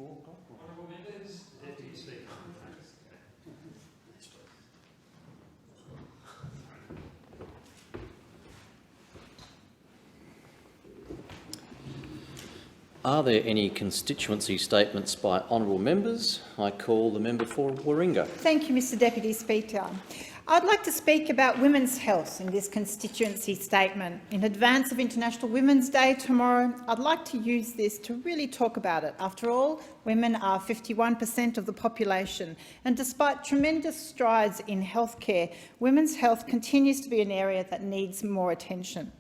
4 o'clock? Honourable Members, Deputy Speaker. Are there any constituency statements by honourable members? I call the member for Warringah. Thank you, Mr Deputy Speaker. I'd like to speak about women's health in this constituency statement. In advance of International Women's Day tomorrow, I'd like to use this to really talk about it. After all, women are 51% of the population, and despite tremendous strides in healthcare, women's health continues to be an area that needs more attention.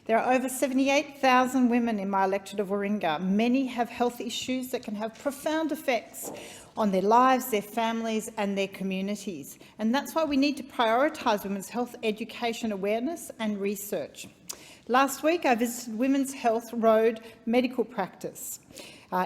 There are over 78,000 women in my electorate of Warringah. Many have health issues that can have profound effects on their lives, their families and their communities. And that's why we need to prioritise women's health education awareness and research. Last week, I visited Women's Health Road Medical Practice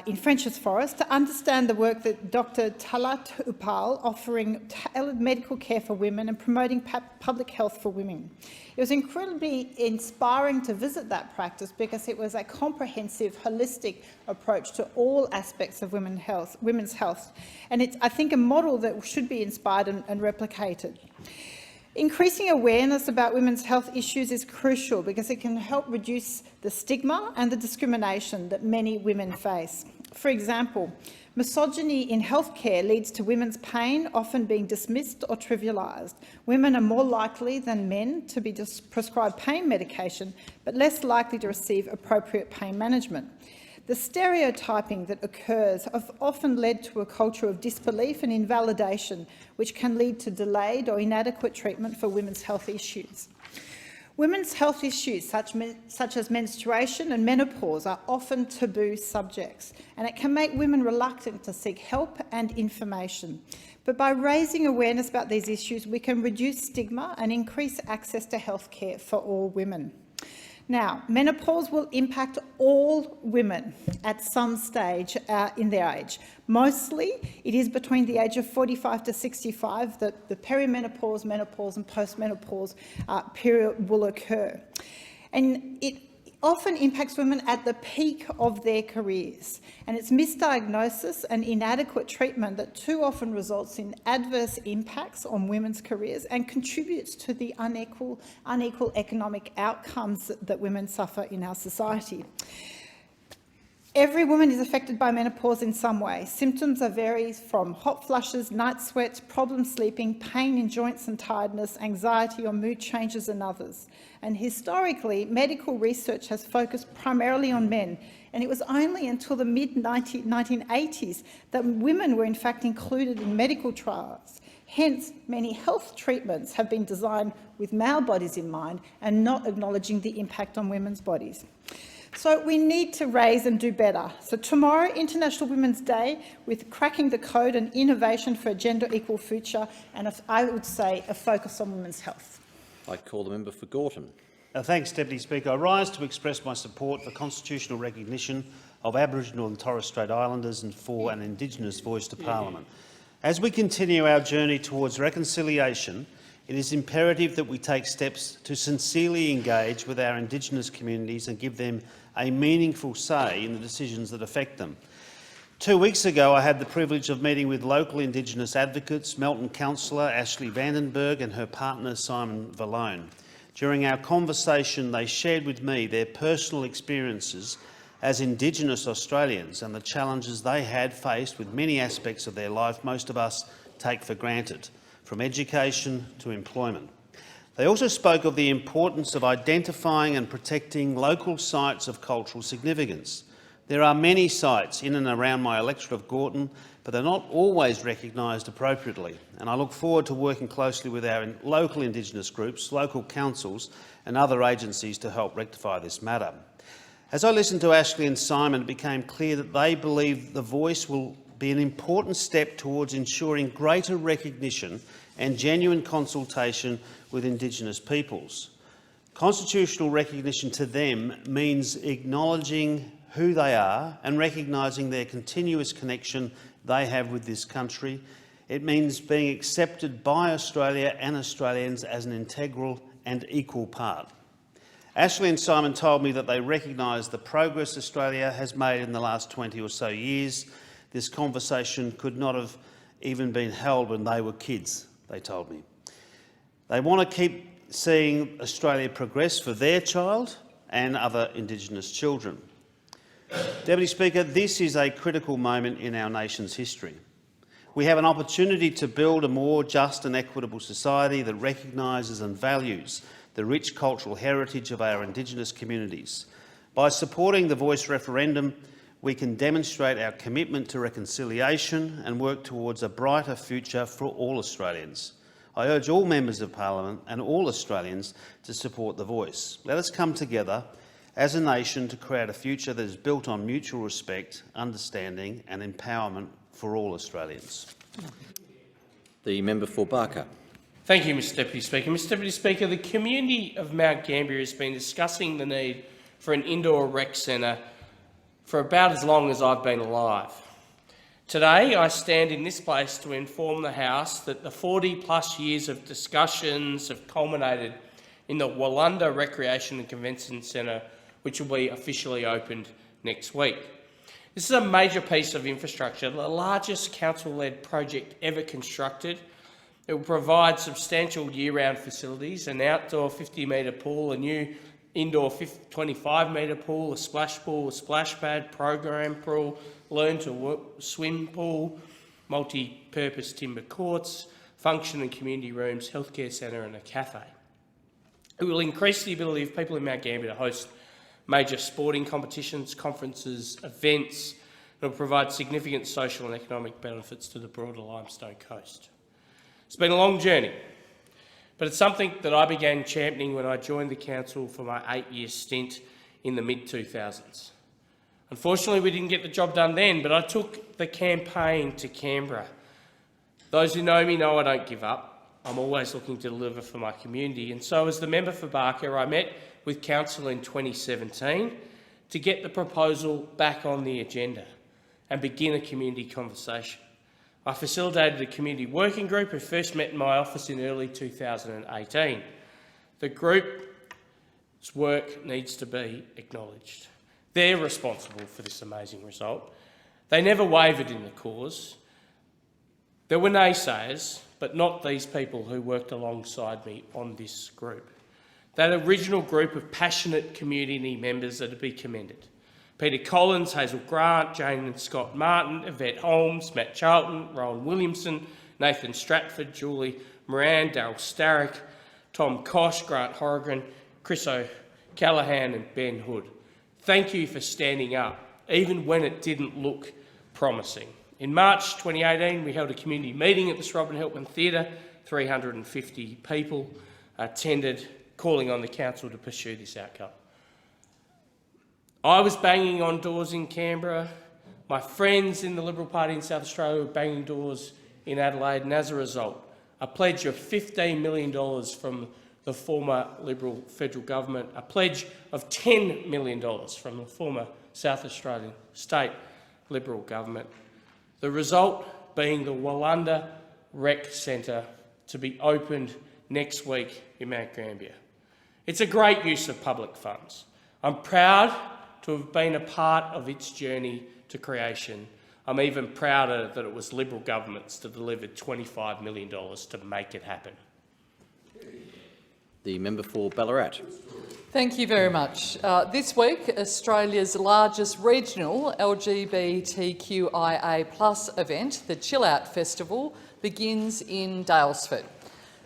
in Frenchs Forest to understand the work that Dr Talat Upal offering tailored medical care for women and promoting public health for women. It was incredibly inspiring to visit that practice because it was a comprehensive, holistic approach to all aspects of women's health, and it's, I think, a model that should be inspired and replicated. Increasing awareness about women's health issues is crucial because it can help reduce the stigma and the discrimination that many women face. For example, misogyny in healthcare leads to women's pain often being dismissed or trivialised. Women are more likely than men to be prescribed pain medication, but less likely to receive appropriate pain management. The stereotyping that occurs has often led to a culture of disbelief and invalidation, which can lead to delayed or inadequate treatment for women's health issues. Women's health issues such as menstruation and menopause are often taboo subjects, and it can make women reluctant to seek help and information. But by raising awareness about these issues, we can reduce stigma and increase access to health care for all women. Now, menopause will impact all women at some stage in their age. Mostly, it is between the age of 45 to 65 that the perimenopause, menopause and postmenopause period will occur. And it often impacts women at the peak of their careers, and it's misdiagnosis and inadequate treatment that too often results in adverse impacts on women's careers and contributes to the unequal economic outcomes that women suffer in our society. Every woman is affected by menopause in some way. Symptoms vary from hot flushes, night sweats, problem sleeping, pain in joints and tiredness, anxiety or mood changes and others. And historically, medical research has focused primarily on men, and it was only until the mid-1980s that women were in fact included in medical trials. Hence, many health treatments have been designed with male bodies in mind and not acknowledging the impact on women's bodies. So we need to raise and do better. So tomorrow, International Women's Day, with cracking the code and innovation for a gender-equal future, and I would say a focus on women's health. I call the member for Gorton. Thanks, Deputy Speaker. I rise to express my support for constitutional recognition of Aboriginal and Torres Strait Islanders and for an Indigenous voice to Parliament. As we continue our journey towards reconciliation, it is imperative that we take steps to sincerely engage with our Indigenous communities and give them a meaningful say in the decisions that affect them. 2 weeks ago, I had the privilege of meeting with local Indigenous advocates, Melton councillor Ashley Vandenberg and her partner Simon Vallone. During our conversation, they shared with me their personal experiences as Indigenous Australians and the challenges they had faced with many aspects of their life most of us take for granted, from education to employment. They also spoke of the importance of identifying and protecting local sites of cultural significance. There are many sites in and around my electorate of Gorton, but they're not always recognised appropriately, and I look forward to working closely with our local Indigenous groups, local councils and other agencies to help rectify this matter. As I listened to Ashley and Simon, it became clear that they believe the voice will be an important step towards ensuring greater recognition and genuine consultation with Indigenous peoples. Constitutional recognition to them means acknowledging who they are and recognising their continuous connection they have with this country. It means being accepted by Australia and Australians as an integral and equal part. Ashley and Simon told me that they recognise the progress Australia has made in the last 20 or so years. This conversation could not have even been held when they were kids, they told me. They want to keep seeing Australia progress for their child and other Indigenous children. Deputy Speaker, this is a critical moment in our nation's history. We have an opportunity to build a more just and equitable society that recognises and values the rich cultural heritage of our Indigenous communities. By supporting the Voice referendum, we can demonstrate our commitment to reconciliation and work towards a brighter future for all Australians. I urge all members of Parliament and all Australians to support the Voice. Let us come together as a nation to create a future that is built on mutual respect, understanding and empowerment for all Australians. The member for Barker. Thank you, Mr Deputy Speaker. Mr Deputy Speaker, the community of Mount Gambier has been discussing the need for an indoor rec centre for about as long as I've been alive. Today, I stand in this place to inform the House that the 40+ years of discussions have culminated in the Wallunda Recreation and Convention Centre, which will be officially opened next week. This is a major piece of infrastructure, the largest council-led project ever constructed. It will provide substantial year-round facilities, an outdoor 50-metre pool, a new indoor 25-metre pool, a splash pool, a splash pad, program pool, learn-to-swim pool, multi-purpose timber courts, function and community rooms, healthcare centre and a cafe. It will increase the ability of people in Mount Gambier to host major sporting competitions, conferences, events. It will provide significant social and economic benefits to the broader Limestone Coast. It's been a long journey, but it's something that I began championing when I joined the council for my 8-year stint in the mid-2000s. Unfortunately, we didn't get the job done then, but I took the campaign to Canberra. Those who know me know I don't give up. I'm always looking to deliver for my community, and so as the member for Barker, I met with council in 2017 to get the proposal back on the agenda and begin a community conversation. I facilitated a community working group who first met in my office in early 2018. The group's work needs to be acknowledged. They're responsible for this amazing result. They never wavered in the cause. There were naysayers, but not these people who worked alongside me on this group. That original group of passionate community members are to be commended. Peter Collins, Hazel Grant, Jane and Scott Martin, Yvette Holmes, Matt Charlton, Rowan Williamson, Nathan Stratford, Julie Moran, Daryl Starrick, Tom Kosh, Grant Horrigan, Chris O'Callaghan and Ben Hood. Thank you for standing up, even when it didn't look promising. In March 2018, we held a community meeting at the Sir Robert Helpman Theatre. 350 people attended, calling on the council to pursue this outcome. I was banging on doors in Canberra. My friends in the Liberal Party in South Australia were banging doors in Adelaide, and as a result, a pledge of $15 million from the former Liberal federal government, a pledge of $10 million from the former South Australian state Liberal government. The result being the Wallunda Rec Centre to be opened next week in Mount Gambier. It's a great use of public funds. I'm proud to have been a part of its journey to creation. I'm even prouder that it was Liberal governments that delivered $25 million to make it happen. The member for Ballarat. Thank you very much. This week, Australia's largest regional LGBTQIA+ event, the Chill Out Festival, begins in Daylesford.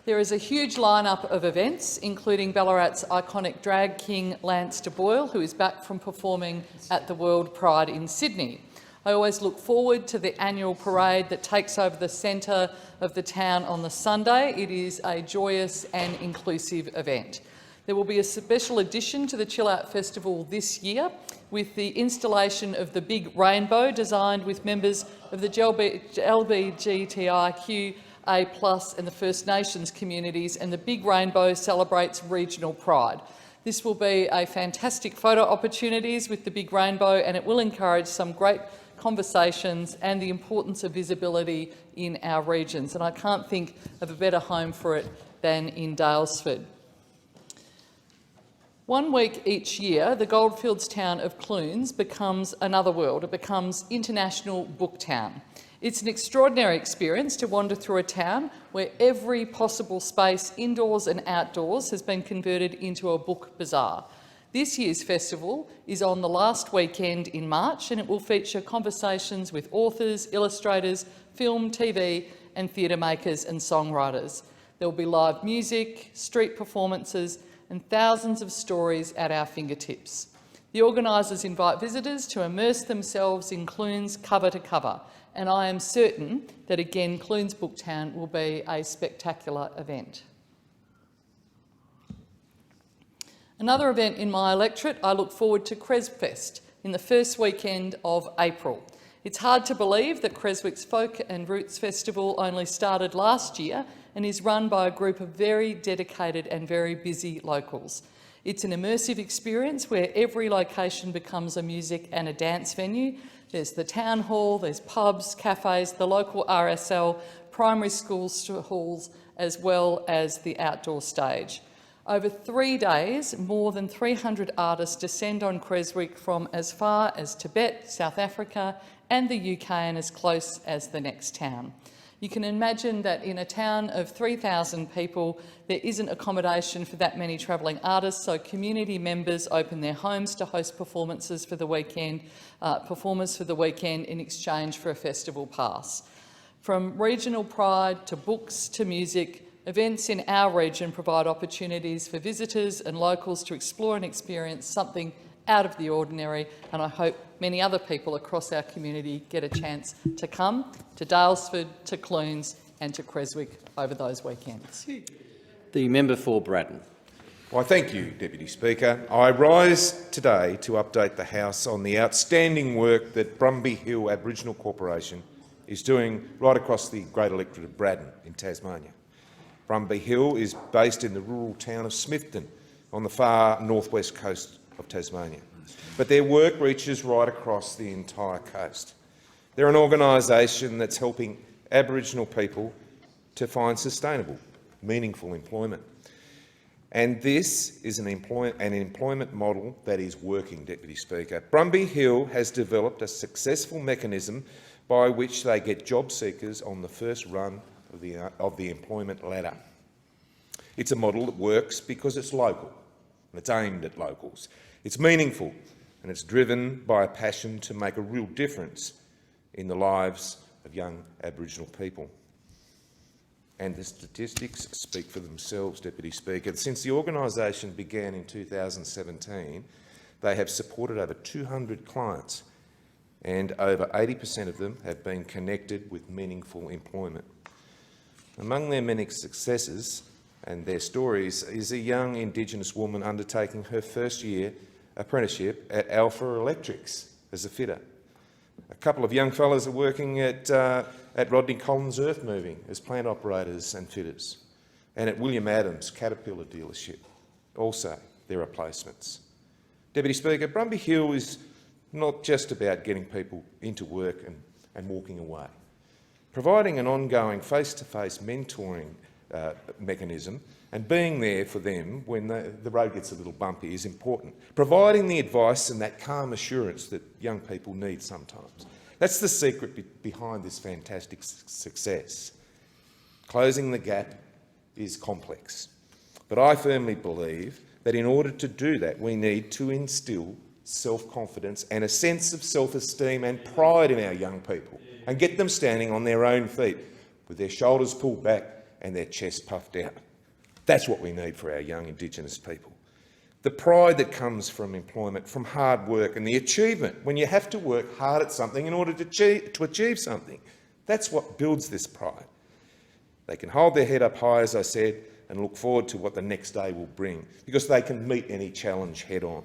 There is a huge lineup of events, including Ballarat's iconic drag king Lance de Boyle, who is back from performing at the World Pride in Sydney. I always look forward to the annual parade that takes over the centre of the town on the Sunday. It is a joyous and inclusive event. There will be a special addition to the Chill Out Festival this year with the installation of the Big Rainbow, designed with members of the LGBTIQA+ and the First Nations communities, and the Big Rainbow celebrates regional pride. This will be a fantastic photo opportunities with the Big Rainbow, and it will encourage some great conversations and the importance of visibility in our regions. And I can't think of a better home for it than in Daylesford. 1 week each year, the Goldfields town of Clunes becomes another world. It becomes International Book Town. It's an extraordinary experience to wander through a town where every possible space, indoors and outdoors, has been converted into a book bazaar. This year's festival is on the last weekend in March, and it will feature conversations with authors, illustrators, film, TV and theatre makers and songwriters. There will be live music, street performances and thousands of stories at our fingertips. The organisers invite visitors to immerse themselves in Clunes cover to cover, and I am certain that again Clunes Book Town will be a spectacular event. Another event in my electorate, I look forward to CresFest in the first weekend of April. It's hard to believe that Creswick's Folk and Roots Festival only started last year and is run by a group of very dedicated and very busy locals. It's an immersive experience where every location becomes a music and a dance venue. There's the town hall, there's pubs, cafes, the local RSL, primary school halls, as well as the outdoor stage. Over 3 days, more than 300 artists descend on Creswick from as far as Tibet, South Africa and the UK, and as close as the next town. You can imagine that in a town of 3,000 people, there isn't accommodation for that many travelling artists, so community members open their homes to host performers for the weekend in exchange for a festival pass. From regional pride to books to music, events in our region provide opportunities for visitors and locals to explore and experience something out of the ordinary, and I hope many other people across our community get a chance to come to Daylesford, to Clunes and to Creswick over those weekends. The member for Braddon. Well, thank you, Deputy Speaker. I rise today to update the House on the outstanding work that Brumby Hill Aboriginal Corporation is doing right across the great electorate of Braddon in Tasmania. Brumby Hill is based in the rural town of Smithton on the far northwest coast of Tasmania, but their work reaches right across the entire coast. They're an organisation that's helping Aboriginal people to find sustainable, meaningful employment. And this is an employment model that is working, Deputy Speaker. Brumby Hill has developed a successful mechanism by which they get job seekers on the first run of the employment ladder. It's a model that works because it's local and it's aimed at locals. It's meaningful and it's driven by a passion to make a real difference in the lives of young Aboriginal people. And the statistics speak for themselves, Deputy Speaker. Since the organisation began in 2017, they have supported over 200 clients, and over 80% of them have been connected with meaningful employment. Among their many successes and their stories is a young Indigenous woman undertaking her first-year apprenticeship at Alpha Electrics as a fitter. A couple of young fellows are working at Rodney Collins Earth Moving as plant operators and fitters, and at William Adams Caterpillar dealership. Also, there are placements. Deputy Speaker, Brumby Hill is not just about getting people into work and walking away. Providing an ongoing face-to-face mentoring mechanism and being there for them when the road gets a little bumpy is important. Providing the advice and that calm assurance that young people need sometimes. That's the secret behind this fantastic success. Closing the gap is complex, but I firmly believe that in order to do that, we need to instil self-confidence and a sense of self-esteem and pride in our young people and get them standing on their own feet with their shoulders pulled back and their chests puffed out. That's what we need for our young Indigenous people. The pride that comes from employment, from hard work, and the achievement when you have to work hard at something in order to achieve something. That's what builds this pride. They can hold their head up high, as I said, and look forward to what the next day will bring, because they can meet any challenge head on.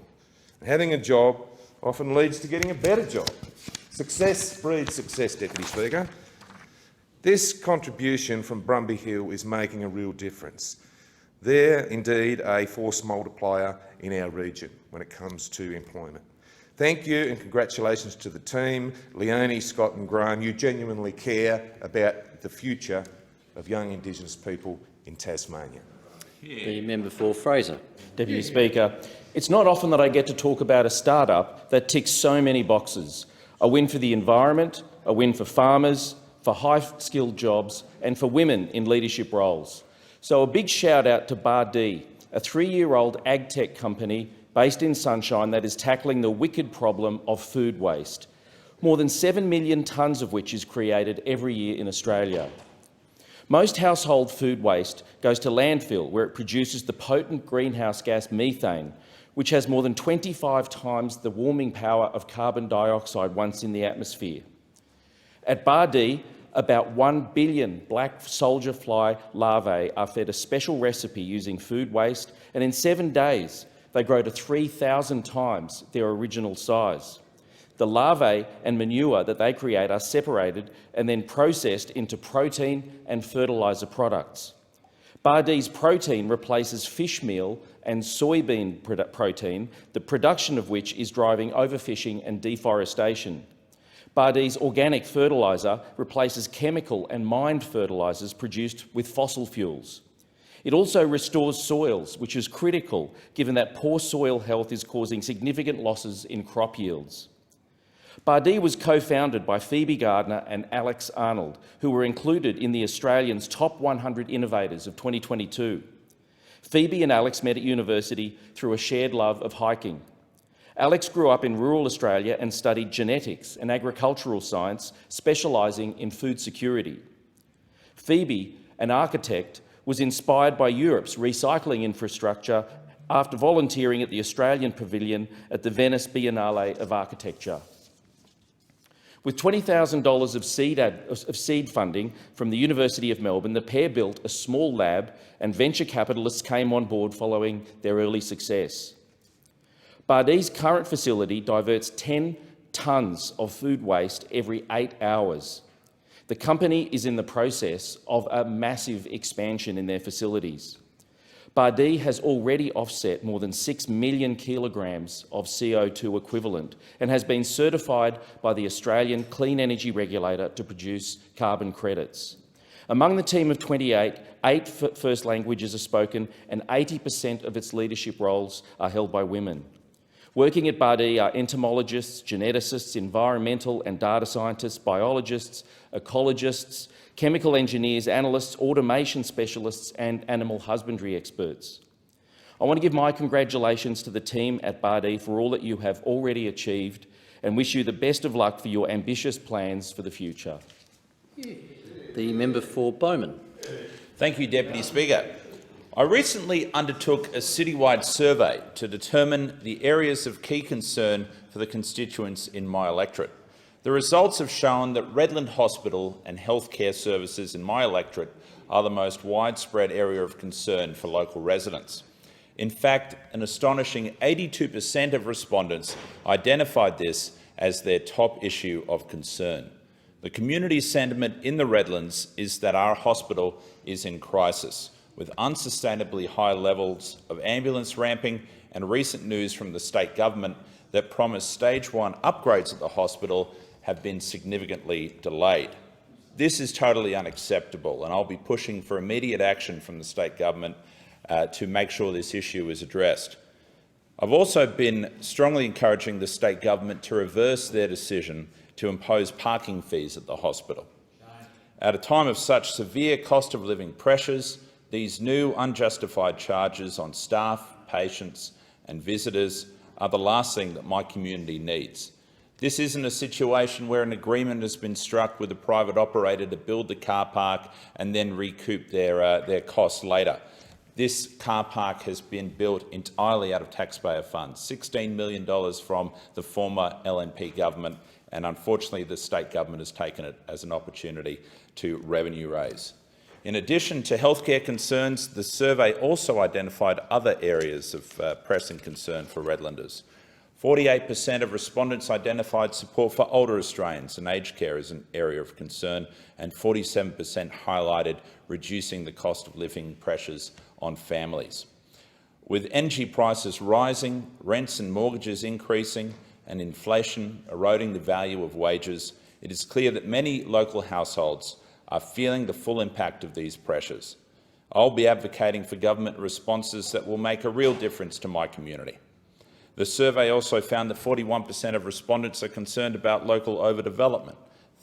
And having a job often leads to getting a better job. Success breeds success, Deputy Speaker. This contribution from Brumby Hill is making a real difference. They're indeed a force multiplier in our region when it comes to employment. Thank you and congratulations to the team, Leonie, Scott and Graham. You genuinely care about the future of young Indigenous people in Tasmania. The member for Fraser. Deputy Speaker, it's not often that I get to talk about a startup that ticks so many boxes. A win for the environment, a win for farmers, for high-skilled jobs and for women in leadership roles. So a big shout out to Bardee, a 3-year-old ag-tech company based in Sunshine that is tackling the wicked problem of food waste, more than 7 million tonnes of which is created every year in Australia. Most household food waste goes to landfill, where it produces the potent greenhouse gas methane, which has more than 25 times the warming power of carbon dioxide once in the atmosphere. At Bardee, about 1 billion black soldier fly larvae are fed a special recipe using food waste, and in 7 days they grow to 3,000 times their original size. The larvae and manure that they create are separated and then processed into protein and fertiliser products. Bardee's protein replaces fish meal and soybean protein, the production of which is driving overfishing and deforestation. Bardee's organic fertiliser replaces chemical and mined fertilisers produced with fossil fuels. It also restores soils, which is critical given that poor soil health is causing significant losses in crop yields. Bardee was co-founded by Phoebe Gardner and Alex Arnold, who were included in the Australians' top 100 innovators of 2022. Phoebe and Alex met at university through a shared love of hiking. Alex grew up in rural Australia and studied genetics and agricultural science, specialising in food security. Phoebe, an architect, was inspired by Europe's recycling infrastructure after volunteering at the Australian Pavilion at the Venice Biennale of Architecture. With $20,000 of seed funding from the University of Melbourne, the pair built a small lab and venture capitalists came on board following their early success. Bardee's current facility diverts 10 tonnes of food waste every 8 hours. The company is in the process of a massive expansion in their facilities. Bardee has already offset more than 6 million kilograms of CO2 equivalent and has been certified by the Australian Clean Energy Regulator to produce carbon credits. Among the team of 28, 8 first languages are spoken and 80% of its leadership roles are held by women. Working at Bardee are entomologists, geneticists, environmental and data scientists, biologists, ecologists, chemical engineers, analysts, automation specialists and animal husbandry experts. I want to give my congratulations to the team at Bardee for all that you have already achieved and wish you the best of luck for your ambitious plans for the future. The member for Bowman. Thank you, Deputy Speaker. I recently undertook a citywide survey to determine the areas of key concern for the constituents in my electorate. The results have shown that Redland Hospital and healthcare services in my electorate are the most widespread area of concern for local residents. In fact, an astonishing 82% of respondents identified this as their top issue of concern. The community sentiment in the Redlands is that our hospital is in crisis, with unsustainably high levels of ambulance ramping and recent news from the state government that promised stage 1 upgrades at the hospital have been significantly delayed. This is totally unacceptable, and I'll be pushing for immediate action from the state government to make sure this issue is addressed. I've also been strongly encouraging the state government to reverse their decision to impose parking fees at the hospital. At a time of such severe cost of living pressures, these new unjustified charges on staff, patients and visitors are the last thing that my community needs. This isn't a situation where an agreement has been struck with a private operator to build the car park and then recoup their costs later. This car park has been built entirely out of taxpayer funds, $16 million from the former LNP government, and unfortunately the state government has taken it as an opportunity to revenue raise. In addition to healthcare concerns, the survey also identified other areas of pressing concern for Redlanders. 48% of respondents identified support for older Australians and aged care as an area of concern, and 47% highlighted reducing the cost of living pressures on families. With energy prices rising, rents and mortgages increasing, and inflation eroding the value of wages, it is clear that many local households are feeling the full impact of these pressures. I'll be advocating for government responses that will make a real difference to my community. The survey also found that 41% of respondents are concerned about local overdevelopment,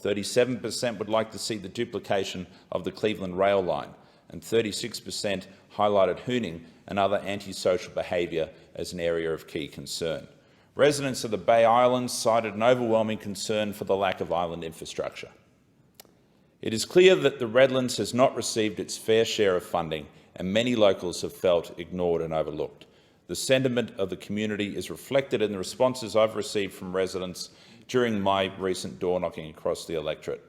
37% would like to see the duplication of the Cleveland rail line, and 36% highlighted hooning and other antisocial behaviour as an area of key concern. Residents of the Bay Islands cited an overwhelming concern for the lack of island infrastructure. It is clear that the Redlands has not received its fair share of funding, and many locals have felt ignored and overlooked. The sentiment of the community is reflected in the responses I've received from residents during my recent door-knocking across the electorate.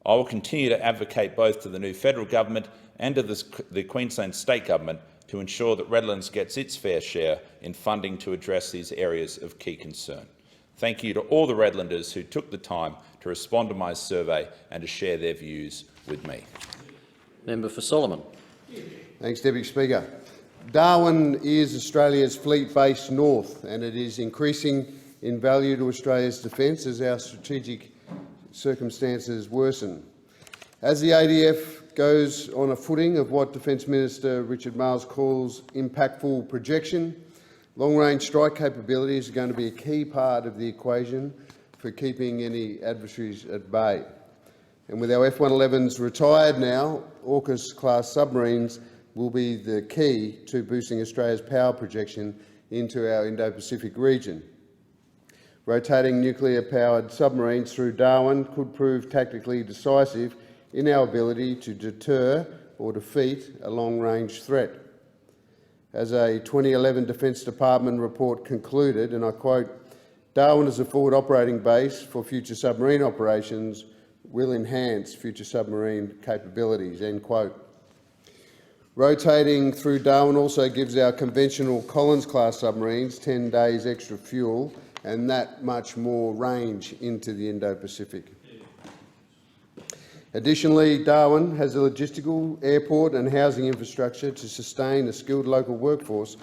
I will continue to advocate both to the new federal government and to the Queensland State Government to ensure that Redlands gets its fair share in funding to address these areas of key concern. Thank you to all the Redlanders who took the time to respond to my survey and to share their views with me. Member for Solomon. Thanks, Deputy Speaker. Darwin is Australia's fleet-based north, and it is increasing in value to Australia's defence as our strategic circumstances worsen. As the ADF goes on a footing of what Defence Minister Richard Marles calls impactful projection, long-range strike capabilities are going to be a key part of the equation for keeping any adversaries at bay. And with our F-111s retired now, AUKUS-class submarines will be the key to boosting Australia's power projection into our Indo-Pacific region. Rotating nuclear-powered submarines through Darwin could prove tactically decisive in our ability to deter or defeat a long-range threat. As a 2011 Defence Department report concluded, and I quote, "Darwin as a forward operating base for future submarine operations will enhance future submarine capabilities," end quote. Rotating through Darwin also gives our conventional Collins-class submarines 10 days extra fuel and that much more range into the Indo-Pacific. Additionally, Darwin has a logistical, airport and housing infrastructure to sustain a skilled local workforce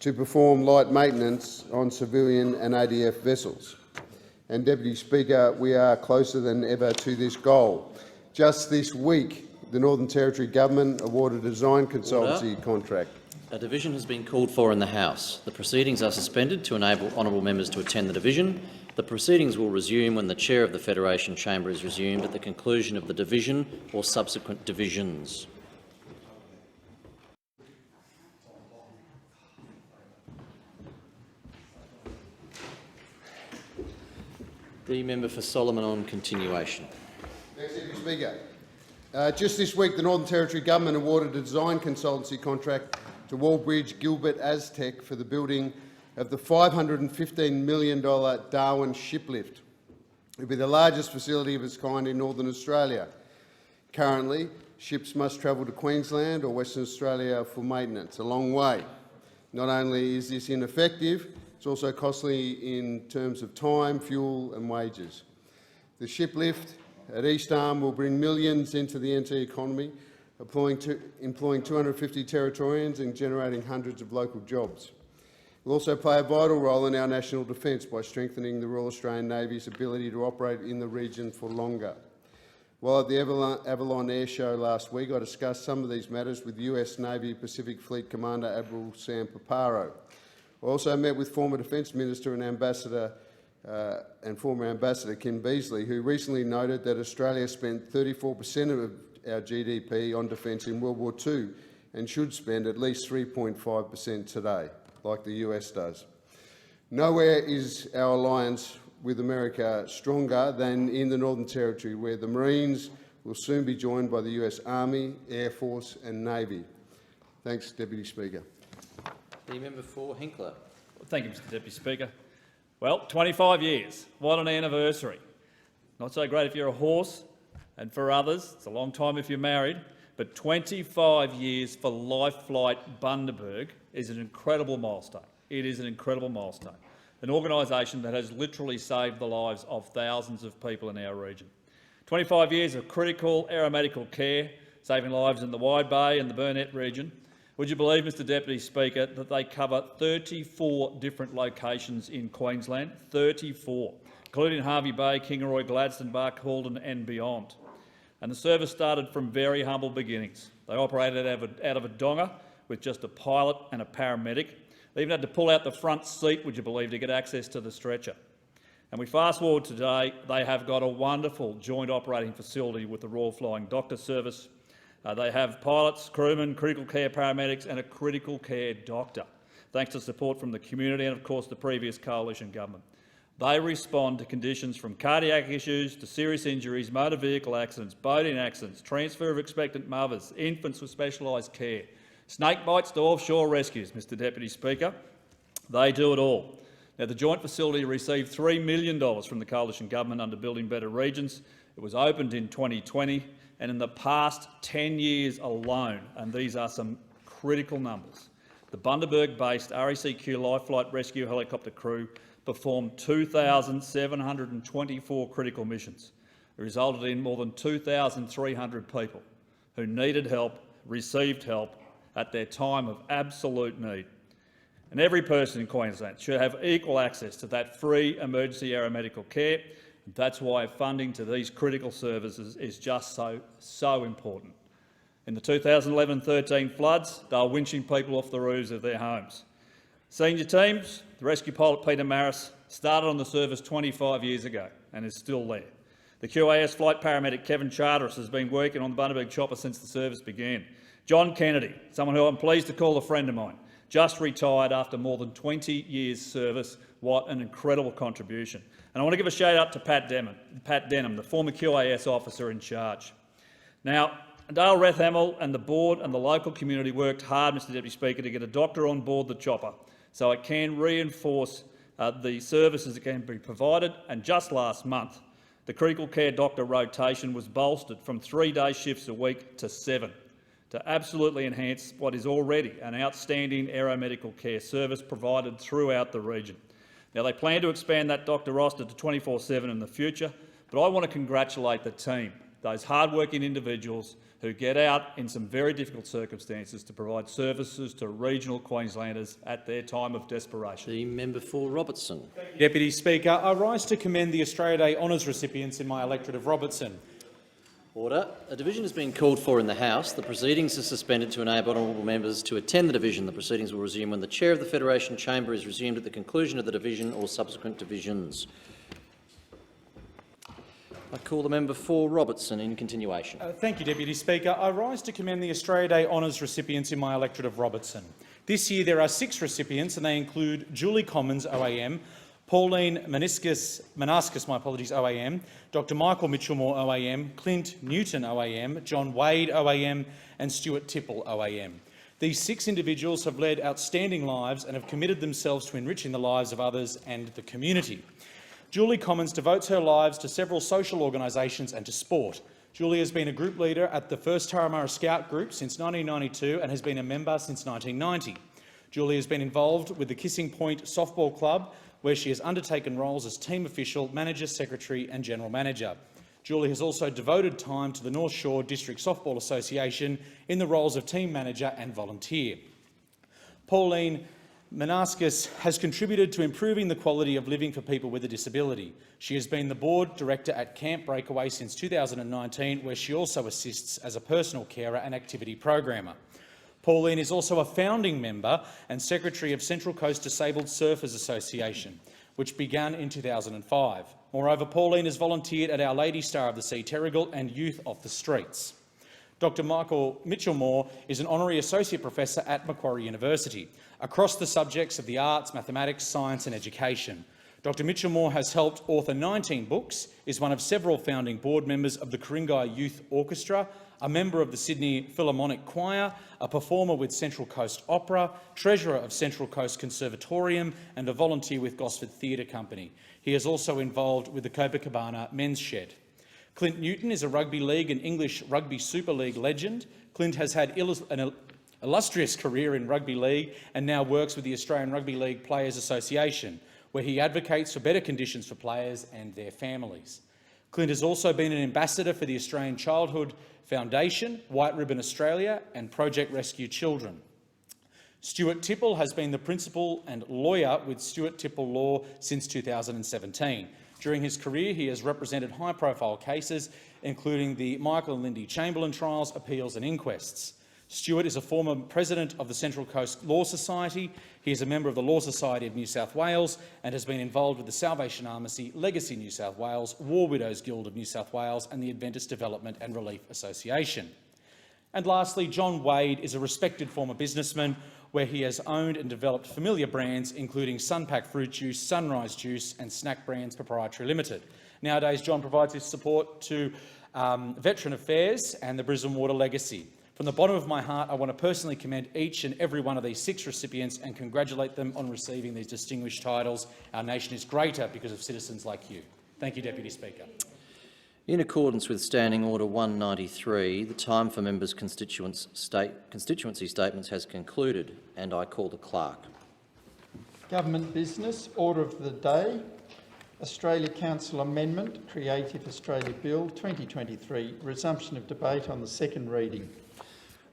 to perform light maintenance on civilian and ADF vessels. And, Deputy Speaker, we are closer than ever to this goal. Just this week, the Northern Territory Government awarded a design consultancy contract. A division has been called for in the House. The proceedings are suspended to enable honourable members to attend the division. The proceedings will resume when the Chair of the Federation Chamber is resumed at the conclusion of the division or subsequent divisions. The member for Solomon on continuation. Thanks, Deputy Speaker. Just this week, the Northern Territory Government awarded a design consultancy contract to Wallbridge Gilbert Aztec for the building of the $515 million Darwin shiplift. It will be the largest facility of its kind in Northern Australia. Currently, ships must travel to Queensland or Western Australia for maintenance, a long way. Not only is this ineffective, it's also costly in terms of time, fuel and wages. The shiplift at East Arm will bring millions into the NT economy, employing 250 Territorians and generating hundreds of local jobs. It will also play a vital role in our national defence by strengthening the Royal Australian Navy's ability to operate in the region for longer. While at the Avalon Air Show last week, I discussed some of these matters with US Navy Pacific Fleet Commander Admiral Sam Paparo. I also met with former Defence Minister and former Ambassador Kim Beazley, who recently noted that Australia spent 34% of our GDP on defence in World War II and should spend at least 3.5% today, like the US does. Nowhere is our alliance with America stronger than in the Northern Territory, where the Marines will soon be joined by the US Army, Air Force and Navy. Thanks, Deputy Speaker. The member for Hinkler. Thank you, Mr Deputy Speaker. Well, 25 years. What an anniversary. Not so great if you're a horse, and for others, it's a long time if you're married, but 25 years for Life Flight Bundaberg is an incredible milestone. It is an incredible milestone. An organisation that has literally saved the lives of thousands of people in our region. 25 years of critical aeromedical care, saving lives in the Wide Bay and the Burnett region. Would you believe, Mr Deputy Speaker, that they cover 34 different locations in Queensland? 34, including Hervey Bay, Kingaroy, Gladstone, Barcaldine and beyond. and the service started from very humble beginnings. They operated out of a donga with just a pilot and a paramedic. They even had to pull out the front seat, would you believe, to get access to the stretcher. And we fast forward today, they have got a wonderful joint operating facility with the Royal Flying Doctor Service. They have pilots, crewmen, critical care paramedics and a critical care doctor, thanks to support from the community and, of course, the previous coalition government. They respond to conditions from cardiac issues to serious injuries, motor vehicle accidents, boating accidents, transfer of expectant mothers, infants with specialised care, snake bites to offshore rescues, Mr Deputy Speaker. They do it all. Now, the joint facility received $3 million from the coalition government under Building Better Regions. It was opened in 2020, and in the past 10 years alone, and these are some critical numbers, the Bundaberg-based RACQ Life Flight Rescue Helicopter crew performed 2,724 critical missions. It resulted in more than 2,300 people who needed help, received help at their time of absolute need. And every person in Queensland should have equal access to that free emergency aeromedical care. And that's why funding to these critical services is just so important. In the 2011-13 floods, they were winching people off the roofs of their homes. Senior teams, the rescue pilot Peter Maris started on the service 25 years ago and is still there. The QAS flight paramedic Kevin Charteris has been working on the Bundaberg chopper since the service began. John Kennedy, someone who I'm pleased to call a friend of mine, just retired after more than 20 years' service. What an incredible contribution. And I want to give a shout out to Pat Denham, the former QAS officer in charge. Now, Dale Rethamill and the board and the local community worked hard, Mr Deputy Speaker, to get a doctor on board the chopper so it can reinforce the services that can be provided. And just last month, the critical care doctor rotation was bolstered from 3-day shifts a week to 7 to absolutely enhance what is already an outstanding aeromedical care service provided throughout the region. Now, they plan to expand that doctor roster to 24/7 in the future, but I want to congratulate the team, those hard-working individuals who get out in some very difficult circumstances to provide services to regional Queenslanders at their time of desperation. The member for Robertson. Deputy Speaker, I rise to commend the Australia Day honours recipients in my electorate of Robertson. Order. A division has been called for in the House. The proceedings are suspended to enable honourable members to attend the division. The proceedings will resume when the Chair of the Federation Chamber is resumed at the conclusion of the division or subsequent divisions. I call the member for Robertson in continuation. Thank you, Deputy Speaker. I rise to commend the Australia Day honours recipients in my electorate of Robertson. This year there are 6 recipients, and they include Julie Commons, OAM, Pauline Manascus, OAM, Dr Michael Mitchellmore, OAM, Clint Newton, OAM, John Wade, OAM and Stuart Tipple, OAM. These 6 individuals have led outstanding lives and have committed themselves to enriching the lives of others and the community. Julie Commons devotes her lives to several social organisations and to sport. Julie has been a group leader at the First Turramurra Scout Group since 1992 and has been a member since 1990. Julie has been involved with the Kissing Point Softball Club, where she has undertaken roles as team official, manager, secretary and general manager. Julie has also devoted time to the North Shore District Softball Association in the roles of team manager and volunteer. Pauline Manascus has contributed to improving the quality of living for people with a disability. She has been the board director at Camp Breakaway since 2019, where she also assists as a personal carer and activity programmer. Pauline is also a founding member and secretary of Central Coast Disabled Surfers Association, which began in 2005. Moreover, Pauline has volunteered at Our Lady Star of the Sea Terrigal and Youth Off the Streets. Dr Michael Mitchellmore is an honorary associate professor at Macquarie University, across the subjects of the arts, mathematics, science and education. Dr Mitchellmore has helped author 19 books, is one of several founding board members of the Ku-ring-gai Youth Orchestra, a member of the Sydney Philharmonic Choir, a performer with Central Coast Opera, treasurer of Central Coast Conservatorium and a volunteer with Gosford Theatre Company. He is also involved with the Copacabana Men's Shed. Clint Newton is a rugby league and English Rugby Super League legend. Clint has had an illustrious career in rugby league and now works with the Australian Rugby League Players Association, where he advocates for better conditions for players and their families. Clint has also been an ambassador for the Australian Childhood Foundation, White Ribbon Australia and Project Rescue Children. Stuart Tipple has been the principal and lawyer with Stuart Tipple Law since 2017. During his career, he has represented high-profile cases, including the Michael and Lindy Chamberlain trials, appeals and inquests. Stuart is a former president of the Central Coast Law Society. He is a member of the Law Society of New South Wales and has been involved with the Salvation Army, Legacy New South Wales, War Widows Guild of New South Wales and the Adventist Development and Relief Association. And lastly, John Wade is a respected former businessman where he has owned and developed familiar brands including Sunpack Fruit Juice, Sunrise Juice and Snack Brands Proprietary Limited. Nowadays, John provides his support to Veteran Affairs and the Brisbane Water Legacy. From the bottom of my heart, I want to personally commend each and every one of these 6 recipients and congratulate them on receiving these distinguished titles. Our nation is greater because of citizens like you. Thank you, Deputy Speaker. In accordance with Standing Order 193, the time for members' constituency statements has concluded, and I call the clerk. Government business, order of the day. Australia Council Amendment, Creative Australia Bill 2023, resumption of debate on the second reading.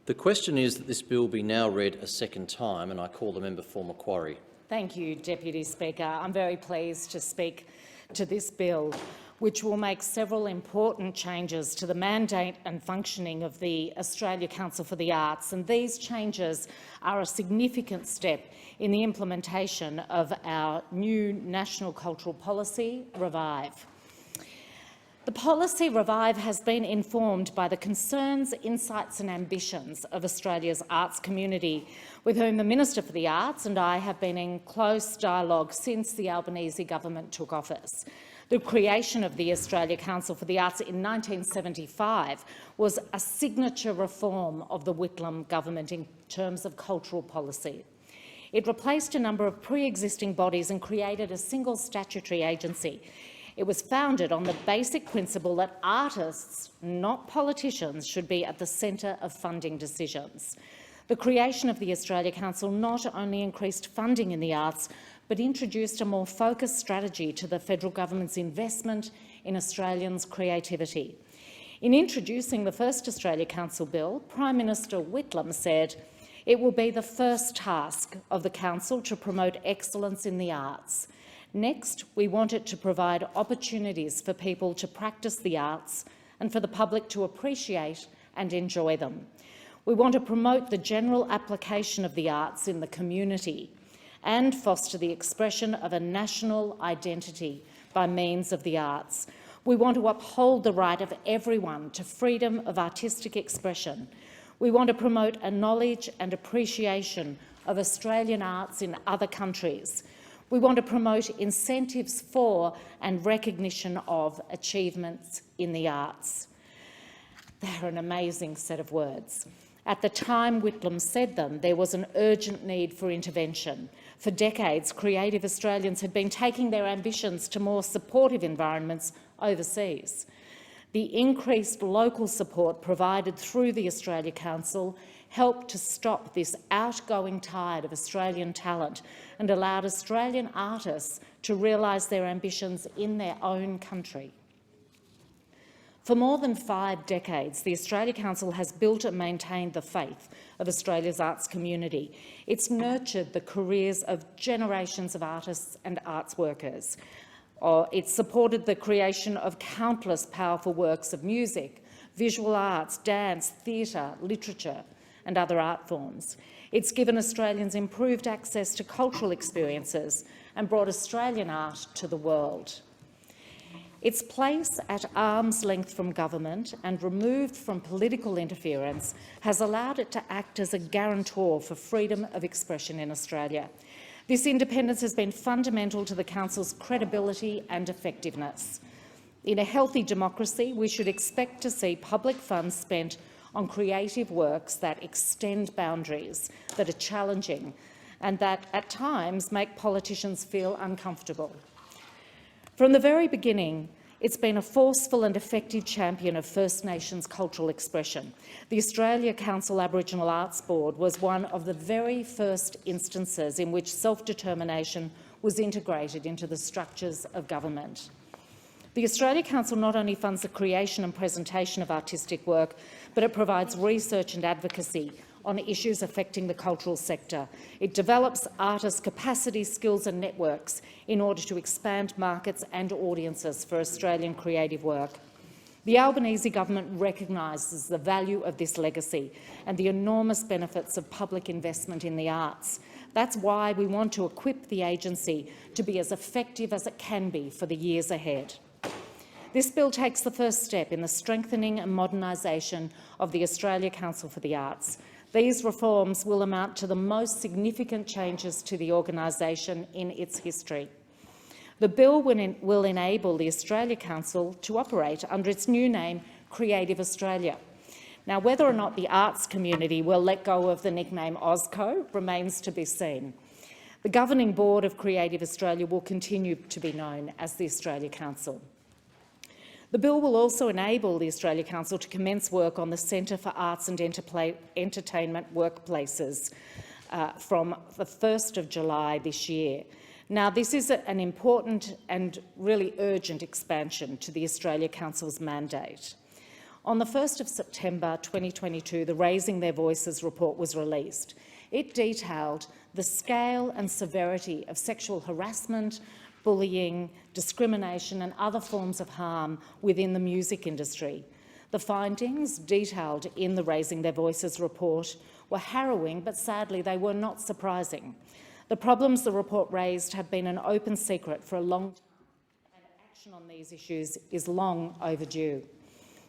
The question is that this bill be now read a second time, and I call the member for Macquarie. Thank you, Deputy Speaker. I'm very pleased to speak to this bill, which will make several important changes to the mandate and functioning of the Australia Council for the Arts, and these changes are a significant step in the implementation of our new National Cultural Policy, REVIVE. The policy REVIVE has been informed by the concerns, insights and ambitions of Australia's arts community, with whom the Minister for the Arts and I have been in close dialogue since the Albanese government took office. The creation of the Australia Council for the Arts in 1975 was a signature reform of the Whitlam government in terms of cultural policy. It replaced a number of pre-existing bodies and created a single statutory agency. It was founded on the basic principle that artists, not politicians, should be at the centre of funding decisions. The creation of the Australia Council not only increased funding in the arts, but introduced a more focused strategy to the federal government's investment in Australians' creativity. In introducing the first Australia Council bill, Prime Minister Whitlam said, "It will be the first task of the Council to promote excellence in the arts. Next, we want it to provide opportunities for people to practice the arts and for the public to appreciate and enjoy them. We want to promote the general application of the arts in the community and foster the expression of a national identity by means of the arts. We want to uphold the right of everyone to freedom of artistic expression. We want to promote a knowledge and appreciation of Australian arts in other countries. We want to promote incentives for and recognition of achievements in the arts." They're an amazing set of words. At the time Whitlam said them, there was an urgent need for intervention. For decades, creative Australians had been taking their ambitions to more supportive environments overseas. The increased local support provided through the Australia Council helped to stop this outgoing tide of Australian talent and allowed Australian artists to realise their ambitions in their own country. For more than 5 decades, the Australia Council has built and maintained the faith of Australia's arts community. It's nurtured the careers of generations of artists and arts workers. It's supported the creation of countless powerful works of music, visual arts, dance, theatre, literature and other art forms. It's given Australians improved access to cultural experiences and brought Australian art to the world. Its place at arm's length from government and removed from political interference has allowed it to act as a guarantor for freedom of expression in Australia. This independence has been fundamental to the Council's credibility and effectiveness. In a healthy democracy, we should expect to see public funds spent on creative works that extend boundaries, that are challenging and that at times make politicians feel uncomfortable. From the very beginning, it's been a forceful and effective champion of First Nations cultural expression. The Australia Council Aboriginal Arts Board was one of the very first instances in which self-determination was integrated into the structures of government. The Australia Council not only funds the creation and presentation of artistic work, but it provides research and advocacy on issues affecting the cultural sector. It develops artists' capacity, skills and networks in order to expand markets and audiences for Australian creative work. The Albanese government recognises the value of this legacy and the enormous benefits of public investment in the arts. That's why we want to equip the agency to be as effective as it can be for the years ahead. This bill takes the first step in the strengthening and modernisation of the Australia Council for the Arts. These reforms will amount to the most significant changes to the organisation in its history. The bill will enable the Australia Council to operate under its new name, Creative Australia. Now, whether or not the arts community will let go of the nickname AUSCO remains to be seen. The governing board of Creative Australia will continue to be known as the Australia Council. The bill will also enable the Australia Council to commence work on the Centre for Arts and Entertainment Workplaces from the 1st of July this year. Now, this is an important and really urgent expansion to the Australia Council's mandate. On the 1st of September 2022, the Raising Their Voices report was released. It detailed the scale and severity of sexual harassment, bullying, discrimination and other forms of harm within the music industry. The findings, detailed in the Raising Their Voices report, were harrowing, but sadly they were not surprising. The problems the report raised have been an open secret for a long time, and action on these issues is long overdue.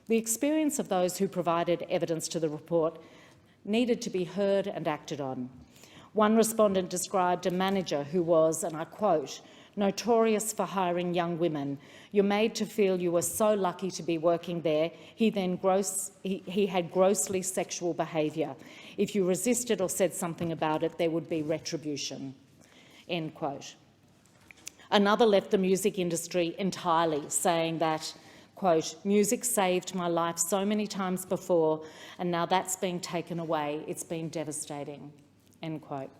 The experience of those who provided evidence to the report needed to be heard and acted on. One respondent described a manager who was, and I quote, "notorious for hiring young women. You're made to feel you were so lucky to be working there. He had grossly sexual behaviour. If you resisted or said something about it, there would be retribution." End quote. Another left the music industry entirely, saying that, quote, "music saved my life so many times before, and now that's being taken away. It's been devastating." End quote.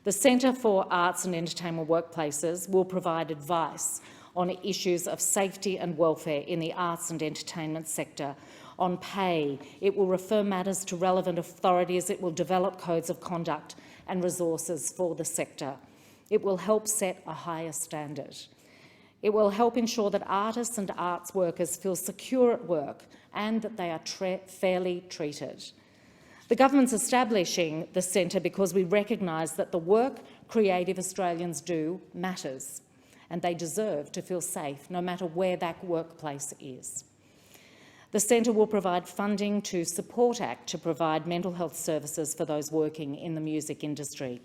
The Centre for Arts and Entertainment Workplaces will provide advice on issues of safety and welfare in the arts and entertainment sector. On pay, it will refer matters to relevant authorities. It will develop codes of conduct and resources for the sector. It will help set a higher standard. It will help ensure that artists and arts workers feel secure at work and that they are fairly treated. The government's establishing the centre because we recognise that the work creative Australians do matters, and they deserve to feel safe no matter where that workplace is. The centre will provide funding to Support Act to provide mental health services for those working in the music industry.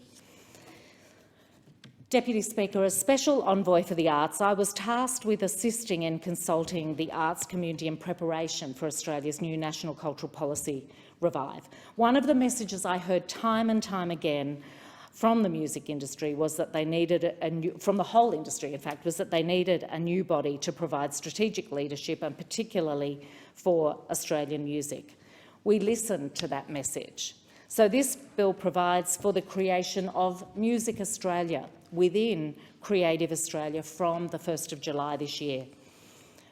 Deputy Speaker, as Special Envoy for the Arts, I was tasked with assisting and consulting the arts community in preparation for Australia's new National Cultural Policy Revive. One of the messages I heard time and time again from the music industry was that they needed from the whole industry, in fact, was that they needed a new body to provide strategic leadership, and particularly for Australian music. We listened to that message. So this bill provides for the creation of Music Australia within Creative Australia from the 1st of July this year.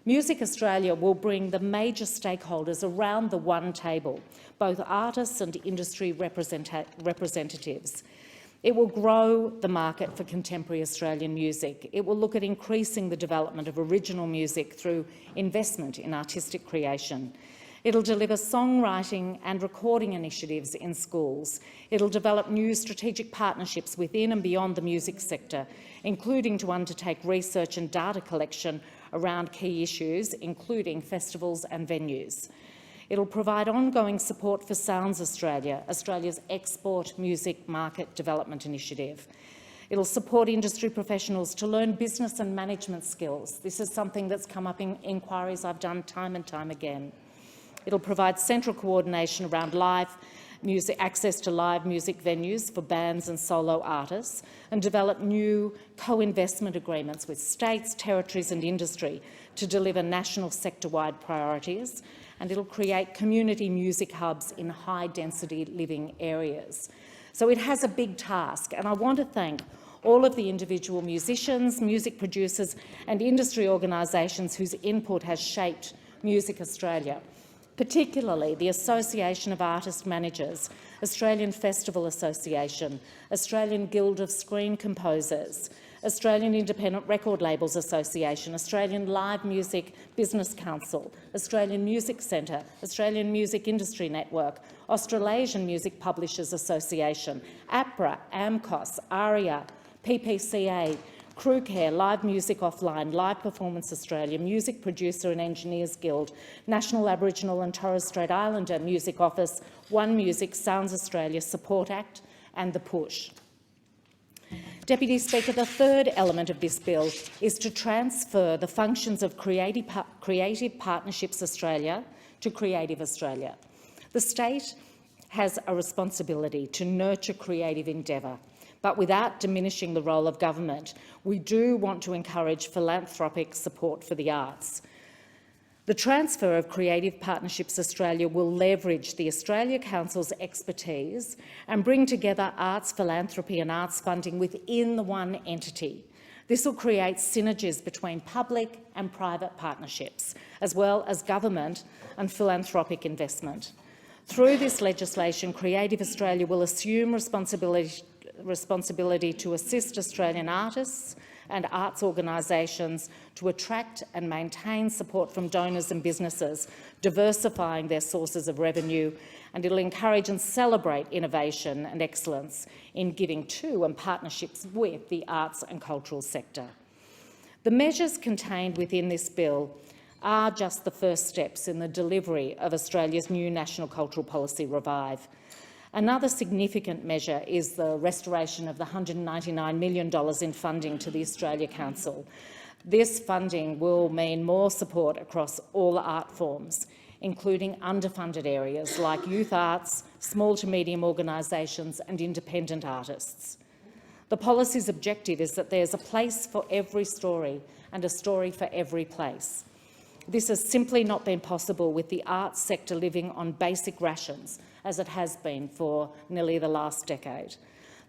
Music Australia will bring the major stakeholders around the one table, both artists and industry representatives. It will grow the market for contemporary Australian music. It will look at increasing the development of original music through investment in artistic creation. It'll deliver songwriting and recording initiatives in schools. It'll develop new strategic partnerships within and beyond the music sector, including to undertake research and data collection around key issues, including festivals and venues. It'll provide ongoing support for Sounds Australia, Australia's export music market development initiative. It'll support industry professionals to learn business and management skills. This is something that's come up in inquiries I've done time and time again. It'll provide central coordination around live music, access to live music venues for bands and solo artists, and develop new co-investment agreements with states, territories and industry to deliver national sector-wide priorities. And it'll create community music hubs in high-density living areas. So it has a big task, and I want to thank all of the individual musicians, music producers and industry organisations whose input has shaped Music Australia. particularly the Association of Artist Managers, Australian Festival Association, Australian Guild of Screen Composers, Australian Independent Record Labels Association, Australian Live Music Business Council, Australian Music Centre, Australian Music Industry Network, Australasian Music Publishers Association, APRA, AMCOS, ARIA, PPCA, Crew Care, Live Music Offline, Live Performance Australia, Music Producer and Engineers Guild, National Aboriginal and Torres Strait Islander Music Office, One Music, Sounds Australia, Support Act and The Push. Deputy Speaker, the third element of this bill is to transfer the functions of Creative Partnerships Australia to Creative Australia. The state has a responsibility to nurture creative endeavour, but without diminishing the role of government, we do want to encourage philanthropic support for the arts. The transfer of Creative Partnerships Australia will leverage the Australia Council's expertise and bring together arts philanthropy and arts funding within the one entity. This will create synergies between public and private partnerships, as well as government and philanthropic investment. Through this legislation, Creative Australia will assume responsibility to assist Australian artists and arts organisations to attract and maintain support from donors and businesses, diversifying their sources of revenue, and it will encourage and celebrate innovation and excellence in giving to and partnerships with the arts and cultural sector. The measures contained within this bill are just the first steps in the delivery of Australia's new National Cultural Policy Revive. Another significant measure is the restoration of the $199 million in funding to the Australia Council. This funding will mean more support across all art forms, including underfunded areas like youth arts, small to medium organisations and independent artists. The policy's objective is that there's a place for every story and a story for every place. This has simply not been possible with the arts sector living on basic rations, as it has been for nearly the last decade.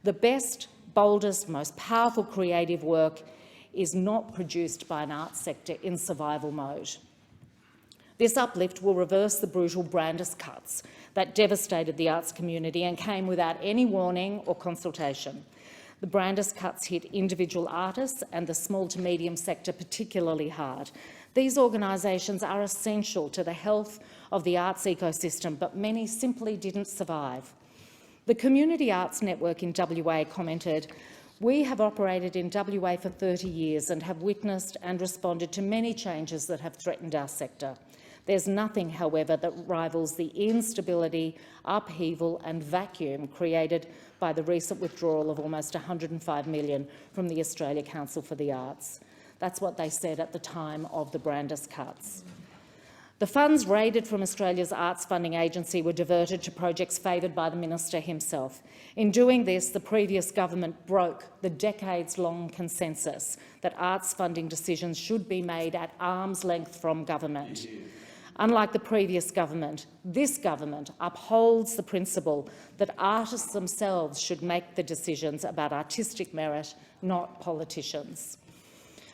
The best, boldest, most powerful creative work is not produced by an arts sector in survival mode. This uplift will reverse the brutal Brandis cuts that devastated the arts community and came without any warning or consultation. The Brandis cuts hit individual artists and the small to medium sector particularly hard. These organisations are essential to the health of the arts ecosystem, but many simply didn't survive. The Community Arts Network in WA commented, "We have operated in WA for 30 years and have witnessed and responded to many changes that have threatened our sector. There's nothing, however, that rivals the instability, upheaval and vacuum created by the recent withdrawal of almost $105 million from the Australia Council for the Arts." That's what they said at the time of the Brandis cuts. The funds raided from Australia's arts funding agency were diverted to projects favoured by the minister himself. In doing this, the previous government broke the decades-long consensus that arts funding decisions should be made at arm's length from government. Unlike the previous government, this government upholds the principle that artists themselves should make the decisions about artistic merit, not politicians.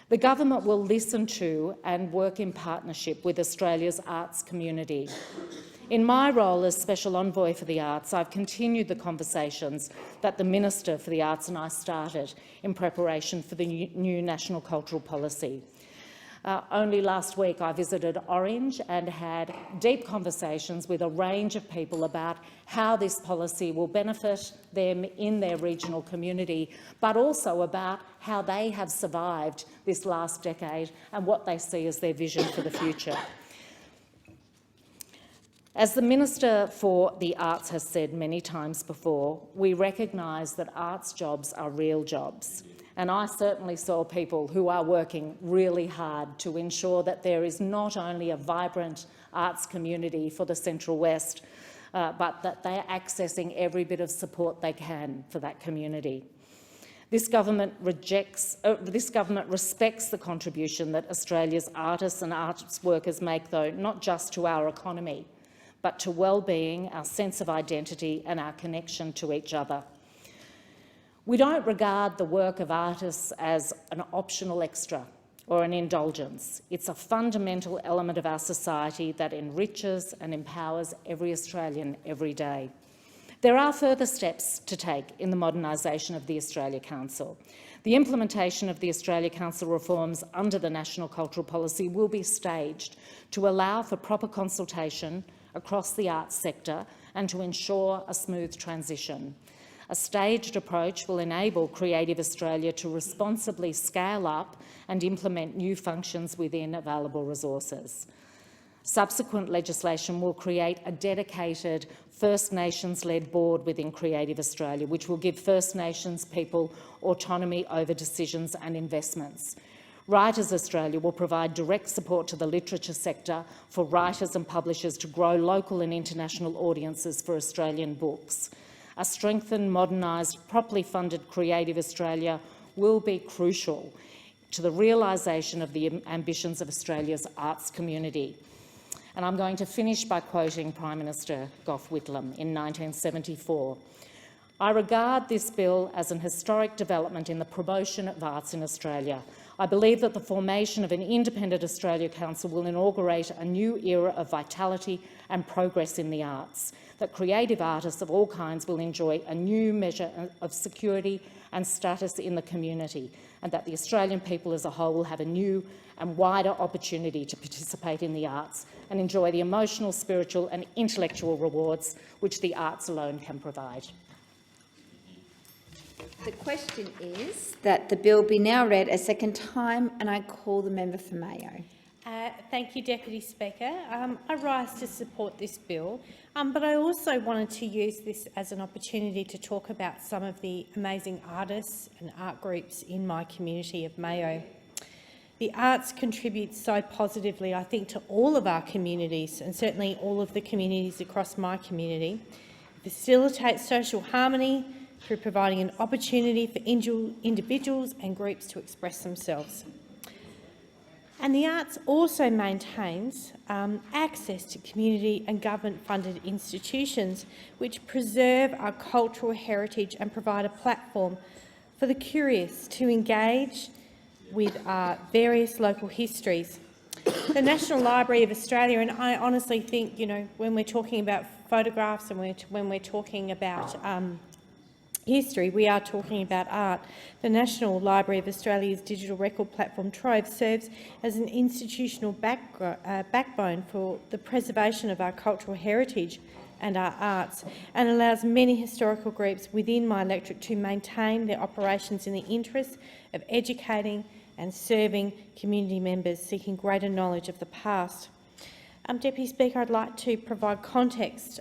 The government will listen to and work in partnership with Australia's arts community. In my role as Special Envoy for the Arts, I've continued the conversations that the Minister for the Arts and I started in preparation for the new National Cultural Policy. Only last week I visited Orange and had deep conversations with a range of people about how this policy will benefit them in their regional community, but also about how they have survived this last decade and what they see as their vision for the future. As the Minister for the Arts has said many times before, we recognise that arts jobs are real jobs. And I certainly saw people who are working really hard to ensure that there is not only a vibrant arts community for the Central West, but that they are accessing every bit of support they can for that community. This government respects the contribution that Australia's artists and arts workers make, though, not just to our economy, but to well-being, our sense of identity and our connection to each other. We don't regard the work of artists as an optional extra. or an indulgence. It's a fundamental element of our society that enriches and empowers every Australian every day. There are further steps to take in the modernisation of the Australia Council. The implementation of the Australia Council reforms under the National Cultural Policy will be staged to allow for proper consultation across the arts sector and to ensure a smooth transition. A staged approach will enable Creative Australia to responsibly scale up and implement new functions within available resources. Subsequent legislation will create a dedicated First Nations-led board within Creative Australia, which will give First Nations people autonomy over decisions and investments. Writers Australia will provide direct support to the literature sector for writers and publishers to grow local and international audiences for Australian books. A strengthened, modernised, properly funded Creative Australia will be crucial to the realisation of the ambitions of Australia's arts community. And I'm going to finish by quoting Prime Minister Gough Whitlam in 1974. I regard this bill as an historic development in the promotion of arts in Australia. I believe that the formation of an independent Australia Council will inaugurate a new era of vitality and progress in the arts, that creative artists of all kinds will enjoy a new measure of security and status in the community, and that the Australian people as a whole will have a new and wider opportunity to participate in the arts and enjoy the emotional, spiritual and intellectual rewards which the arts alone can provide. The question is that the bill be now read a second time, and I call the member for Mayo. Thank you, Deputy Speaker. I rise to support this bill, but I also wanted to use this as an opportunity to talk about some of the amazing artists and art groups in my community of Mayo. The arts contribute so positively, I think, to all of our communities, and certainly all of the communities across my community. It facilitates social harmony through providing an opportunity for individuals and groups to express themselves. And the arts also maintains access to community and government-funded institutions which preserve our cultural heritage and provide a platform for the curious to engage with various local histories. The National Library of Australia, and I honestly think, when we're talking about photographs and when we're talking about history, we are talking about art. The National Library of Australia's digital record platform Trove serves as an institutional backbone for the preservation of our cultural heritage and our arts, and allows many historical groups within my electorate to maintain their operations in the interest of educating and serving community members seeking greater knowledge of the past. Deputy Speaker, I'd like to provide context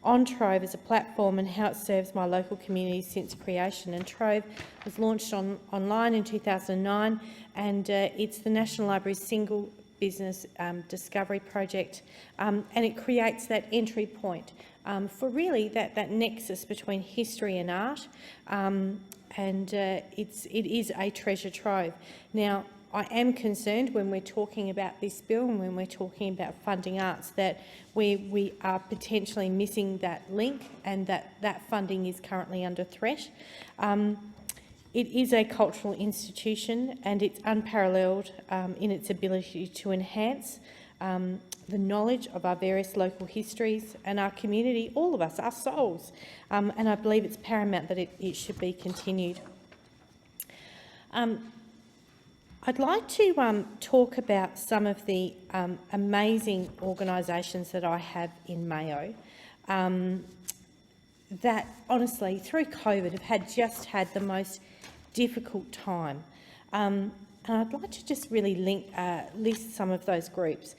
on Trove as a platform and how it serves my local community since creation. And Trove was launched online in 2009, and it's the National Library's single business discovery project, and it creates that entry point for really that nexus between history and art, and it is a treasure trove. Now, I am concerned when we're talking about this bill and when we're talking about funding arts that we are potentially missing that link, and that funding is currently under threat. It is a cultural institution, and it's unparalleled in its ability to enhance the knowledge of our various local histories and our community, all of us, our souls, and I believe it's paramount that it should be continued. I'd like to talk about some of the amazing organisations that I have in Mayo that, honestly, through COVID have just had the most difficult time. And I'd like to just really list some of those groups.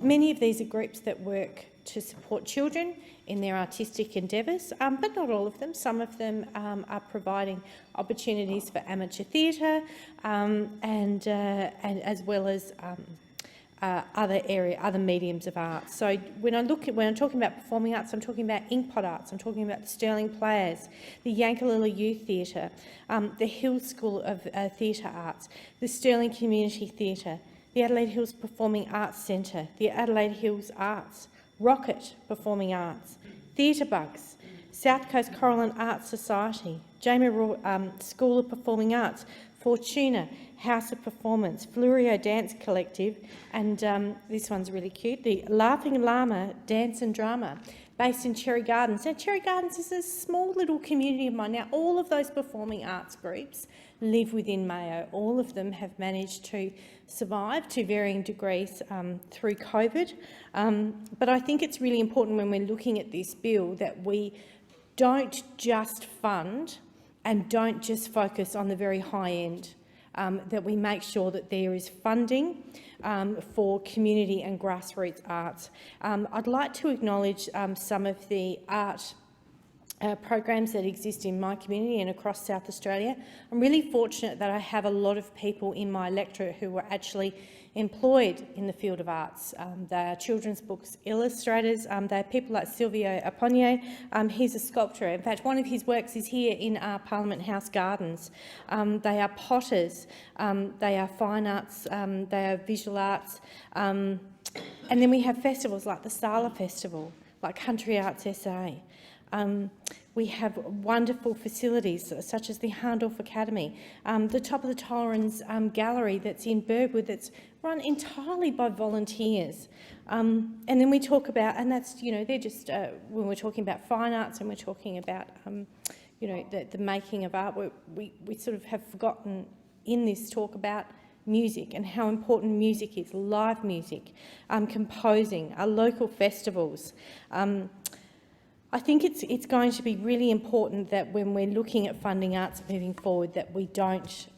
Many of these are groups that work to support children in their artistic endeavours, but not all of them. Some of them are providing opportunities for amateur theatre and as well as other mediums of art. So when I'm talking about performing arts, I'm talking about Inkpot Arts, I'm talking about the Sterling Players, the Yankalilla Youth Theatre, the Hill School of Theatre Arts, the Sterling Community Theatre, the Adelaide Hills Performing Arts Centre, the Adelaide Hills Arts, Rocket Performing Arts, Theatre Bugs, South Coast Choral and Arts Society, Jamie School of Performing Arts, Fortuna, House of Performance, Fluorio Dance Collective, and this one's really cute, the Laughing Llama Dance and Drama, based in Cherry Gardens. Now, Cherry Gardens is a small little community of mine. Now, all of those performing arts groups live within Mayo. All of them have managed to survive to varying degrees through COVID. But I think it's really important when we're looking at this bill that we don't just fund and don't just focus on the very high end, that we make sure that there is funding for community and grassroots arts. I'd like to acknowledge some of the art programs that exist in my community and across South Australia. I'm really fortunate that I have a lot of people in my electorate who are actually employed in the field of arts. They are children's books illustrators. They are people like Silvio Aponye. He's a sculptor. In fact, one of his works is here in our Parliament House gardens. They are potters. They are fine arts. They are visual arts. And then we have festivals like the Sala Festival, like Country Arts SA. We have wonderful facilities such as the Harndorf Academy, the Top of the Torrens Gallery that's in Burwood that's run entirely by volunteers. And then we talk about, and that's, you know, they're just, when we're talking about fine arts and we're talking about, you know, the making of art, we sort of have forgotten in this talk about music and how important music is, live music, composing, our local festivals. I think it's going to be really important that when we're looking at funding arts moving forward, that we don't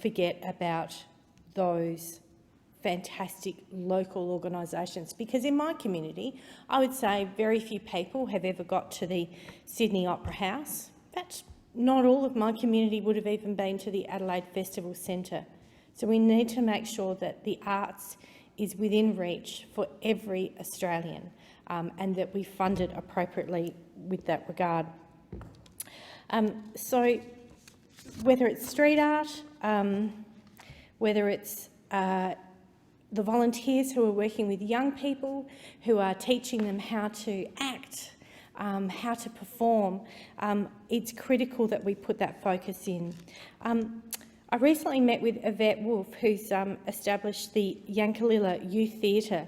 forget about those fantastic local organisations. Because in my community, I would say very few people have ever got to the Sydney Opera House. But not all of my community would have even been to the Adelaide Festival Centre. So we need to make sure that the arts is within reach for every Australian. And that we fund it appropriately with that regard. So whether it's street art, whether it's the volunteers who are working with young people, who are teaching them how to act, how to perform, it's critical that we put that focus in. I recently met with Yvette Wolfe, who's established the Yankalilla Youth Theatre.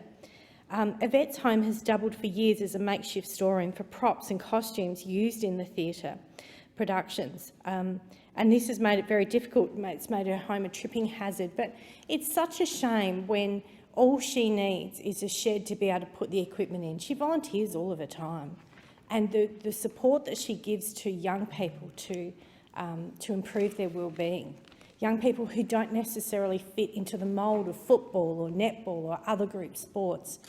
Yvette's home has doubled for years as a makeshift storeroom for props and costumes used in the theatre productions. And this has made it very difficult. It's made her home a tripping hazard. But it's such a shame when all she needs is a shed to be able to put the equipment in. She volunteers all of her time. And the support that she gives to young people to improve their well-being, young people who don't necessarily fit into the mould of football or netball or other group sports.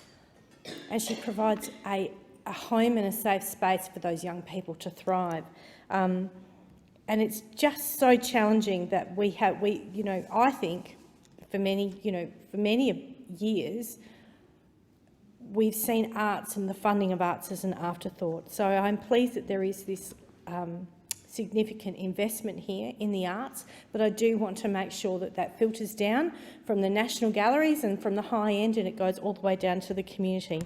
And she provides a home and a safe space for those young people to thrive. And it's just so challenging that I think for many years, we've seen arts and the funding of arts as an afterthought. So I'm pleased that there is this significant investment here in the arts, but I do want to make sure that that filters down from the national galleries and from the high end, and it goes all the way down to the community.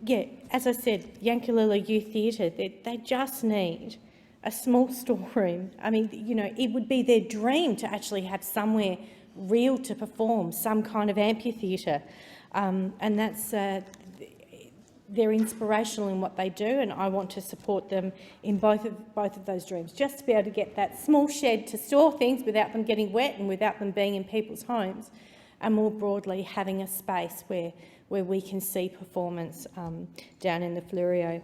Yeah, as I said, Yankalilla Youth Theatre, they just need a small storeroom. I mean, you know, it would be their dream to actually have somewhere real to perform, some kind of amphitheatre, and that's they're inspirational in what they do, and I want to support them in both of those dreams. Just to be able to get that small shed to store things without them getting wet and without them being in people's homes, and more broadly having a space where we can see performance down in the Fluorio.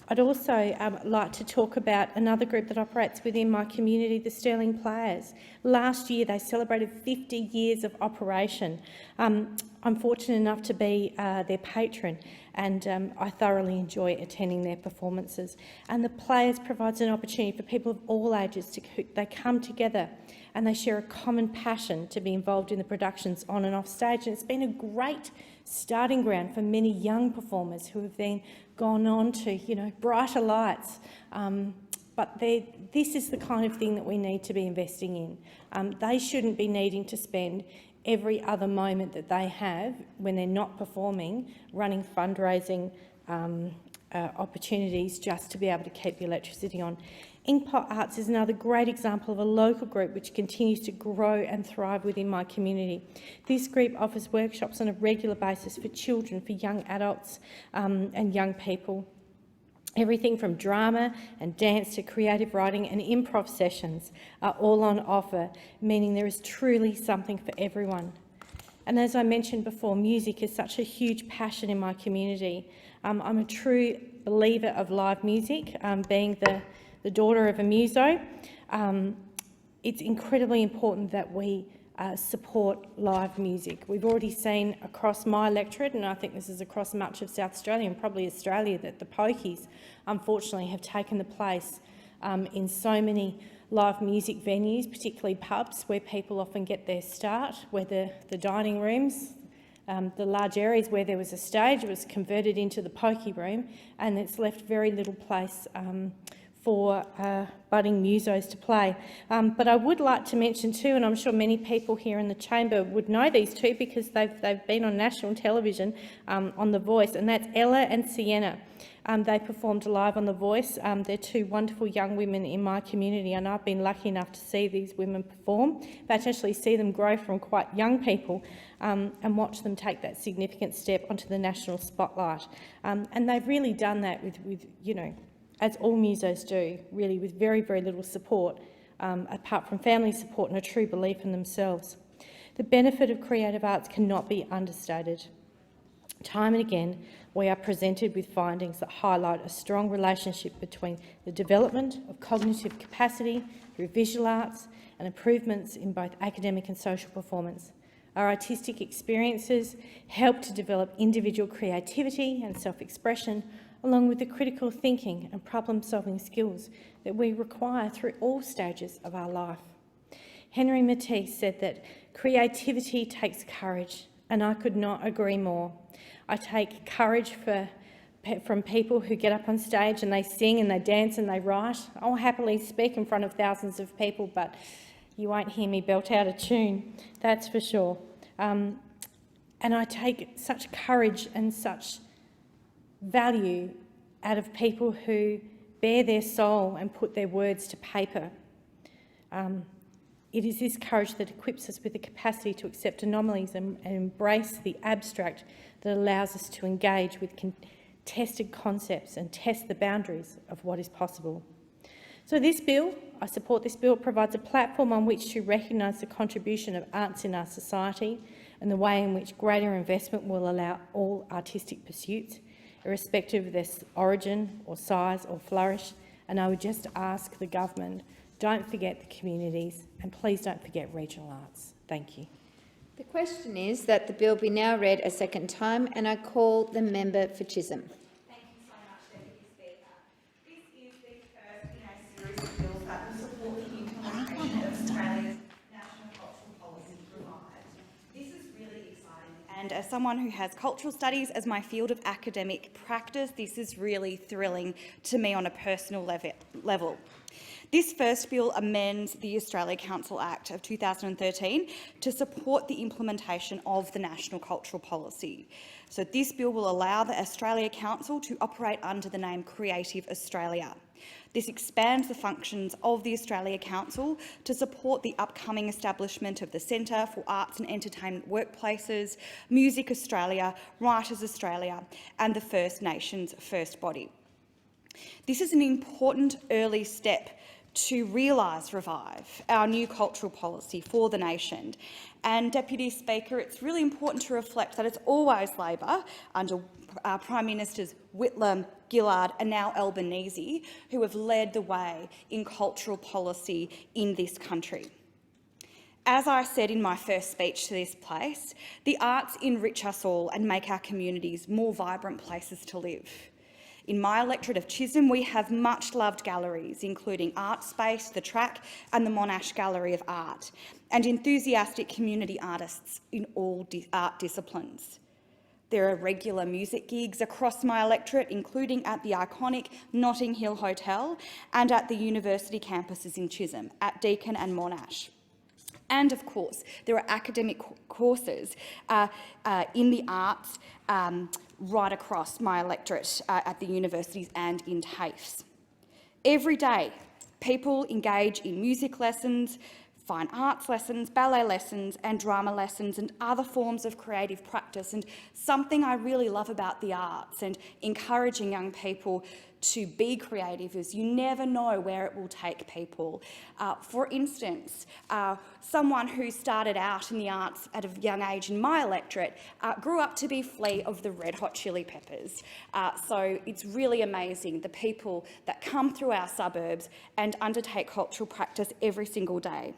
I'd also like to talk about another group that operates within my community, the Sterling Players. Last year they celebrated 50 years of operation. I'm fortunate enough to be their patron, and I thoroughly enjoy attending their performances. And the Players provides an opportunity for people of all ages they come together and they share a common passion to be involved in the productions on and off stage. And it's been a great starting ground for many young performers who have then gone on to, you know, brighter lights. But this is the kind of thing that we need to be investing in. They shouldn't be needing to spend every other moment that they have when they're not performing, running fundraising opportunities just to be able to keep the electricity on. Inkpot Arts is another great example of a local group which continues to grow and thrive within my community. This group offers workshops on a regular basis for children, for young adults and young people. Everything from drama and dance to creative writing and improv sessions are all on offer, meaning there is truly something for everyone. And as I mentioned before, music is such a huge passion in my community. I'm a true believer of live music, being the daughter of a muso. It's incredibly important that we support live music. We've already seen across my electorate, and I think this is across much of South Australia and probably Australia, that the pokies unfortunately have taken the place in so many live music venues, particularly pubs, where people often get their start, where the dining rooms, the large areas where there was a stage, was converted into the pokey room, and it's left very little place for budding musos to play. But I would like to mention too, and I'm sure many people here in the chamber would know these two because they've been on national television on The Voice, and that's Ella and Sienna. They performed live on The Voice. They're two wonderful young women in my community, and I've been lucky enough to see these women perform, but actually see them grow from quite young people and watch them take that significant step onto the national spotlight. And they've really done that with you know, as all musos do, really with very, very little support, apart from family support and a true belief in themselves. The benefit of creative arts cannot be understated. Time and again, we are presented with findings that highlight a strong relationship between the development of cognitive capacity through visual arts and improvements in both academic and social performance. Our artistic experiences help to develop individual creativity and self-expression, along with the critical thinking and problem-solving skills that we require through all stages of our life. Henry Matisse said that creativity takes courage, and I could not agree more. I take courage from people who get up on stage and they sing and they dance and they write. I'll happily speak in front of thousands of people, but you won't hear me belt out a tune, that's for sure. And I take such courage and such value out of people who bare their soul and put their words to paper. It is this courage that equips us with the capacity to accept anomalies and embrace the abstract that allows us to engage with contested concepts and test the boundaries of what is possible. So this bill, I support this bill, provides a platform on which to recognise the contribution of arts in our society and the way in which greater investment will allow all artistic pursuits, irrespective of their origin or size or flourish. And I would just ask the government, don't forget the communities, and please don't forget regional arts. Thank you. The question is that the bill be now read a second time, and I call the member for Chisholm. Thank you so much, Deputy Speaker. This is the first in a series of bills that will support the implementation of Australia's National Cultural Policy Revised. This is really exciting, and as someone who has cultural studies as my field of academic practice, this is really thrilling to me on a personal level. This first bill amends the Australia Council Act of 2013 to support the implementation of the National Cultural Policy. So this bill will allow the Australia Council to operate under the name Creative Australia. This expands the functions of the Australia Council to support the upcoming establishment of the Centre for Arts and Entertainment Workplaces, Music Australia, Writers Australia and the First Nations First Body. This is an important early step to realise Revive, our new cultural policy for the nation. And, Deputy Speaker, it's really important to reflect that it's always Labor, under Prime Ministers Whitlam, Gillard and now Albanese, who have led the way in cultural policy in this country. As I said in my first speech to this place, the arts enrich us all and make our communities more vibrant places to live. In my electorate of Chisholm, we have much-loved galleries, including Art Space, The Track and the Monash Gallery of Art, and enthusiastic community artists in all art disciplines. There are regular music gigs across my electorate, including at the iconic Notting Hill Hotel and at the university campuses in Chisholm, at Deakin and Monash. And, of course, there are academic courses in the arts right across my electorate at the universities and in TAFEs. Every day, people engage in music lessons, fine arts lessons, ballet lessons and drama lessons and other forms of creative practice. And something I really love about the arts and encouraging young people to be creative is you never know where it will take people. For instance, someone who started out in the arts at a young age in my electorate grew up to be Flea of the Red Hot Chili Peppers. So it's really amazing, the people that come through our suburbs and undertake cultural practice every single day.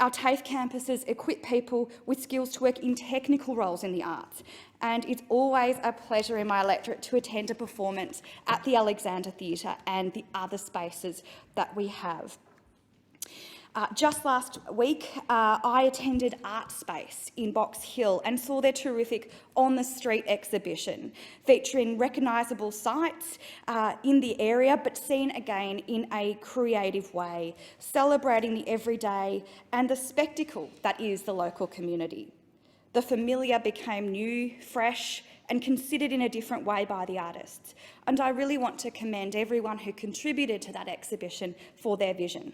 Our TAFE campuses equip people with skills to work in technical roles in the arts, and it's always a pleasure in my electorate to attend a performance at the Alexander Theatre and the other spaces that we have. Just last week, I attended Art Space in Box Hill and saw their terrific On the Street exhibition, featuring recognisable sites in the area, but seen again in a creative way, celebrating the everyday and the spectacle that is the local community. The familiar became new, fresh, and considered in a different way by the artists, and I really want to commend everyone who contributed to that exhibition for their vision.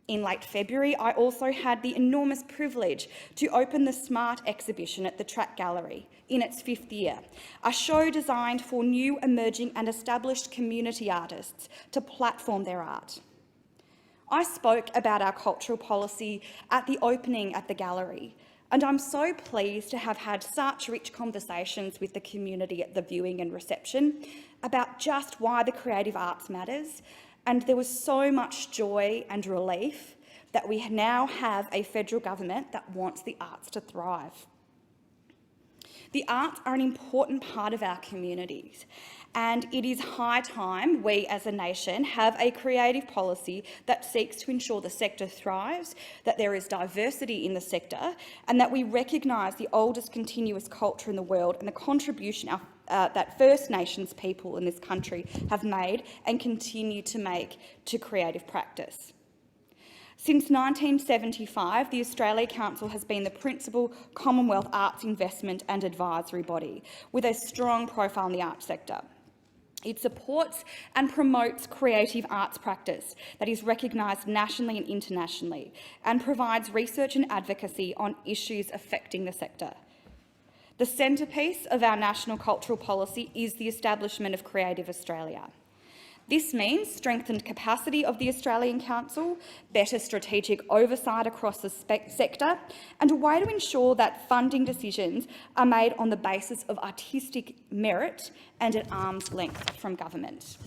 In late February, I also had the enormous privilege to open the Smart exhibition at the Track Gallery in its 5th year, a show designed for new, emerging and established community artists to platform their art. I spoke about our cultural policy at the opening at the gallery, and I'm so pleased to have had such rich conversations with the community at the viewing and reception about just why the creative arts matters. And there was so much joy and relief that we now have a federal government that wants the arts to thrive. The arts are an important part of our communities, and it is high time we as a nation have a creative policy that seeks to ensure the sector thrives, that there is diversity in the sector, and that we recognise the oldest continuous culture in the world and the contribution that First Nations people in this country have made and continue to make to creative practice. Since 1975, the Australia Council has been the principal Commonwealth arts investment and advisory body, with a strong profile in the arts sector. It supports and promotes creative arts practice that is recognised nationally and internationally, and provides research and advocacy on issues affecting the sector. The centrepiece of our national cultural policy is the establishment of Creative Australia. This means strengthened capacity of the Australian Council, better strategic oversight across the sector, and a way to ensure that funding decisions are made on the basis of artistic merit and at arm's length from government.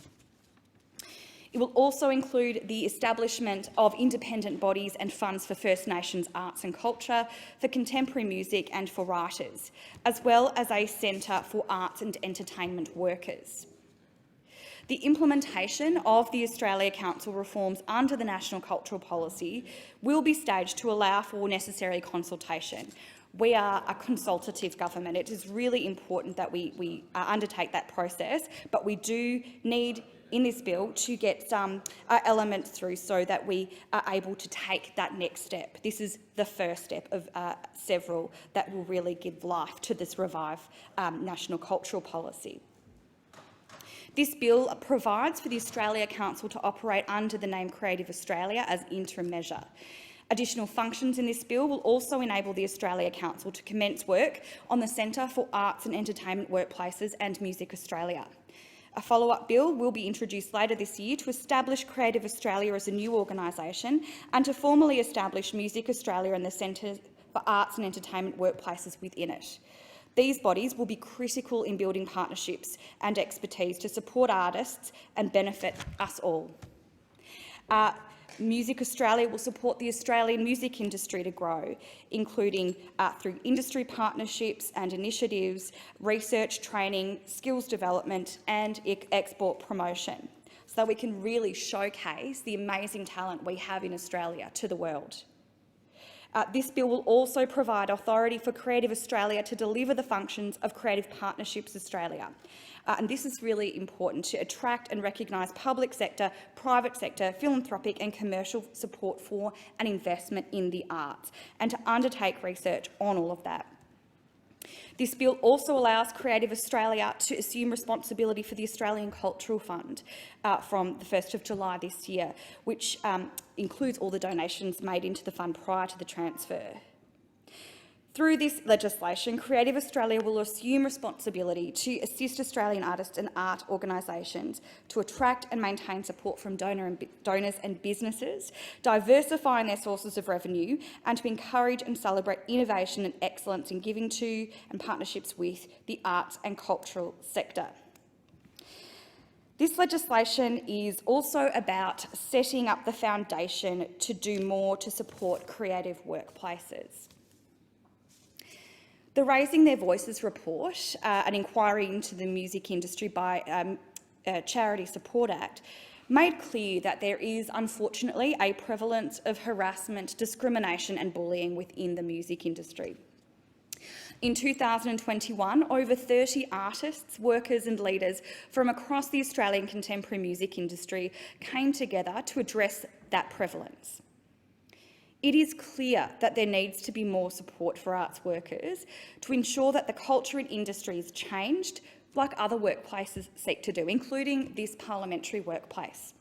It will also include the establishment of independent bodies and funds for First Nations arts and culture, for contemporary music and for writers, as well as a centre for arts and entertainment workers. The implementation of the Australia Council reforms under the National Cultural Policy will be staged to allow for necessary consultation. We are a consultative government. It is really important that we undertake that process, but we do need in this bill to get some elements through so that we are able to take that next step. This is the first step of several that will really give life to this revived National Cultural Policy. This bill provides for the Australia Council to operate under the name Creative Australia as interim measure. Additional functions in this bill will also enable the Australia Council to commence work on the Centre for Arts and Entertainment Workplaces and Music Australia. A follow-up bill will be introduced later this year to establish Creative Australia as a new organisation and to formally establish Music Australia and the Centre for Arts and Entertainment Workplaces within it. These bodies will be critical in building partnerships and expertise to support artists and benefit us all. Music Australia will support the Australian music industry to grow, including through industry partnerships and initiatives, research, training, skills development and export promotion, so that we can really showcase the amazing talent we have in Australia to the world. This bill will also provide authority for Creative Australia to deliver the functions of Creative Partnerships Australia. And this is really important to attract and recognise public sector, private sector, philanthropic and commercial support for and investment in the arts, and to undertake research on all of that. This bill also allows Creative Australia to assume responsibility for the Australian Cultural Fund from the 1st of July this year, which includes all the donations made into the fund prior to the transfer. Through this legislation, Creative Australia will assume responsibility to assist Australian artists and art organisations to attract and maintain support from donors and businesses, diversifying their sources of revenue, and to encourage and celebrate innovation and excellence in giving to and partnerships with the arts and cultural sector. This legislation is also about setting up the foundation to do more to support creative workplaces. The Raising Their Voices report, an inquiry into the music industry by Charity Support Act, made clear that there is, unfortunately, a prevalence of harassment, discrimination and bullying within the music industry. In 2021, over 30 artists, workers and leaders from across the Australian contemporary music industry came together to address that prevalence. It is clear that there needs to be more support for arts workers to ensure that the culture and industry is changed, like other workplaces seek to do, including this parliamentary workplace.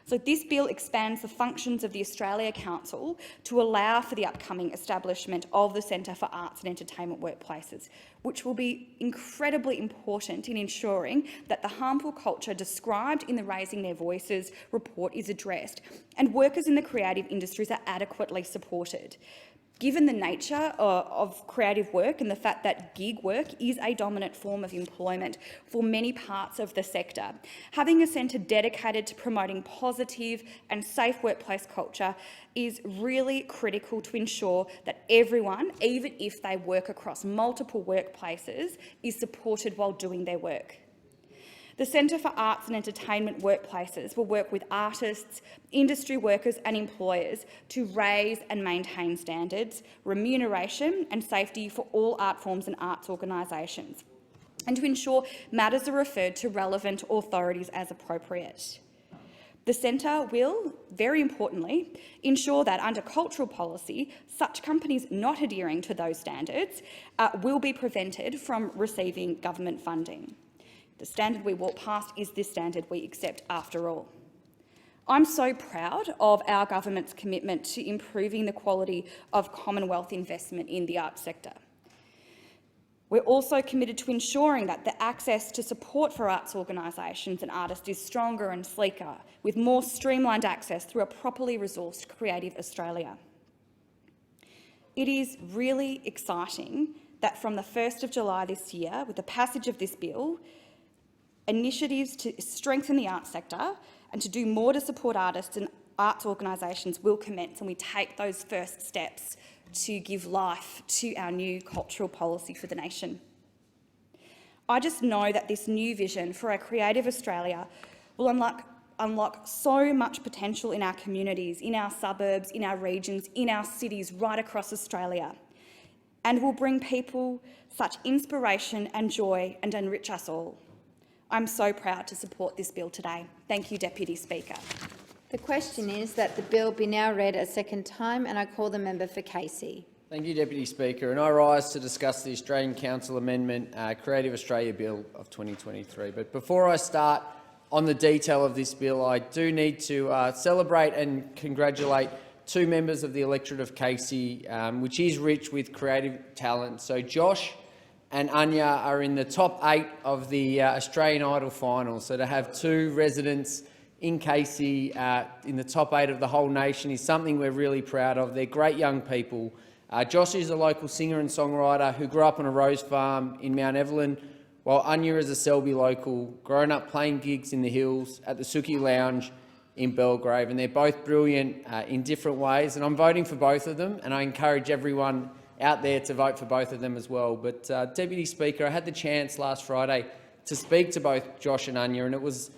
So this bill expands the functions of the Australia Council to allow for the upcoming establishment of the Centre for Arts and Entertainment Workplaces, which will be incredibly important in ensuring that the harmful culture described in the Raising Their Voices report is addressed and workers in the creative industries are adequately supported. Given the nature of creative work and the fact that gig work is a dominant form of employment for many parts of the sector, having a centre dedicated to promoting positive and safe workplace culture is really critical to ensure that everyone, even if they work across multiple workplaces, is supported while doing their work. The Centre for Arts and Entertainment Workplaces will work with artists, industry workers and employers to raise and maintain standards, remuneration and safety for all art forms and arts organisations, and to ensure matters are referred to relevant authorities as appropriate. The Centre will, very importantly, ensure that under cultural policy, such companies not adhering to those standards will be prevented from receiving government funding. The standard we walk past is this standard we accept after all. I'm so proud of our government's commitment to improving the quality of Commonwealth investment in the arts sector. We're also committed to ensuring that the access to support for arts organisations and artists is stronger and sleeker, with more streamlined access through a properly resourced Creative Australia. It is really exciting that from the 1st of July this year, with the passage of this bill, initiatives to strengthen the arts sector and to do more to support artists and arts organisations will commence, and we take those first steps to give life to our new cultural policy for the nation. I just know that this new vision for a Creative Australia will unlock so much potential in our communities, in our suburbs, in our regions, in our cities right across Australia, and will bring people such inspiration and joy and enrich us all. I'm so proud to support this bill today. Thank you, Deputy Speaker. The question is that the bill be now read a second time, and I call the member for Casey. Thank you, Deputy Speaker. And I rise to discuss the Australian Council Amendment Creative Australia Bill of 2023. But before I start on the detail of this bill, I do need to celebrate and congratulate two members of the electorate of Casey, which is rich with creative talent. So Josh and Anya are in the top 8 of the Australian Idol final. So to have two residents in Casey in the top 8 of the whole nation is something we're really proud of. They're great young people. Josh is a local singer and songwriter who grew up on a rose farm in Mount Evelyn, while Anya is a Selby local, growing up playing gigs in the hills at the Suki Lounge in Belgrave. And they're both brilliant in different ways, and I'm voting for both of them, and I encourage everyone out there to vote for both of them as well. But Deputy Speaker, I had the chance last Friday to speak to both Josh and Anya, and it was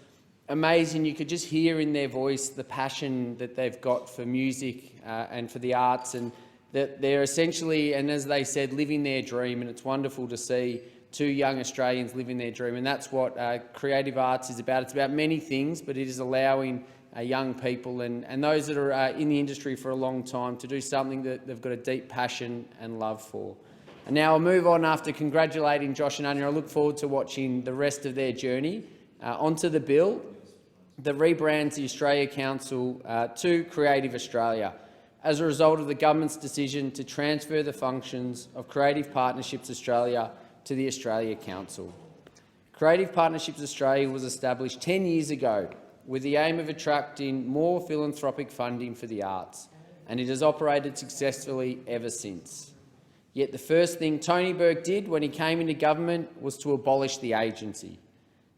amazing. You could just hear in their voice the passion that they've got for music and for the arts, and that they're essentially, and as they said, living their dream. And it's wonderful to see two young Australians living their dream, and that's what creative arts is about. It's about many things, but it is allowing young people and those that are in the industry for a long time to do something that they've got a deep passion and love for. And now I'll move on after congratulating Josh and Anya. I look forward to watching the rest of their journey onto the bill that rebrands the Australia Council to Creative Australia as a result of the government's decision to transfer the functions of Creative Partnerships Australia to the Australia Council. Creative Partnerships Australia was established 10 years ago with the aim of attracting more philanthropic funding for the arts, and it has operated successfully ever since. Yet the first thing Tony Burke did when he came into government was to abolish the agency.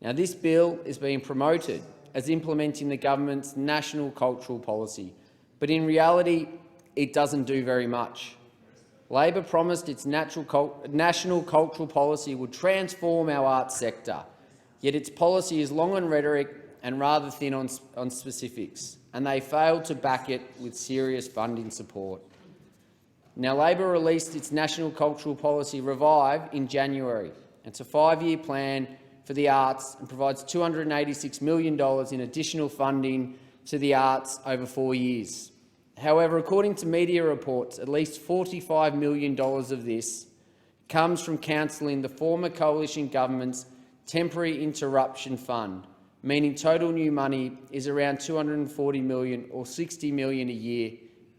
Now, this bill is being promoted as implementing the government's national cultural policy, but in reality, it doesn't do very much. Labor promised its national cultural policy would transform our arts sector, yet its policy is long on rhetoric and rather thin on specifics, and they failed to back it with serious funding support. Now, Labor released its National Cultural Policy Revive in January. It's a 5-year plan for the arts and provides $286 million in additional funding to the arts over 4 years. However, according to media reports, at least $45 million of this comes from cancelling the former coalition government's Temporary Interruption Fund, meaning total new money is around $240 million or $60 million a year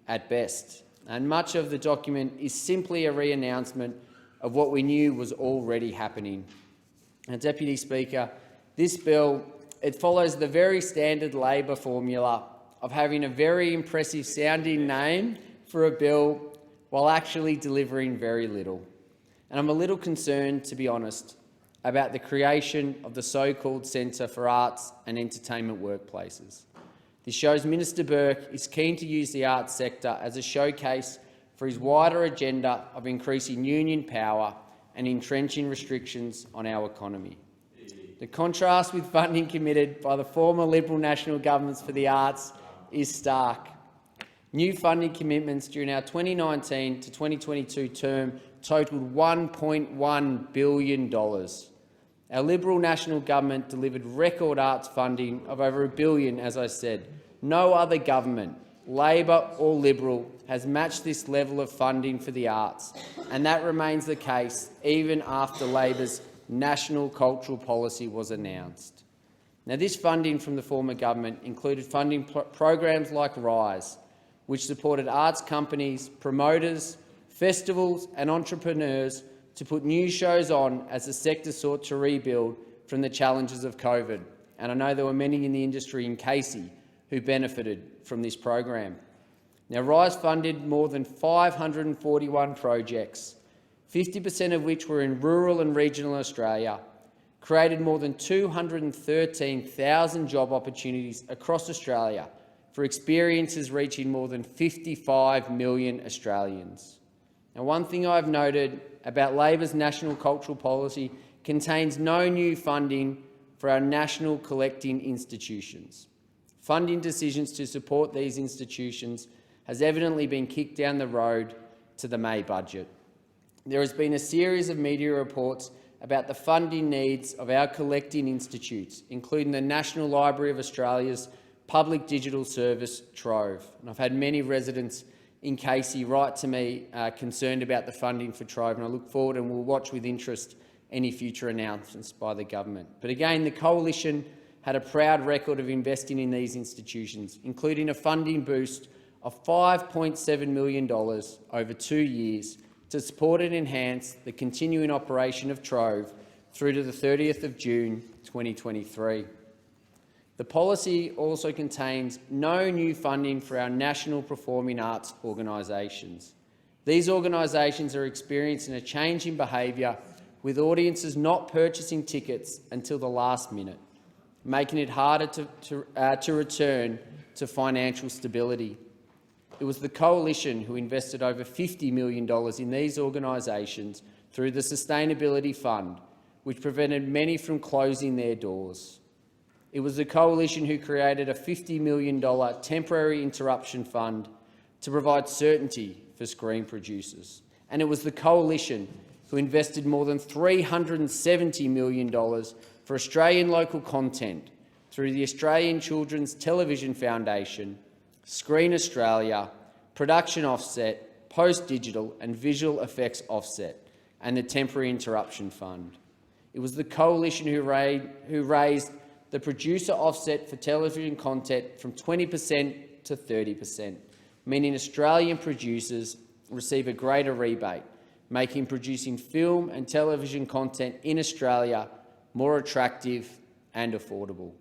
at best. And much of the document is simply a re-announcement of what we knew was already happening. And Deputy Speaker, this bill, it follows the very standard Labor formula of having a very impressive sounding name for a bill while actually delivering very little. And I'm a little concerned, to be honest, about the creation of the so-called Centre for Arts and Entertainment Workplaces. This shows Minister Burke is keen to use the arts sector as a showcase for his wider agenda of increasing union power and entrenching restrictions on our economy. The contrast with funding committed by the former Liberal national governments for the arts is stark. New funding commitments during our 2019 to 2022 term totalled $1.1 billion. Our Liberal national government delivered record arts funding of over $1 billion, as I said. No other government, Labor or Liberal, has matched this level of funding for the arts, and that remains the case even after Labor's National Cultural Policy was announced. Now, this funding from the former government included funding programs like RISE, which supported arts companies, promoters, festivals and entrepreneurs to put new shows on as the sector sought to rebuild from the challenges of COVID. And I know there were many in the industry in Casey who benefited from this program. Now, RISE funded more than 541 projects, 50% of which were in rural and regional Australia, created more than 213,000 job opportunities across Australia for experiences reaching more than 55 million Australians. Now, one thing I've noted about Labor's National Cultural Policy contains no new funding for our national collecting institutions. Funding decisions to support these institutions has evidently been kicked down the road to the May budget. There has been a series of media reports about the funding needs of our collecting institutes, including the National Library of Australia's public digital service, Trove. And I've had many residents in Casey write to me concerned about the funding for Trove, and I look forward and will watch with interest any future announcements by the government. But again, the Coalition had a proud record of investing in these institutions, including a funding boost of $5.7 million over 2 years to support and enhance the continuing operation of Trove through to the 30th of June 2023. The policy also contains no new funding for our national performing arts organisations. These organisations are experiencing a change in behaviour, with audiences not purchasing tickets until the last minute, making it harder to return to financial stability. It was the Coalition who invested over $50 million in these organisations through the Sustainability Fund, which prevented many from closing their doors. It was the Coalition who created a $50 million temporary interruption fund to provide certainty for screen producers. And it was the Coalition who invested more than $370 million for Australian local content through the Australian Children's Television Foundation, Screen Australia, Production Offset, Post Digital and Visual Effects Offset, and the Temporary Interruption Fund. It was the Coalition who raised the producer offset for television content from 20% to 30%, meaning Australian producers receive a greater rebate, making producing film and television content in Australia more attractive and affordable.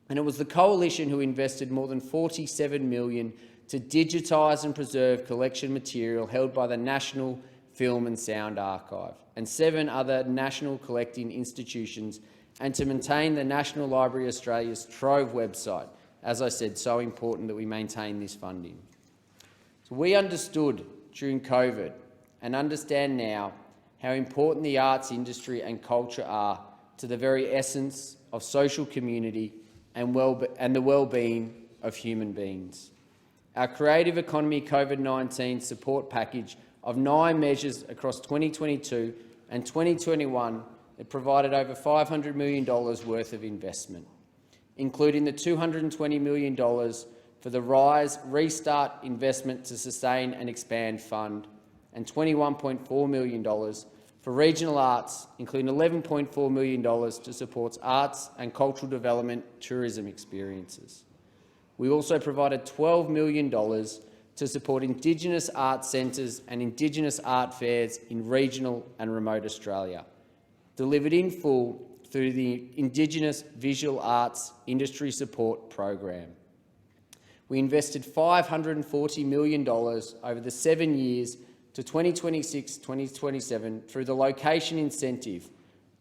And it was the Coalition who invested more than $47 million to digitise and preserve collection material held by the National Film and Sound Archive and 7 other national collecting institutions, and to maintain the National Library of Australia's Trove website. As I said, so important that we maintain this funding. So we understood during COVID and understand now how important the arts industry and culture are to the very essence of social community and the well-being of human beings. Our Creative Economy COVID-19 support package of 9 measures across 2022 and 2021 that provided over $500 million worth of investment, including the $220 million for the RISE Restart Investment to Sustain and Expand Fund and $21.4 million for regional arts, including $11.4 million to support arts and cultural development tourism experiences. We also provided $12 million to support Indigenous art centres and Indigenous art fairs in regional and remote Australia, delivered in full through the Indigenous Visual Arts Industry Support Program. We invested $540 million over the 7 years to 2026-2027 through the location incentive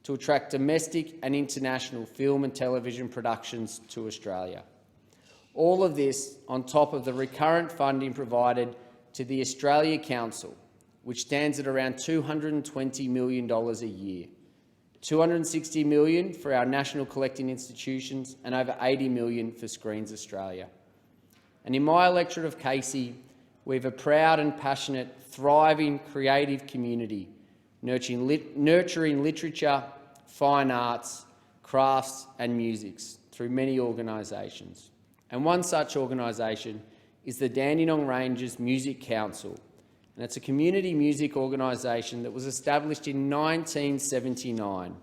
to attract domestic and international film and television productions to Australia. All of this on top of the recurrent funding provided to the Australia Council, which stands at around $220 million a year, $260 million for our national collecting institutions and over $80 million for Screens Australia. And in my electorate of Casey, we have a proud and passionate, thriving, creative community, nurturing literature, fine arts, crafts and musics through many organisations. And one such organisation is the Dandenong Ranges Music Council, and it's a community music organisation that was established in 1979.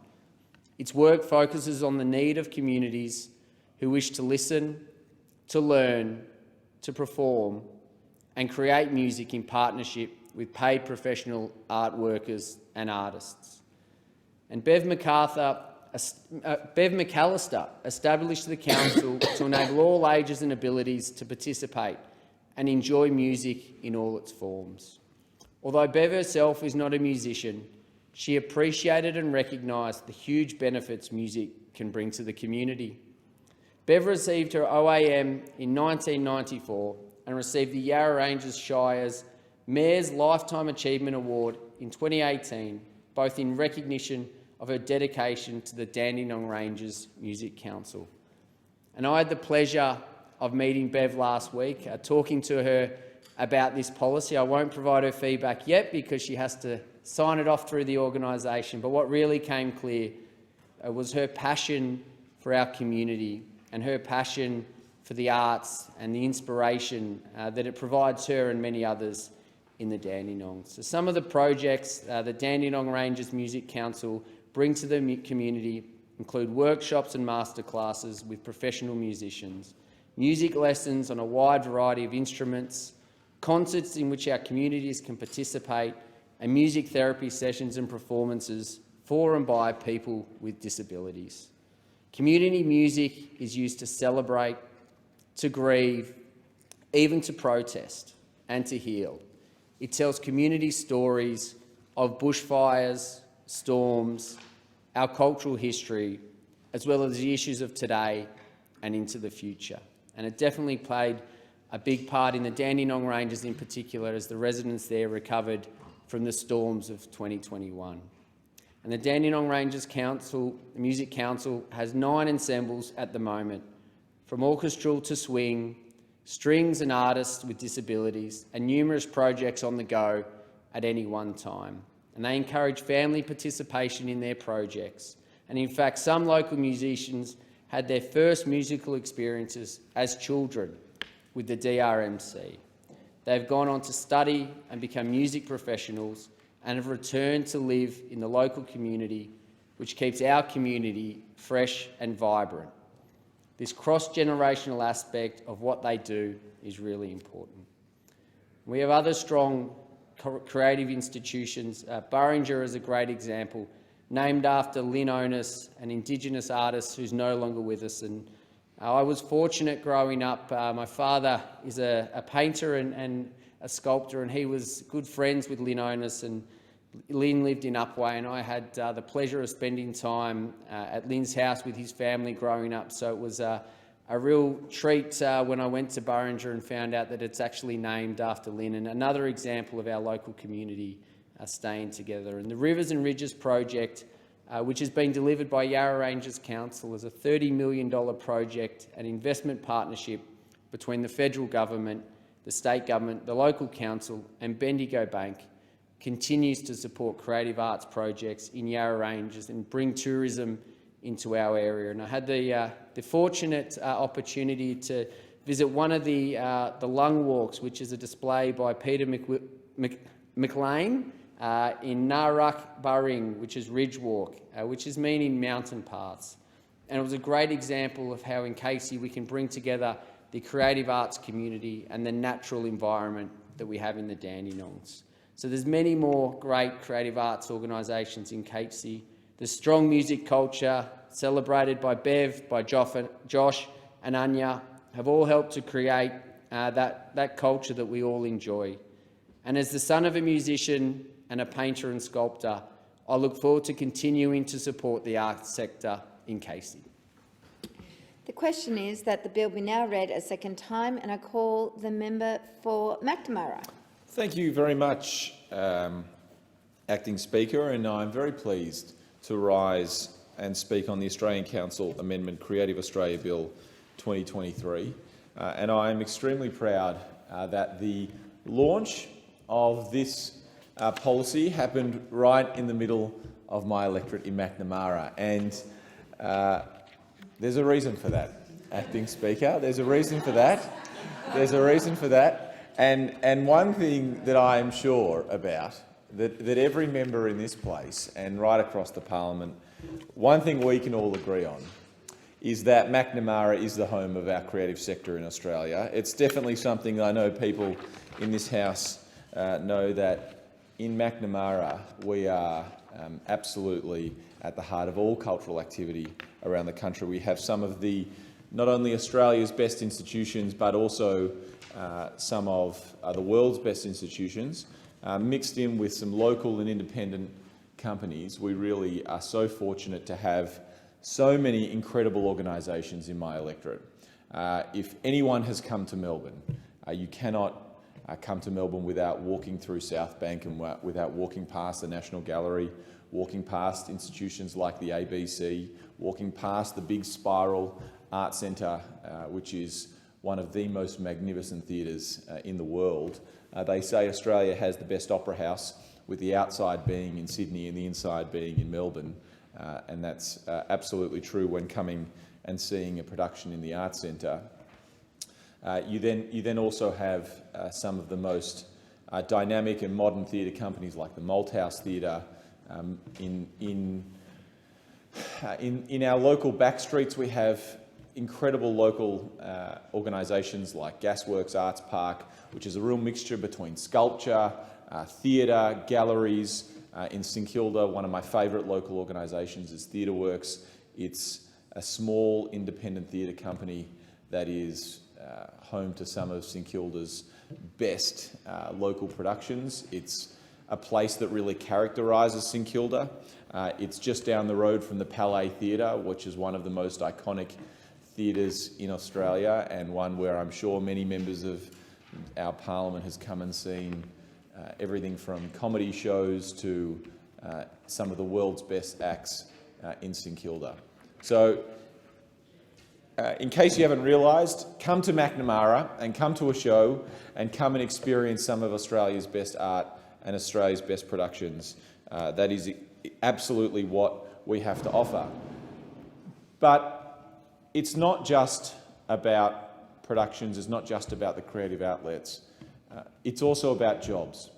Its work focuses on the need of communities who wish to listen, to learn, to perform and create music in partnership with paid professional art workers and artists. And Bev McAllister established the council to enable all ages and abilities to participate and enjoy music in all its forms. Although Bev herself is not a musician, she appreciated and recognised the huge benefits music can bring to the community. Bev received her OAM in 1994 and received the Yarra Ranges Shire's Mayor's Lifetime Achievement Award in 2018, both in recognition of her dedication to the Dandenong Ranges Music Council. And I had the pleasure of meeting Bev last week, talking to her about this policy. I won't provide her feedback yet because she has to sign it off through the organisation, but what really came clear was her passion for our community and her passion for the arts and the inspiration that it provides her and many others in the Dandenong. So some of the projects the Dandenong Ranges Music Council bring to the community include workshops and masterclasses with professional musicians, music lessons on a wide variety of instruments, concerts in which our communities can participate, and music therapy sessions and performances for and by people with disabilities. Community music is used to celebrate, to grieve, even to protest and to heal. It tells community stories of bushfires, storms, our cultural history, as well as the issues of today and into the future. And it definitely played a big part in the Dandenong Ranges in particular as the residents there recovered from the storms of 2021. And the Dandenong Ranges Music Council has 9 ensembles at the moment, from orchestral to swing, strings and artists with disabilities, and numerous projects on the go at any one time. And they encourage family participation in their projects. And in fact, some local musicians had their first musical experiences as children with the DRMC. They've gone on to study and become music professionals and have returned to live in the local community, which keeps our community fresh and vibrant. This cross-generational aspect of what they do is really important. We have other strong creative institutions. Burringer is a great example, named after Lynn Onus, an Indigenous artist who's no longer with us. And I was fortunate growing up. My father is a painter and a sculptor, and he was good friends with Lynn Onus, and Lynn lived in Upwey, and I had the pleasure of spending time at Lynn's house with his family growing up. So it was a real treat when I went to Burringer and found out that it's actually named after Lynn, and another example of our local community staying together. And the Rivers and Ridges project, which has been delivered by Yarra Ranges Council, is a $30 million project, an investment partnership between the federal government, the state government, the local council and Bendigo Bank, continues to support creative arts projects in Yarra Ranges and bring tourism into our area. And I had the fortunate opportunity to visit one of the lung walks, which is a display by Peter McLean in Naruk Baring, which is Ridge Walk, which is meaning mountain paths. And it was a great example of how in Casey we can bring together the creative arts community and the natural environment that we have in the Dandenongs. So there's many more great creative arts organisations in Casey. The strong music culture celebrated by Bev, by Josh and Anya have all helped to create that culture that we all enjoy. And as the son of a musician and a painter and sculptor, I look forward to continuing to support the arts sector in Casey. The question is that the bill be now read a second time, and I call the member for McNamara. Thank you very much, Acting Speaker, and I'm very pleased to rise and speak on the Australian Council Amendment Creative Australia Bill 2023. And I am extremely proud that the launch of this policy happened right in the middle of my electorate in McNamara. And there's a reason for that, Acting Speaker. There's a reason for that. There's a reason for that. And one thing that I am sure about, that every member in this place and right across the parliament, one thing we can all agree on is that McNamara is the home of our creative sector in Australia. It's definitely something I know people in this House know, that in McNamara we are absolutely at the heart of all cultural activity around the country. We have some of not only Australia's best institutions, but also some of the world's best institutions, mixed in with some local and independent companies. We really are so fortunate to have so many incredible organisations in my electorate. If anyone has come to Melbourne, you cannot come to Melbourne without walking through South Bank and without walking past the National Gallery, walking past institutions like the ABC, walking past the big Spiral Art Centre, which is one of the most magnificent theatres in the world. They say Australia has the best opera house, with the outside being in Sydney and the inside being in Melbourne, and that's absolutely true when coming and seeing a production in the Arts Centre. You then also have some of the most dynamic and modern theatre companies like the Malthouse Theatre. In our local back streets we have incredible local organisations like Gasworks Arts Park, which is a real mixture between sculpture, theatre, galleries. In St Kilda, one of my favourite local organisations is TheatreWorks. It's a small independent theatre company that is home to some of St Kilda's best local productions. It's a place that really characterises St Kilda. It's just down the road from the Palais Theatre, which is one of the most iconic theatres in Australia, and one where I'm sure many members of our parliament has come and seen everything from comedy shows to some of the world's best acts in St Kilda. So in case you haven't realised, come to McNamara and come to a show and come and experience some of Australia's best art and Australia's best productions. That is absolutely what we have to offer. But it's not just about productions, it's not just about the creative outlets. It's also about jobs.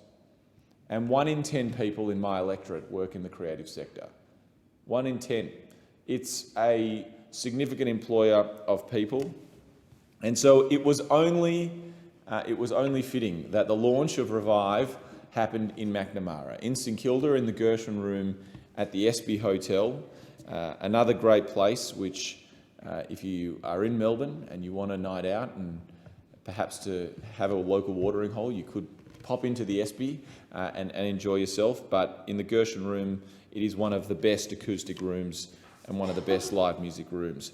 and 1 in 10 people in my electorate work in the creative sector. 1 in 10. It's a significant employer of people, and so it was only fitting that the launch of Revive happened in Macnamara, in St Kilda, in the Gershon Room at the Espy Hotel, another great place which, if you are in Melbourne and you want a night out and perhaps to have a local watering hole, you could pop into the Espy and enjoy yourself. But in the Gershon Room, it is one of the best acoustic rooms and one of the best live music rooms.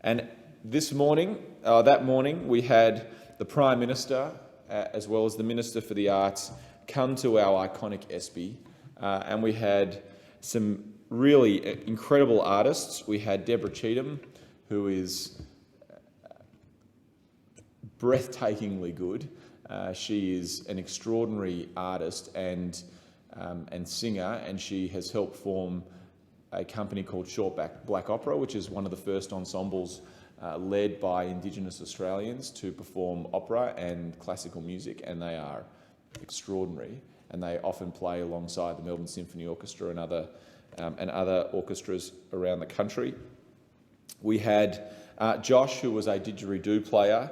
And that morning, we had the Prime Minister, as well as the Minister for the Arts, come to our iconic Espy, and we had some really incredible artists. We had Deborah Cheetham, who is breathtakingly good. She is an extraordinary artist and singer, and she has helped form a company called Shortback Black Opera, which is one of the first ensembles led by Indigenous Australians to perform opera and classical music, and they are extraordinary, and they often play alongside the Melbourne Symphony Orchestra and other orchestras around the country. We had Josh, who was a didgeridoo player,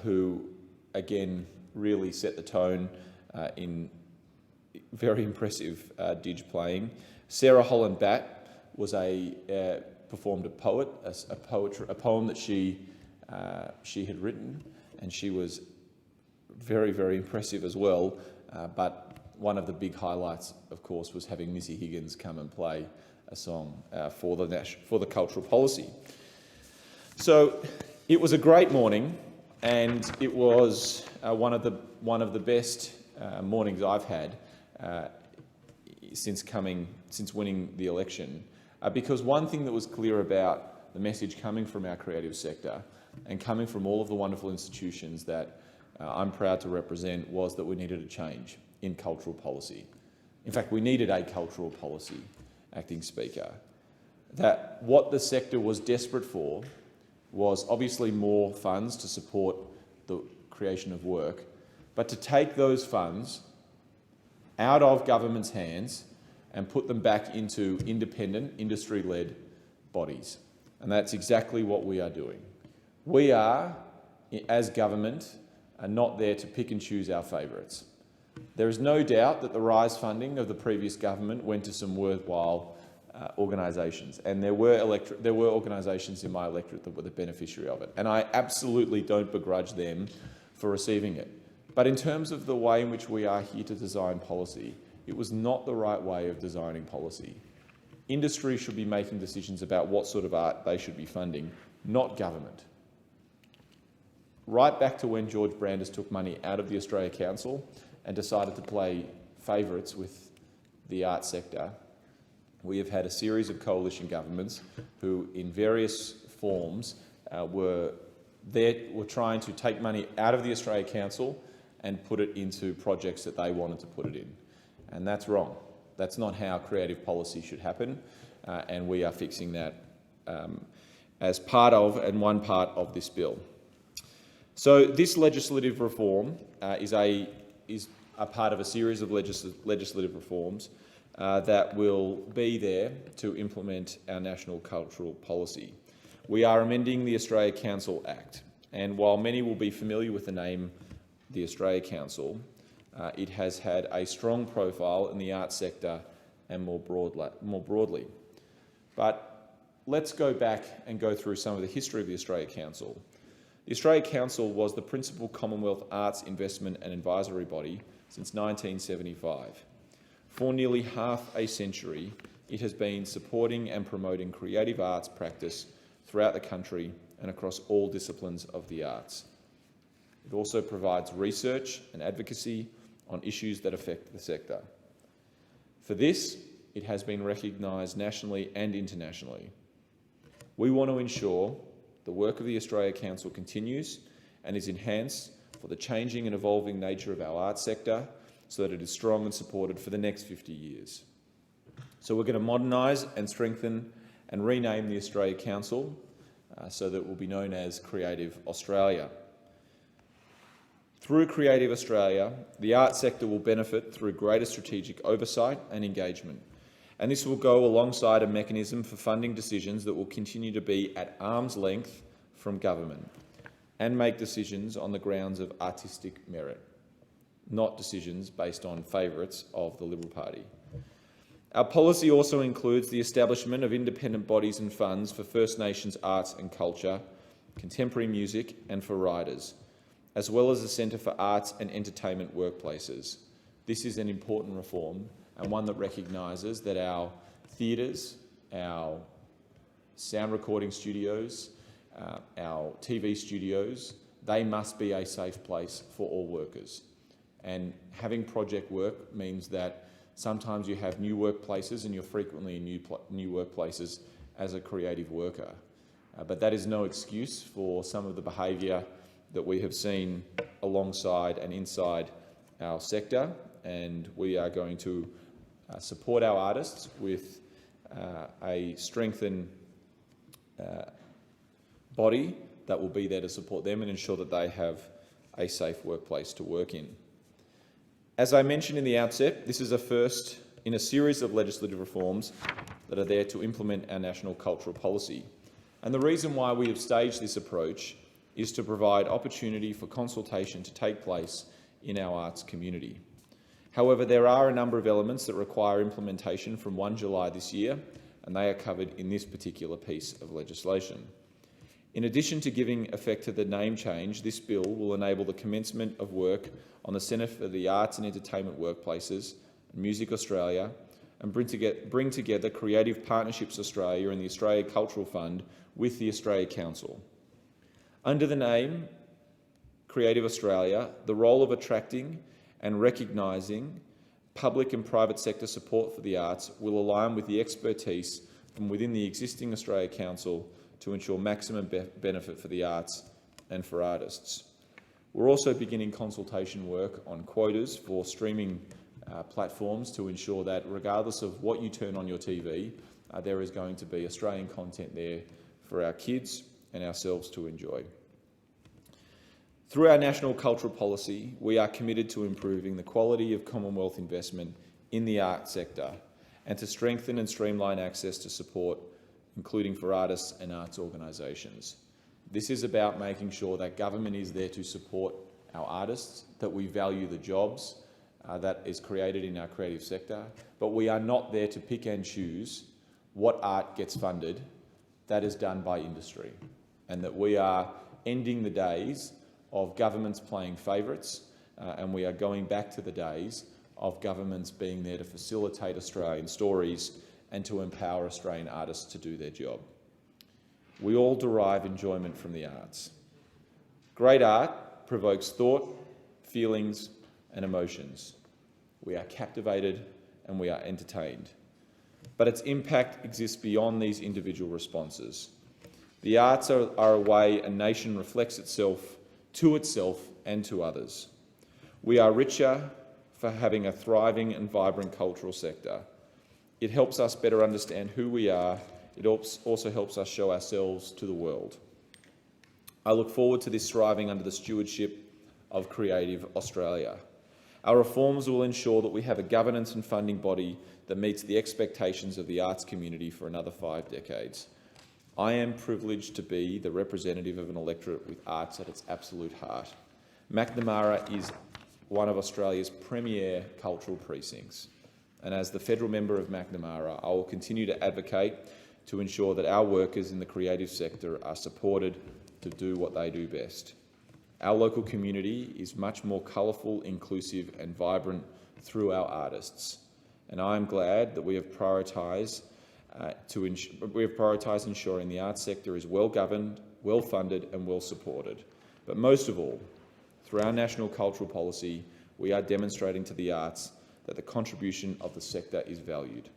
who again really set the tone in very impressive didge playing. Sarah Holland Batt was performed a poem that she had written, and she was very, very impressive as well. But one of the big highlights, of course, was having Missy Higgins come and play a song for the cultural policy. So it was a great morning, and it was one of the best mornings I've had since winning the election. Because one thing that was clear about the message coming from our creative sector and coming from all of the wonderful institutions that I'm proud to represent was that we needed a change in cultural policy. In fact, we needed a cultural policy, Acting Speaker. That what the sector was desperate for was obviously more funds to support the creation of work, but to take those funds out of government's hands and put them back into independent, industry-led bodies. And that's exactly what we are doing. We are, as government, are not there to pick and choose our favourites. There is no doubt that the RISE funding of the previous government went to some worthwhile organisations, and there were organisations in my electorate that were the beneficiary of it, and I absolutely don't begrudge them for receiving it. But in terms of the way in which we are here to design policy, it was not the right way of designing policy. Industry should be making decisions about what sort of art they should be funding, not government. Right back to when George Brandis took money out of the Australia Council and decided to play favourites with the art sector, we have had a series of coalition governments who, in various forms, were trying to take money out of the Australia Council and put it into projects that they wanted to put it in. And that's wrong. That's not how creative policy should happen, and we are fixing that as part of and one part of this bill. So this legislative reform is a part of a series of legislative reforms that will be there to implement our national cultural policy. We are amending the Australia Council Act, and while many will be familiar with the name the Australia Council, it has had a strong profile in the arts sector and more broadly. But let's go back and go through some of the history of the Australia Council. The Australia Council was the principal Commonwealth arts investment and advisory body since 1975. For nearly half a century, it has been supporting and promoting creative arts practice throughout the country and across all disciplines of the arts. It also provides research and advocacy on issues that affect the sector. For this, it has been recognised nationally and internationally. We want to ensure the work of the Australia Council continues and is enhanced for the changing and evolving nature of our arts sector so that it is strong and supported for the next 50 years. So we're going to modernise and strengthen and rename the Australia Council so that it will be known as Creative Australia. Through Creative Australia, the arts sector will benefit through greater strategic oversight and engagement, and this will go alongside a mechanism for funding decisions that will continue to be at arm's length from government and make decisions on the grounds of artistic merit, not decisions based on favourites of the Liberal Party. Our policy also includes the establishment of independent bodies and funds for First Nations arts and culture, contemporary music and for writers, as well as a Centre for Arts and Entertainment Workplaces. This is an important reform and one that recognises that our theatres, our sound recording studios, our TV studios, they must be a safe place for all workers. And having project work means that sometimes you have new workplaces and you're frequently in new workplaces as a creative worker. But that is no excuse for some of the behaviour that we have seen alongside and inside our sector, and we are going to support our artists with a strengthened body that will be there to support them and ensure that they have a safe workplace to work in. As I mentioned in the outset, this is a first in a series of legislative reforms that are there to implement our national cultural policy. And the reason why we have staged this approach is to provide opportunity for consultation to take place in our arts community. However, there are a number of elements that require implementation from 1 July this year, and they are covered in this particular piece of legislation. In addition to giving effect to the name change, this bill will enable the commencement of work on the Centre for the Arts and Entertainment Workplaces, Music Australia, and bring together Creative Partnerships Australia and the Australia Cultural Fund with the Australia Council. Under the name Creative Australia, the role of attracting and recognising public and private sector support for the arts will align with the expertise from within the existing Australia Council to ensure maximum benefit for the arts and for artists. We're also beginning consultation work on quotas for streaming platforms to ensure that regardless of what you turn on your TV, there is going to be Australian content there for our kids and ourselves to enjoy. Through our national cultural policy, we are committed to improving the quality of Commonwealth investment in the arts sector and to strengthen and streamline access to support, including for artists and arts organisations. This is about making sure that government is there to support our artists, that we value the jobs that is created in our creative sector, but we are not there to pick and choose what art gets funded. That is done by industry, and that we are ending the days of governments playing favourites, and we are going back to the days of governments being there to facilitate Australian stories and to empower Australian artists to do their job. We all derive enjoyment from the arts. Great art provokes thought, feelings and emotions. We are captivated and we are entertained. But its impact exists beyond these individual responses. The arts are a way a nation reflects itself and to others. We are richer for having a thriving and vibrant cultural sector. It helps us better understand who we are. It also helps us show ourselves to the world. I look forward to this thriving under the stewardship of Creative Australia. Our reforms will ensure that we have a governance and funding body that meets the expectations of the arts community for another 5 decades. I am privileged to be the representative of an electorate with arts at its absolute heart. Macnamara is one of Australia's premier cultural precincts, and as the federal member of Macnamara, I will continue to advocate to ensure that our workers in the creative sector are supported to do what they do best. Our local community is much more colourful, inclusive and vibrant through our artists, and I am glad that we have prioritised ensuring the arts sector is well governed, well funded and well supported. But most of all, through our national cultural policy, we are demonstrating to the arts that the contribution of the sector is valued.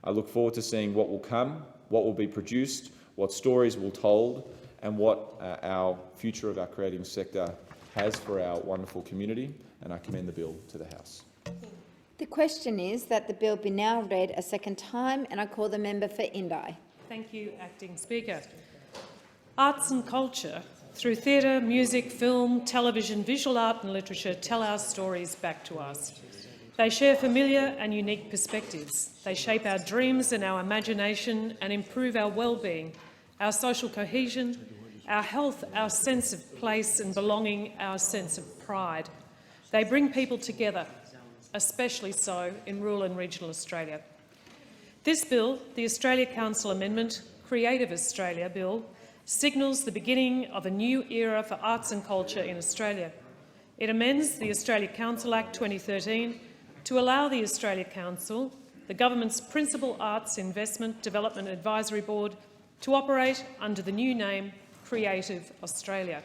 I look forward to seeing what will come, what will be produced, what stories will be told, and what our future of our creative sector has for our wonderful community, and I commend the bill to the House. The question is that the bill be now read a second time, and I call the member for Indi. Thank you, Acting Speaker. Arts and culture Through theatre, music, film, television, visual art and literature tell our stories back to us. They share familiar and unique perspectives. They shape our dreams and our imagination and improve our well-being, our social cohesion, our health, our sense of place and belonging, our sense of pride. They bring people together, especially so in rural and regional Australia. This bill, the Australia Council Amendment, Creative Australia Bill, signals the beginning of a new era for arts and culture in Australia. It amends the Australia Council Act 2013 to allow the Australia Council, the government's principal arts investment development advisory board, to operate under the new name Creative Australia.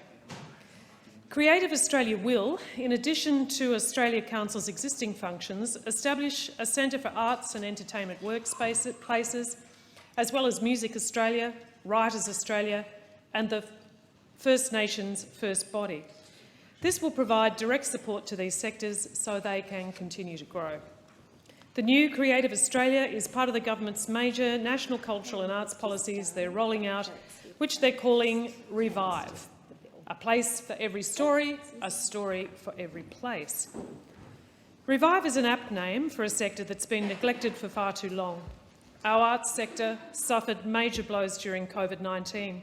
Creative Australia will, in addition to Australia Council's existing functions, establish a Centre for Arts and Entertainment Workplaces, as well as Music Australia, Writers Australia and the First Nations First Body. This will provide direct support to these sectors so they can continue to grow. The new Creative Australia is part of the government's major national cultural and arts policies they're rolling out, which they're calling Revive. A place for every story, a story for every place. Revive is an apt name for a sector that's been neglected for far too long. Our arts sector suffered major blows during COVID-19.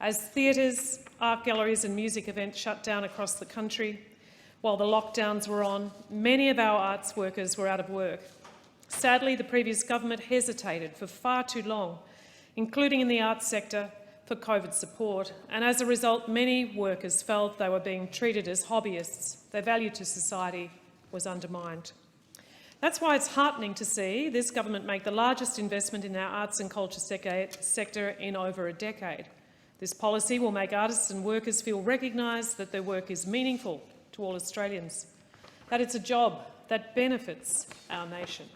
As theatres, art galleries and music events shut down across the country, while the lockdowns were on, many of our arts workers were out of work. Sadly, the previous government hesitated for far too long, including in the arts sector, for COVID support, and as a result, many workers felt they were being treated as hobbyists. Their value to society was undermined. That's why it's heartening to see this government make the largest investment in our arts and culture sector in over a decade. This policy will make artists and workers feel recognised that their work is meaningful to all Australians, that it's a job that benefits our nation.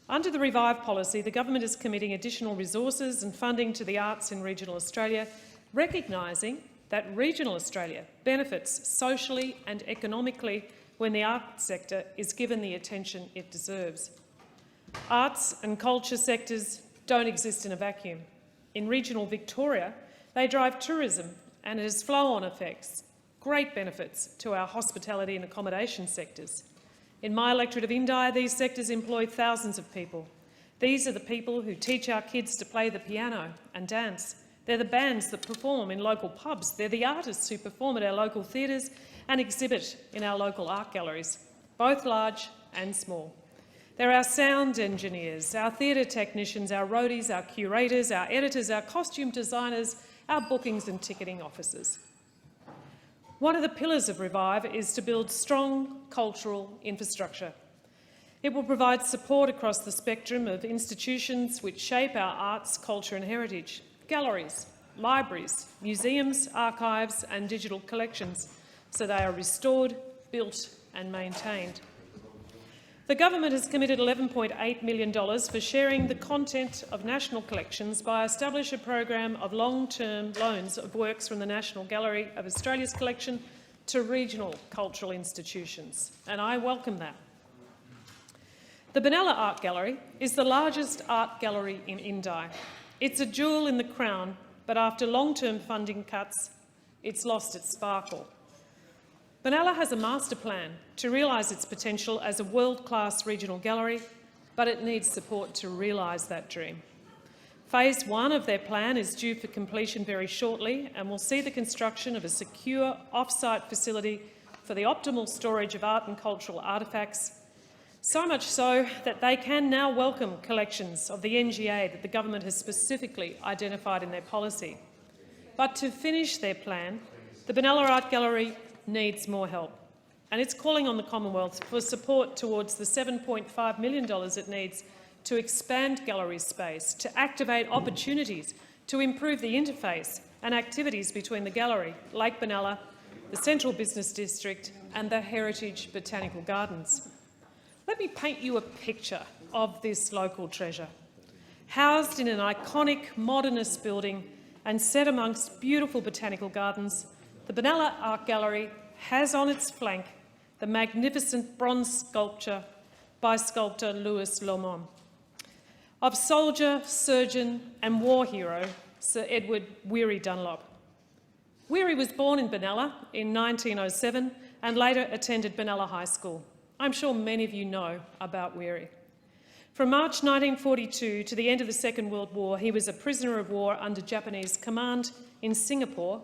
Under the Revive policy, the government is committing additional resources and funding to the arts in regional Australia, recognising that regional Australia benefits socially and economically when the arts sector is given the attention it deserves. Arts and culture sectors don't exist in a vacuum. In regional Victoria, they drive tourism and it has flow-on effects, great benefits to our hospitality and accommodation sectors. In my electorate of Indi, these sectors employ thousands of people. These are the people who teach our kids to play the piano and dance. They're the bands that perform in local pubs. They're the artists who perform at our local theatres and exhibit in our local art galleries, both large and small. They're our sound engineers, our theatre technicians, our roadies, our curators, our editors, our costume designers, our bookings and ticketing officers. One of the pillars of Revive is to build strong cultural infrastructure. It will provide support across the spectrum of institutions which shape our arts, culture and heritage: galleries, libraries, museums, archives and digital collections, so they are restored, built and maintained. The government has committed $11.8 million for sharing the content of national collections by establishing a program of long-term loans of works from the National Gallery of Australia's collection to regional cultural institutions, and I welcome that. The Benalla Art Gallery is the largest art gallery in Indi. It's a jewel in the crown, but after long-term funding cuts, it's lost its sparkle. Benalla has a master plan to realise its potential as a world-class regional gallery, but it needs support to realise that dream. Phase 1 of their plan is due for completion very shortly and will see the construction of a secure off-site facility for the optimal storage of art and cultural artefacts, so much so that they can now welcome collections of the NGA that the government has specifically identified in their policy. But to finish their plan, the Benalla Art Gallery needs more help, and it's calling on the Commonwealth for support towards the $7.5 million it needs to expand gallery space, to activate opportunities to improve the interface and activities between the gallery, Lake Benalla, the Central Business District and the Heritage Botanical Gardens. Let me paint you a picture of this local treasure. Housed in an iconic modernist building and set amongst beautiful botanical gardens, the Benalla Art Gallery has on its flank the magnificent bronze sculpture by sculptor Louis Lomond of soldier, surgeon and war hero Sir Edward Weary Dunlop. Weary was born in Benalla in 1907 and later attended Benalla High School. I'm sure many of you know about Weary. From March 1942 to the end of the Second World War, he was a prisoner of war under Japanese command in Singapore,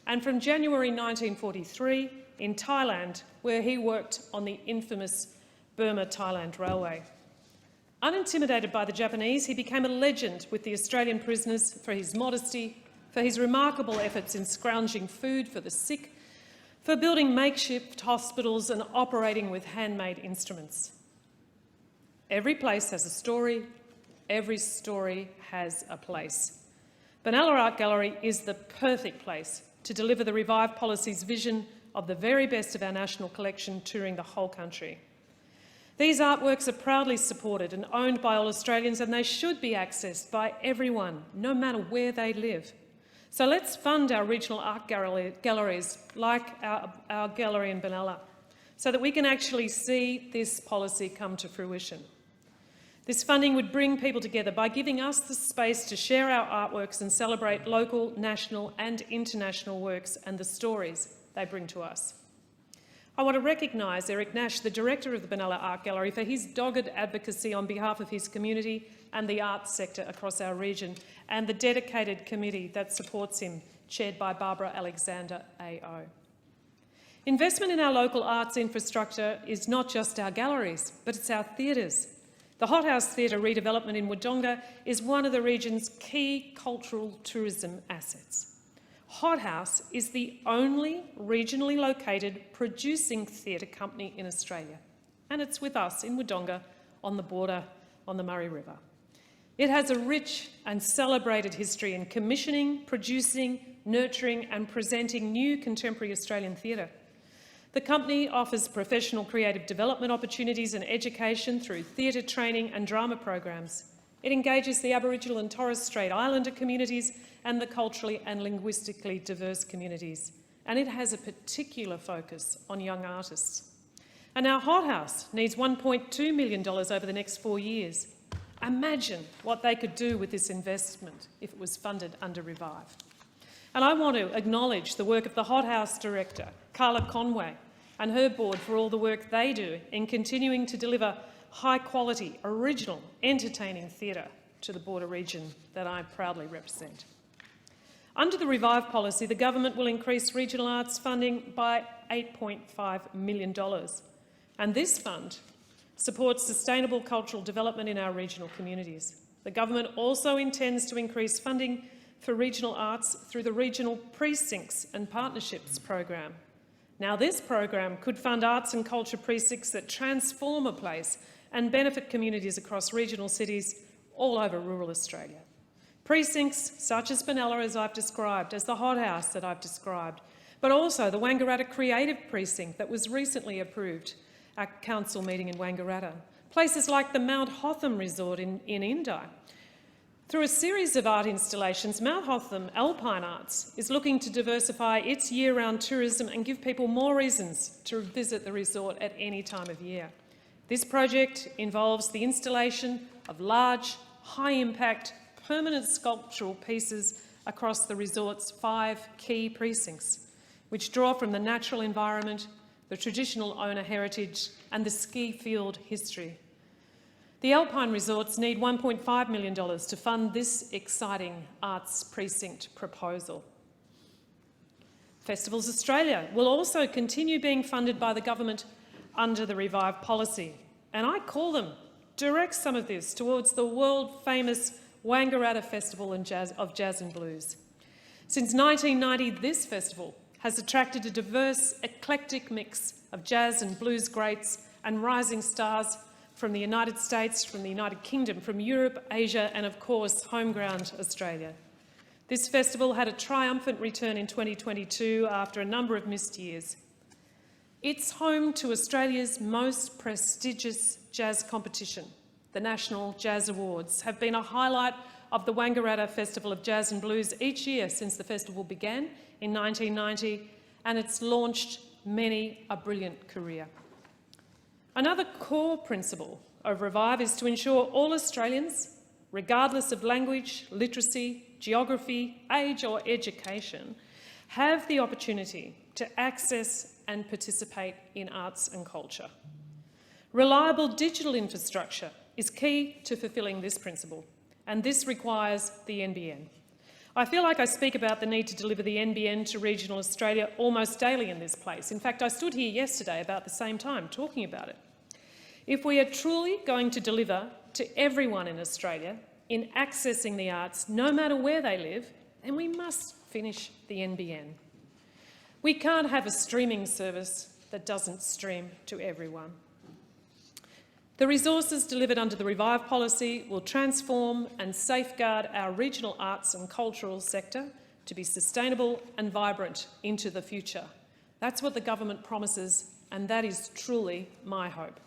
and from January 1943 in Thailand, where he worked on the infamous Burma-Thailand Railway. Unintimidated by the Japanese, he became a legend with the Australian prisoners for his modesty, for his remarkable efforts in scrounging food for the sick, for building makeshift hospitals and operating with handmade instruments. Every place has a story, every story has a place. Benalla Art Gallery is the perfect place to deliver the Revive Policy's vision of the very best of our national collection touring the whole country. These artworks are proudly supported and owned by all Australians, and they should be accessed by everyone, no matter where they live. So let's fund our regional art galleries like our gallery in Benalla, so that we can actually see this policy come to fruition. This funding would bring people together by giving us the space to share our artworks and celebrate local, national and international works and the stories they bring to us. I want to recognise Eric Nash, the director of the Benalla Art Gallery, for his dogged advocacy on behalf of his community and the arts sector across our region, and the dedicated committee that supports him, chaired by Barbara Alexander AO. Investment in our local arts infrastructure is not just our galleries, but it's our theatres. The Hothouse Theatre redevelopment in Wodonga is one of the region's key cultural tourism assets. Hothouse is the only regionally located producing theatre company in Australia, and it's with us in Wodonga on the border on the Murray River. It has a rich and celebrated history in commissioning, producing, nurturing and presenting new contemporary Australian theatre. The company offers professional creative development opportunities and education through theatre training and drama programs. It engages the Aboriginal and Torres Strait Islander communities and the culturally and linguistically diverse communities. And it has a particular focus on young artists. And our Hothouse needs $1.2 million over the next 4 years. Imagine what they could do with this investment if it was funded under Revive. And I want to acknowledge the work of the Hothouse director, Carla Conway, and her board for all the work they do in continuing to deliver high-quality, original, entertaining theatre to the border region that I proudly represent. Under the Revive policy, the government will increase regional arts funding by $8.5 million. And this fund supports sustainable cultural development in our regional communities. The government also intends to increase funding for regional arts through the Regional Precincts and Partnerships program. Now, this program could fund arts and culture precincts that transform a place and benefit communities across regional cities all over rural Australia. Precincts such as Benalla, as I've described, as the Hothouse that I've described, but also the Wangaratta Creative Precinct that was recently approved at council meeting in Wangaratta. Places like the Mount Hotham Resort in Indi. Through a series of art installations, Mount Hotham Alpine Arts is looking to diversify its year-round tourism and give people more reasons to visit the resort at any time of year. This project involves the installation of large, high-impact, permanent sculptural pieces across the resort's 5 key precincts, which draw from the natural environment, the traditional owner heritage and the ski field history. The Alpine resorts need $1.5 million to fund this exciting arts precinct proposal. Festivals Australia will also continue being funded by the government under the Revive policy, and I call them, direct some of this towards the world-famous Wangaratta Festival of Jazz and Blues. Since 1990, this festival has attracted a diverse, eclectic mix of jazz and blues greats and rising stars from the United States, from the United Kingdom, from Europe, Asia and, of course, home ground Australia. This festival had a triumphant return in 2022 after a number of missed years. It's home to Australia's most prestigious jazz competition. The National Jazz Awards have been a highlight of the Wangaratta Festival of Jazz and Blues each year since the festival began in 1990, and it's launched many a brilliant career. Another core principle of Revive is to ensure all Australians, regardless of language, literacy, geography, age or education, have the opportunity to access and participate in arts and culture. Reliable digital infrastructure is key to fulfilling this principle, and this requires the NBN. I feel like I speak about the need to deliver the NBN to regional Australia almost daily in this place. In fact, I stood here yesterday about the same time talking about it. If we are truly going to deliver to everyone in Australia in accessing the arts, no matter where they live, then we must finish the NBN. We can't have a streaming service that doesn't stream to everyone. The resources delivered under the Revive policy will transform and safeguard our regional arts and cultural sector to be sustainable and vibrant into the future. That's what the government promises, and that is truly my hope.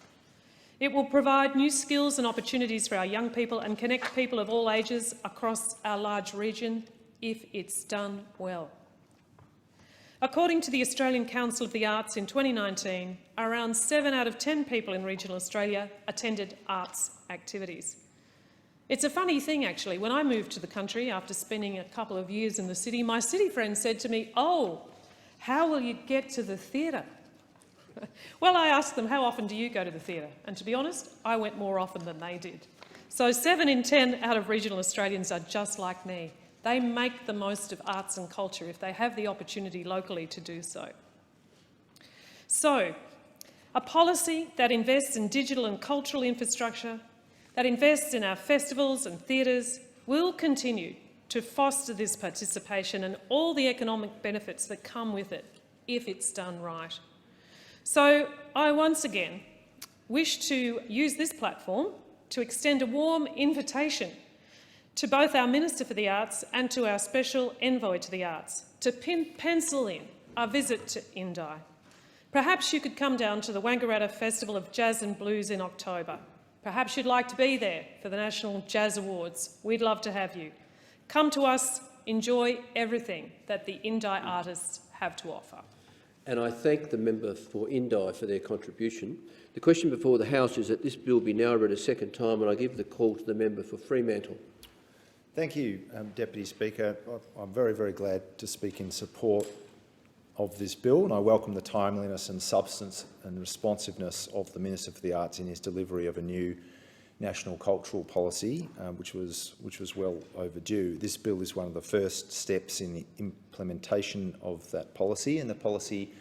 It will provide new skills and opportunities for our young people and connect people of all ages across our large region if it's done well. According to the Australian Council of the Arts in 2019, around 7 out of 10 people in regional Australia attended arts activities. It's a funny thing, actually. When I moved to the country after spending a couple of years in the city, my city friends said to me, "Oh, how will you get to the theatre?" Well, I asked them, "How often do you go to the theatre?" And to be honest, I went more often than they did. So 7 in 10 out of regional Australians are just like me. They make the most of arts and culture if they have the opportunity locally to do so. So, a policy that invests in digital and cultural infrastructure, that invests in our festivals and theatres, will continue to foster this participation and all the economic benefits that come with it, if it's done right. So, I once again wish to use this platform to extend a warm invitation to both our Minister for the Arts and to our Special Envoy to the Arts to pencil in a visit to Indi. Perhaps you could come down to the Wangaratta Festival of Jazz and Blues in October. Perhaps you'd like to be there for the National Jazz Awards. We'd love to have you. Come to us, enjoy everything that the Indi artists have to offer. And I thank the member for Indi for their contribution. The question before the House is that this bill be now read a second time, and I give the call to the member for Fremantle. Thank you, Deputy Speaker. I'm very, very glad to speak in support of this bill, and I welcome the timeliness and substance and responsiveness of the Minister for the Arts in his delivery of a new national cultural policy, which was well overdue. This bill is one of the first steps in the implementation of that policy, and the policy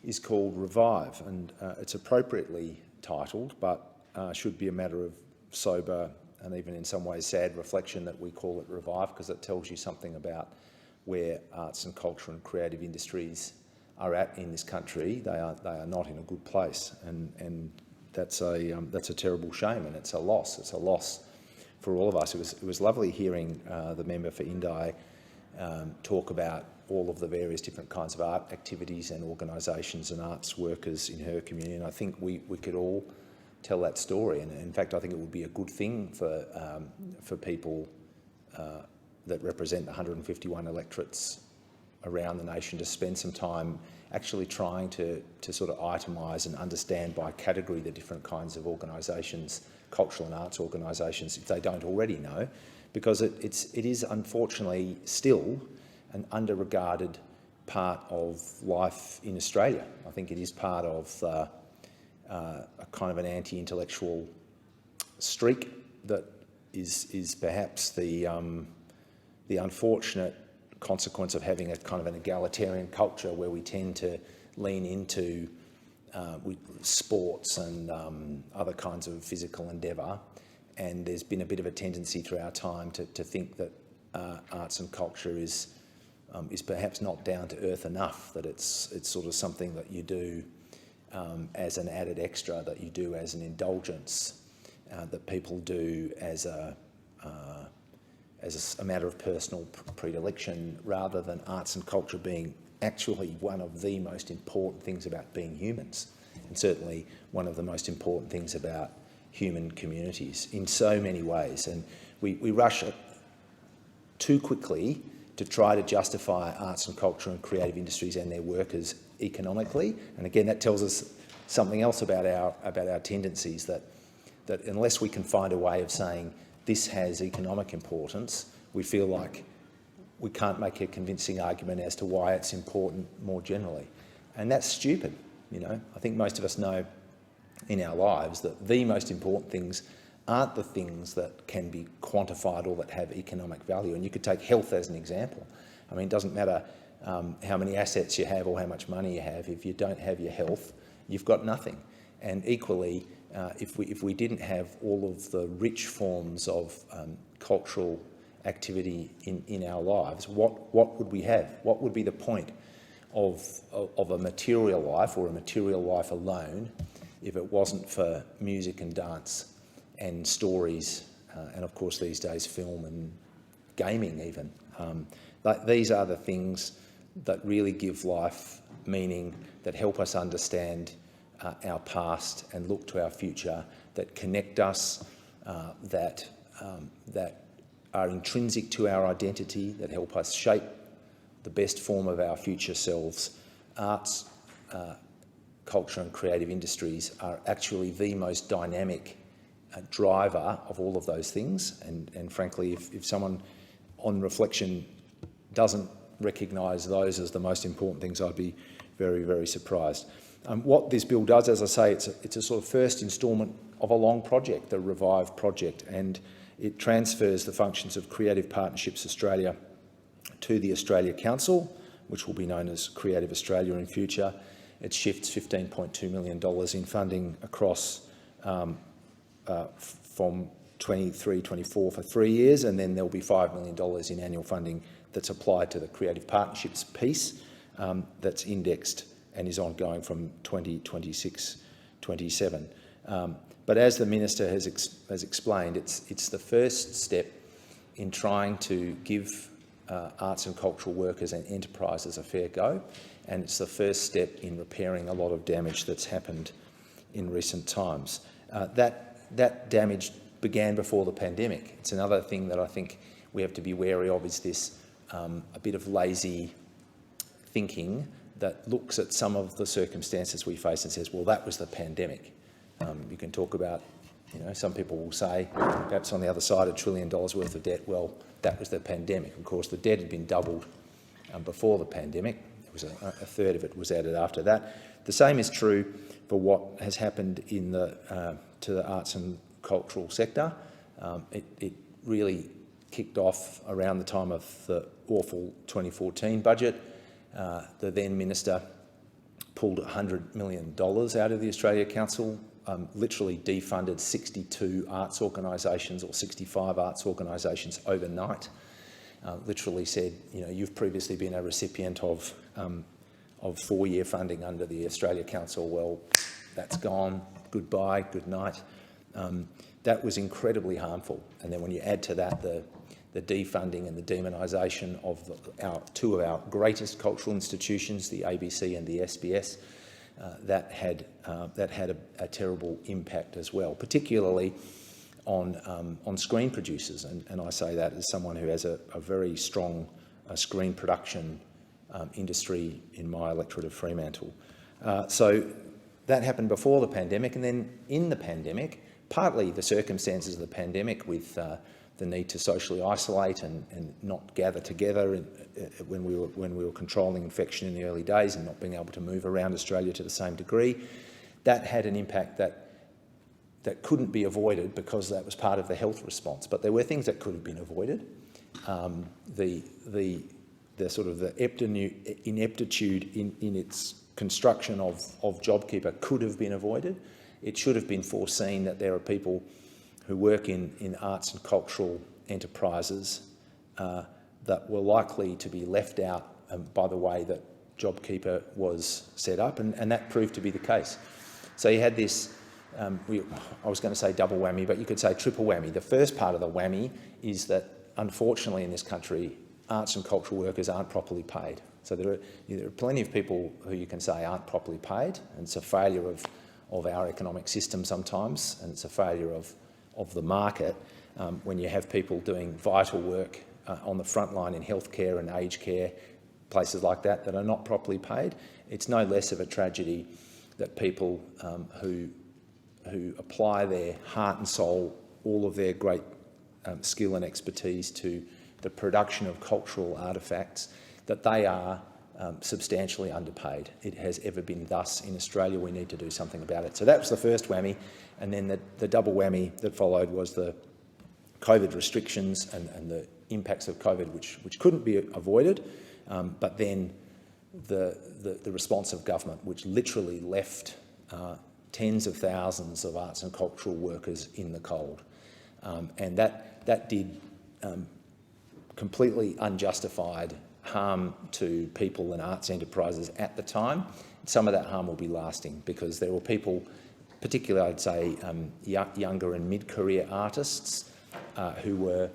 is called Revive, and it's appropriately titled, but should be a matter of sober and even in some ways sad reflection that we call it Revive, because it tells you something about where arts and culture and creative industries are at in this country. They are not in a good place, and that's a terrible shame, and it's a loss. It's a loss for all of us. It was lovely hearing the member for Indi talk about all of the various different kinds of art activities and organisations and arts workers in her community, and I think we could all tell that story. And in fact, I think it would be a good thing for people that represent the 151 electorates around the nation to spend some time actually trying to sort of itemise and understand by category the different kinds of organisations, cultural and arts organisations, if they don't already know, because it is unfortunately still an under-regarded part of life in Australia. I think it is part of a kind of an anti-intellectual streak that is perhaps the unfortunate consequence of having a kind of an egalitarian culture where we tend to lean into sports and other kinds of physical endeavour, and there's been a bit of a tendency through our time to think that arts and culture is perhaps not down to earth enough, that it's sort of something that you do as an added extra, that you do as an indulgence, that people do as a matter of personal predilection, rather than arts and culture being actually one of the most important things about being humans, and certainly one of the most important things about human communities in so many ways. And we rush too quickly to try to justify arts and culture and creative industries and their workers economically. And again, that tells us something else about our tendencies, that unless we can find a way of saying this has economic importance, we feel like we can't make a convincing argument as to why it's important more generally. And that's stupid. You know, I think most of us know in our lives that the most important things aren't the things that can be quantified or that have economic value. And you could take health as an example. I mean, it doesn't matter how many assets you have or how much money you have. If you don't have your health, you've got nothing. And equally, if we didn't have all of the rich forms of cultural activity in our lives, what would we have? What would be the point of a material life, or a material life alone, if it wasn't for music and dance and stories, and of course these days film and gaming even. These are the things that really give life meaning, that help us understand our past and look to our future, that connect us, that are intrinsic to our identity, that help us shape the best form of our future selves. Arts, culture and creative industries are actually the most dynamic driver of all of those things. And frankly, if someone on reflection doesn't recognise those as the most important things, I'd be very, very surprised. What this bill does, as I say, it's a sort of first instalment of a long project, the Revive project, and it transfers the functions of Creative Partnerships Australia to the Australia Council, which will be known as Creative Australia in future. It shifts $15.2 million in funding across from 23-24 for 3 years, and then there'll be $5 million in annual funding that's applied to the Creative Partnerships piece that's indexed and is ongoing from 2026-27. But as the Minister has explained, it's the first step in trying to give arts and cultural workers and enterprises a fair go, and it's the first step in repairing a lot of damage that's happened in recent times. That damage began before the pandemic. It's another thing that I think we have to be wary of, is this a bit of lazy thinking that looks at some of the circumstances we face and says, well, that was the pandemic. You can talk about, some people will say, perhaps on the other side, $1 trillion worth of debt. Well, that was the pandemic. Of course, the debt had been doubled before the pandemic. It was a third of it was added after that. The same is true for what has happened in to the arts and cultural sector. It really kicked off around the time of the awful 2014 budget. The then Minister pulled $100 million out of the Australia Council, literally defunded 62 arts organisations or 65 arts organisations overnight. Literally said, you've previously been a recipient of 4-year funding under the Australia Council. Well, that's gone. Goodbye, good night. That was incredibly harmful. And then when you add to that the defunding and the demonisation of two of our greatest cultural institutions, the ABC and the SBS, that had a terrible impact as well, particularly on screen producers. And I say that as someone who has a very strong screen production industry in my electorate of Fremantle. So that happened before the pandemic, and then in the pandemic, partly the circumstances of the pandemic with the need to socially isolate and not gather together when we were controlling infection in the early days and not being able to move around Australia to the same degree, that had an impact that couldn't be avoided because that was part of the health response. But there were things that could have been avoided. The sort of the ineptitude in its construction of JobKeeper could have been avoided. It should have been foreseen that there are people who work in arts and cultural enterprises that were likely to be left out by the way that JobKeeper was set up, and that proved to be the case. So you had this, I was going to say double whammy, but you could say triple whammy. The first part of the whammy is that, unfortunately in this country, arts and cultural workers aren't properly paid. So there are plenty of people who you can say aren't properly paid, and it's a failure of our economic system sometimes, and it's a failure of the market when you have people doing vital work on the front line in healthcare and aged care, places like that are not properly paid. It's no less of a tragedy that people who apply their heart and soul, all of their great skill and expertise to the production of cultural artefacts, that they are substantially underpaid. It has ever been thus in Australia. We need to do something about it. So that was the first whammy, and then the double whammy that followed was the COVID restrictions and the impacts of COVID, which couldn't be avoided, but then the response of government, which literally left tens of thousands of arts and cultural workers in the cold. And that did completely unjustified harm to people and arts enterprises at the time. Some of that harm will be lasting because there were people, particularly I'd say younger and mid-career artists, who were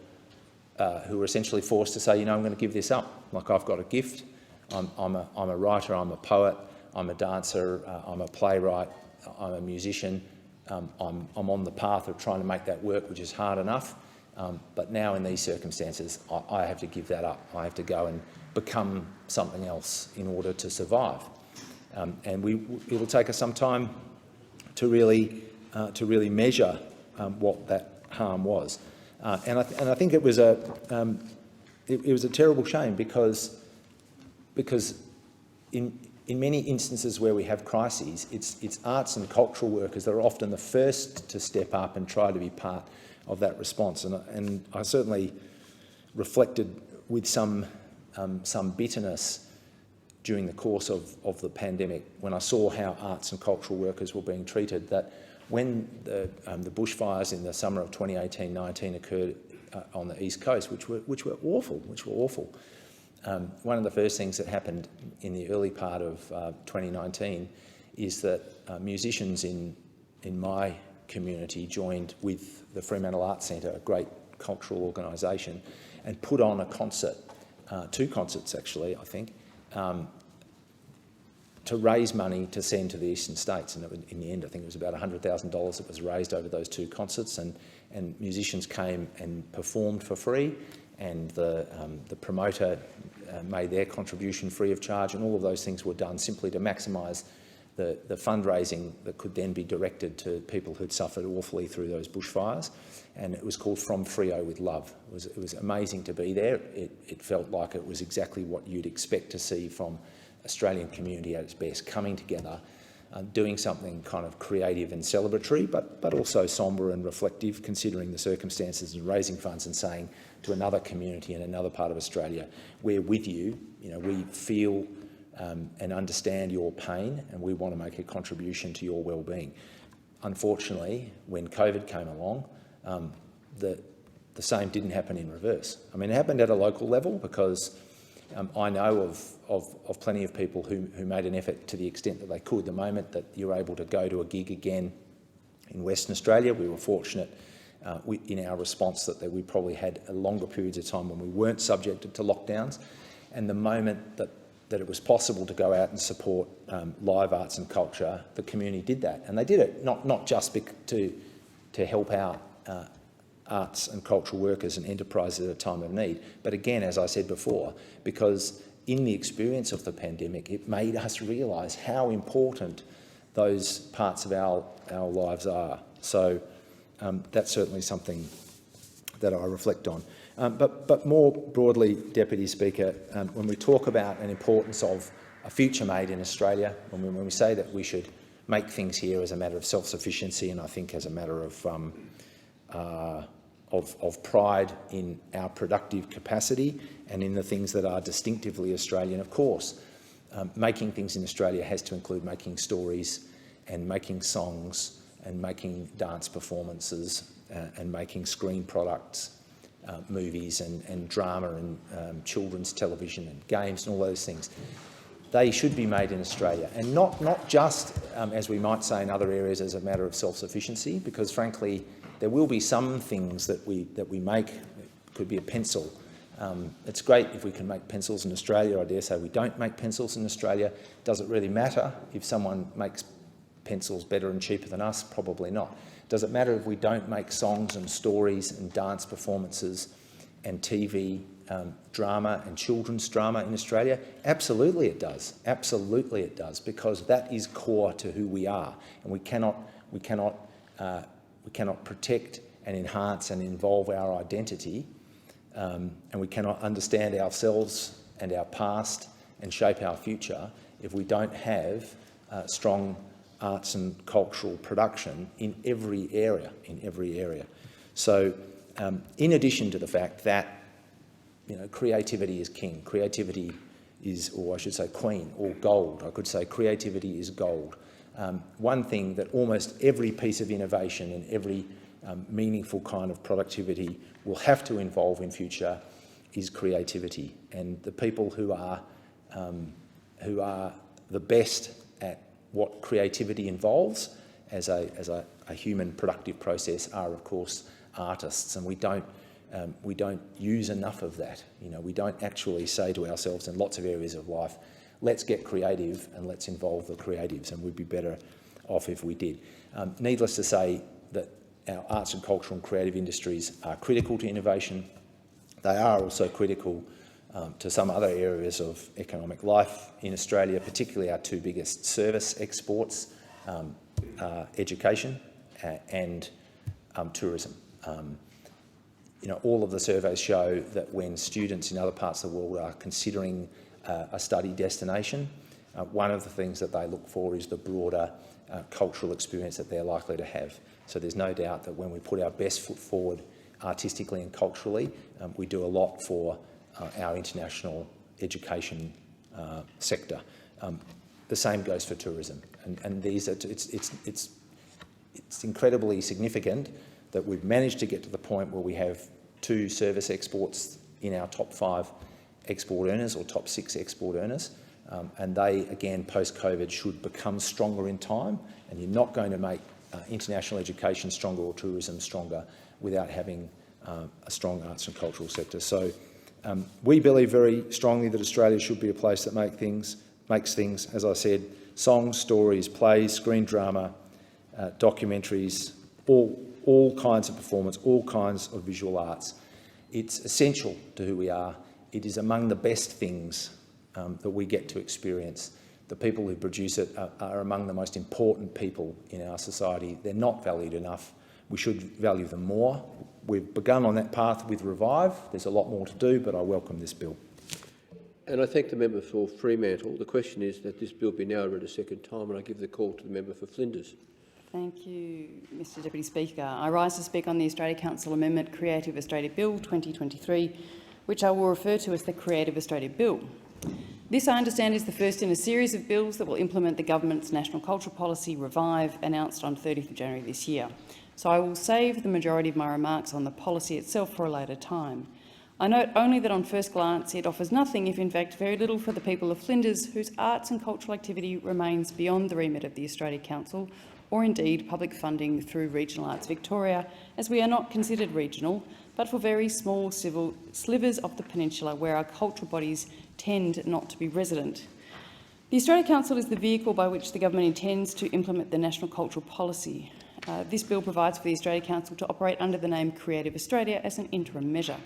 essentially forced to say, you know, I'm going to give this up. Like, I've got a gift. I'm a writer. I'm a poet. I'm a dancer. I'm a playwright. I'm a musician. I'm on the path of trying to make that work, which is hard enough. But now in these circumstances, I have to give that up. I have to go and become something else in order to survive. And it'll take us some time to really measure what that harm was. And I think it was a terrible shame because in many instances where we have crises, it's arts and cultural workers that are often the first to step up and try to be part of that response. And I certainly reflected with some bitterness during the course of the pandemic when I saw how arts and cultural workers were being treated, that when the bushfires in the summer of 2018-19 occurred on the East Coast, which were awful, one of the first things that happened in the early part of 2019 is that musicians in my community joined with the Fremantle Arts Centre, a great cultural organisation, and put on a concert, 2 concerts actually, I think, to raise money to send to the eastern states. And in the end, I think it was about $100,000 that was raised over those 2 concerts, and musicians came and performed for free, and the promoter made their contribution free of charge, and all of those things were done simply to maximise the fundraising that could then be directed to people who'd suffered awfully through those bushfires. And it was called From Freo with Love. It was amazing to be there. It felt like it was exactly what you'd expect to see from Australian community at its best, coming together, doing something kind of creative and celebratory, but also sombre and reflective, considering the circumstances, and raising funds and saying to another community in another part of Australia, we're with you, we feel and understand your pain, and we want to make a contribution to your well-being. Unfortunately, when COVID came along, the same didn't happen in reverse. I mean, it happened at a local level because I know of plenty of people who made an effort to the extent that they could. The moment that you were able to go to a gig again in Western Australia, we were fortunate in our response that we probably had longer periods of time when we weren't subjected to lockdowns. And the moment that it was possible to go out and support live arts and culture, the community did that. And they did it not just to help out arts and cultural workers and enterprises at a time of need, but again, as I said before, because in the experience of the pandemic, it made us realise how important those parts of our lives are. So that's certainly something that I reflect on. But more broadly, Deputy Speaker, when we talk about an importance of a future made in Australia, when we say that we should make things here as a matter of self-sufficiency, and I think as a matter of pride in our productive capacity and in the things that are distinctively Australian, of course, making things in Australia has to include making stories and making songs and making dance performances and making screen products, movies and drama and children's television and games and all those things. They should be made in Australia, and not just, as we might say in other areas, as a matter of self-sufficiency, because frankly, there will be some things that we make. It could be a pencil. It's great if we can make pencils in Australia. I dare say we don't make pencils in Australia. Does it really matter if someone makes pencils better and cheaper than us? Probably not. Does it matter if we don't make songs and stories and dance performances and TV drama and children's drama in Australia? Absolutely it does. Absolutely it does, because that is core to who we are, and we cannot protect and enhance and involve our identity and we cannot understand ourselves and our past and shape our future if we don't have strong arts and cultural production in every area. So, in addition to the fact that creativity is king, creativity is, or I should say queen, or gold. I could say creativity is gold. One thing that almost every piece of innovation and every meaningful kind of productivity will have to involve in future is creativity. And the people who are the best at what creativity involves as a human productive process are, of course, artists, and we don't use enough of that. We don't actually say to ourselves in lots of areas of life, let's get creative and let's involve the creatives, and we'd be better off if we did. Needless to say that our arts and cultural and creative industries are critical to innovation. They are also critical to some other areas of economic life in Australia, particularly our two biggest service exports, education and tourism. All of the surveys show that when students in other parts of the world are considering a study destination, one of the things that they look for is the broader cultural experience that they're likely to have. So there's no doubt that when we put our best foot forward artistically and culturally, we do a lot for our international education sector. The same goes for tourism, and it's incredibly significant that we've managed to get to the point where we have 2 service exports in our top 5 export earners or top 6 export earners, and they, again, post-COVID should become stronger in time, and you're not going to make international education stronger or tourism stronger without having a strong arts and cultural sector. So we believe very strongly that Australia should be a place that makes things, as I said, songs, stories, plays, screen drama, documentaries, all kinds of performance, all kinds of visual arts. It's essential to who we are. It is among the best things that we get to experience. The people who produce it are among the most important people in our society. They're not valued enough. We should value them more. We've begun on that path with Revive. There's a lot more to do, but I welcome this bill. And I thank the member for Fremantle. The question is that this bill be now read a second time, and I give the call to the member for Flinders. Thank you, Mr Deputy Speaker. I rise to speak on the Australia Council Amendment Creative Australia Bill 2023, which I will refer to as the Creative Australia Bill. This, I understand, is the first in a series of bills that will implement the government's National Cultural Policy, Revive, announced on 30th of January this year. So I will save the majority of my remarks on the policy itself for a later time. I note only that on first glance it offers nothing, if in fact very little, for the people of Flinders, whose arts and cultural activity remains beyond the remit of the Australia Council, or indeed public funding through Regional Arts Victoria, as we are not considered regional, but for very small civil slivers of the peninsula where our cultural bodies tend not to be resident. The Australia Council is the vehicle by which the government intends to implement the National Cultural Policy. This bill provides for the Australia Council to operate under the name Creative Australia as an interim measure.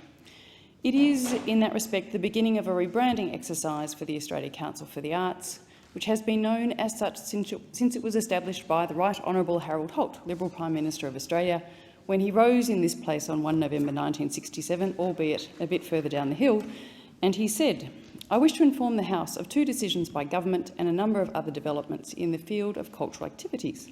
It is, in that respect, the beginning of a rebranding exercise for the Australia Council for the Arts, which has been known as such since it was established by the Right Honourable Harold Holt, Liberal Prime Minister of Australia, when he rose in this place on 1 November 1967, albeit a bit further down the hill, and he said, "I wish to inform the House of 2 decisions by government and a number of other developments in the field of cultural activities.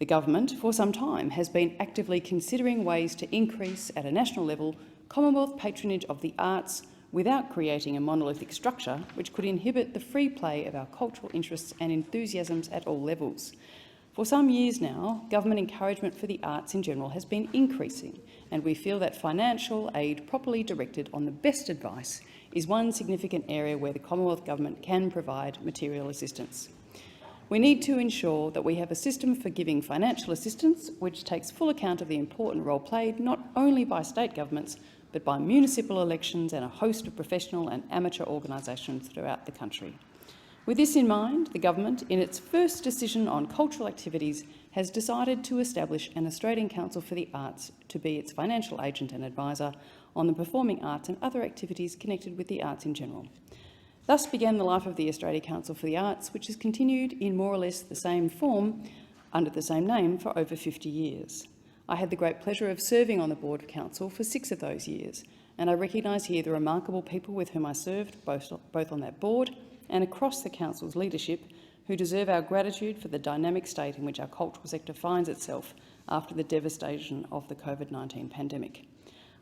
The government, for some time, has been actively considering ways to increase, at a national level, Commonwealth patronage of the arts without creating a monolithic structure which could inhibit the free play of our cultural interests and enthusiasms at all levels. For some years now, government encouragement for the arts in general has been increasing, and we feel that financial aid properly directed on the best advice is one significant area where the Commonwealth Government can provide material assistance. We need to ensure that we have a system for giving financial assistance which takes full account of the important role played not only by state governments but by municipal elections and a host of professional and amateur organisations throughout the country. With this in mind, the government, in its first decision on cultural activities, has decided to establish an Australian Council for the Arts to be its financial agent and advisor on the performing arts and other activities connected with the arts in general. Thus began the life of the Australia Council for the Arts, which has continued in more or less the same form, under the same name, for over 50 years. I had the great pleasure of serving on the Board of Council for 6 of those years, and I recognise here the remarkable people with whom I served, both on that board and across the Council's leadership, who deserve our gratitude for the dynamic state in which our cultural sector finds itself after the devastation of the COVID-19 pandemic.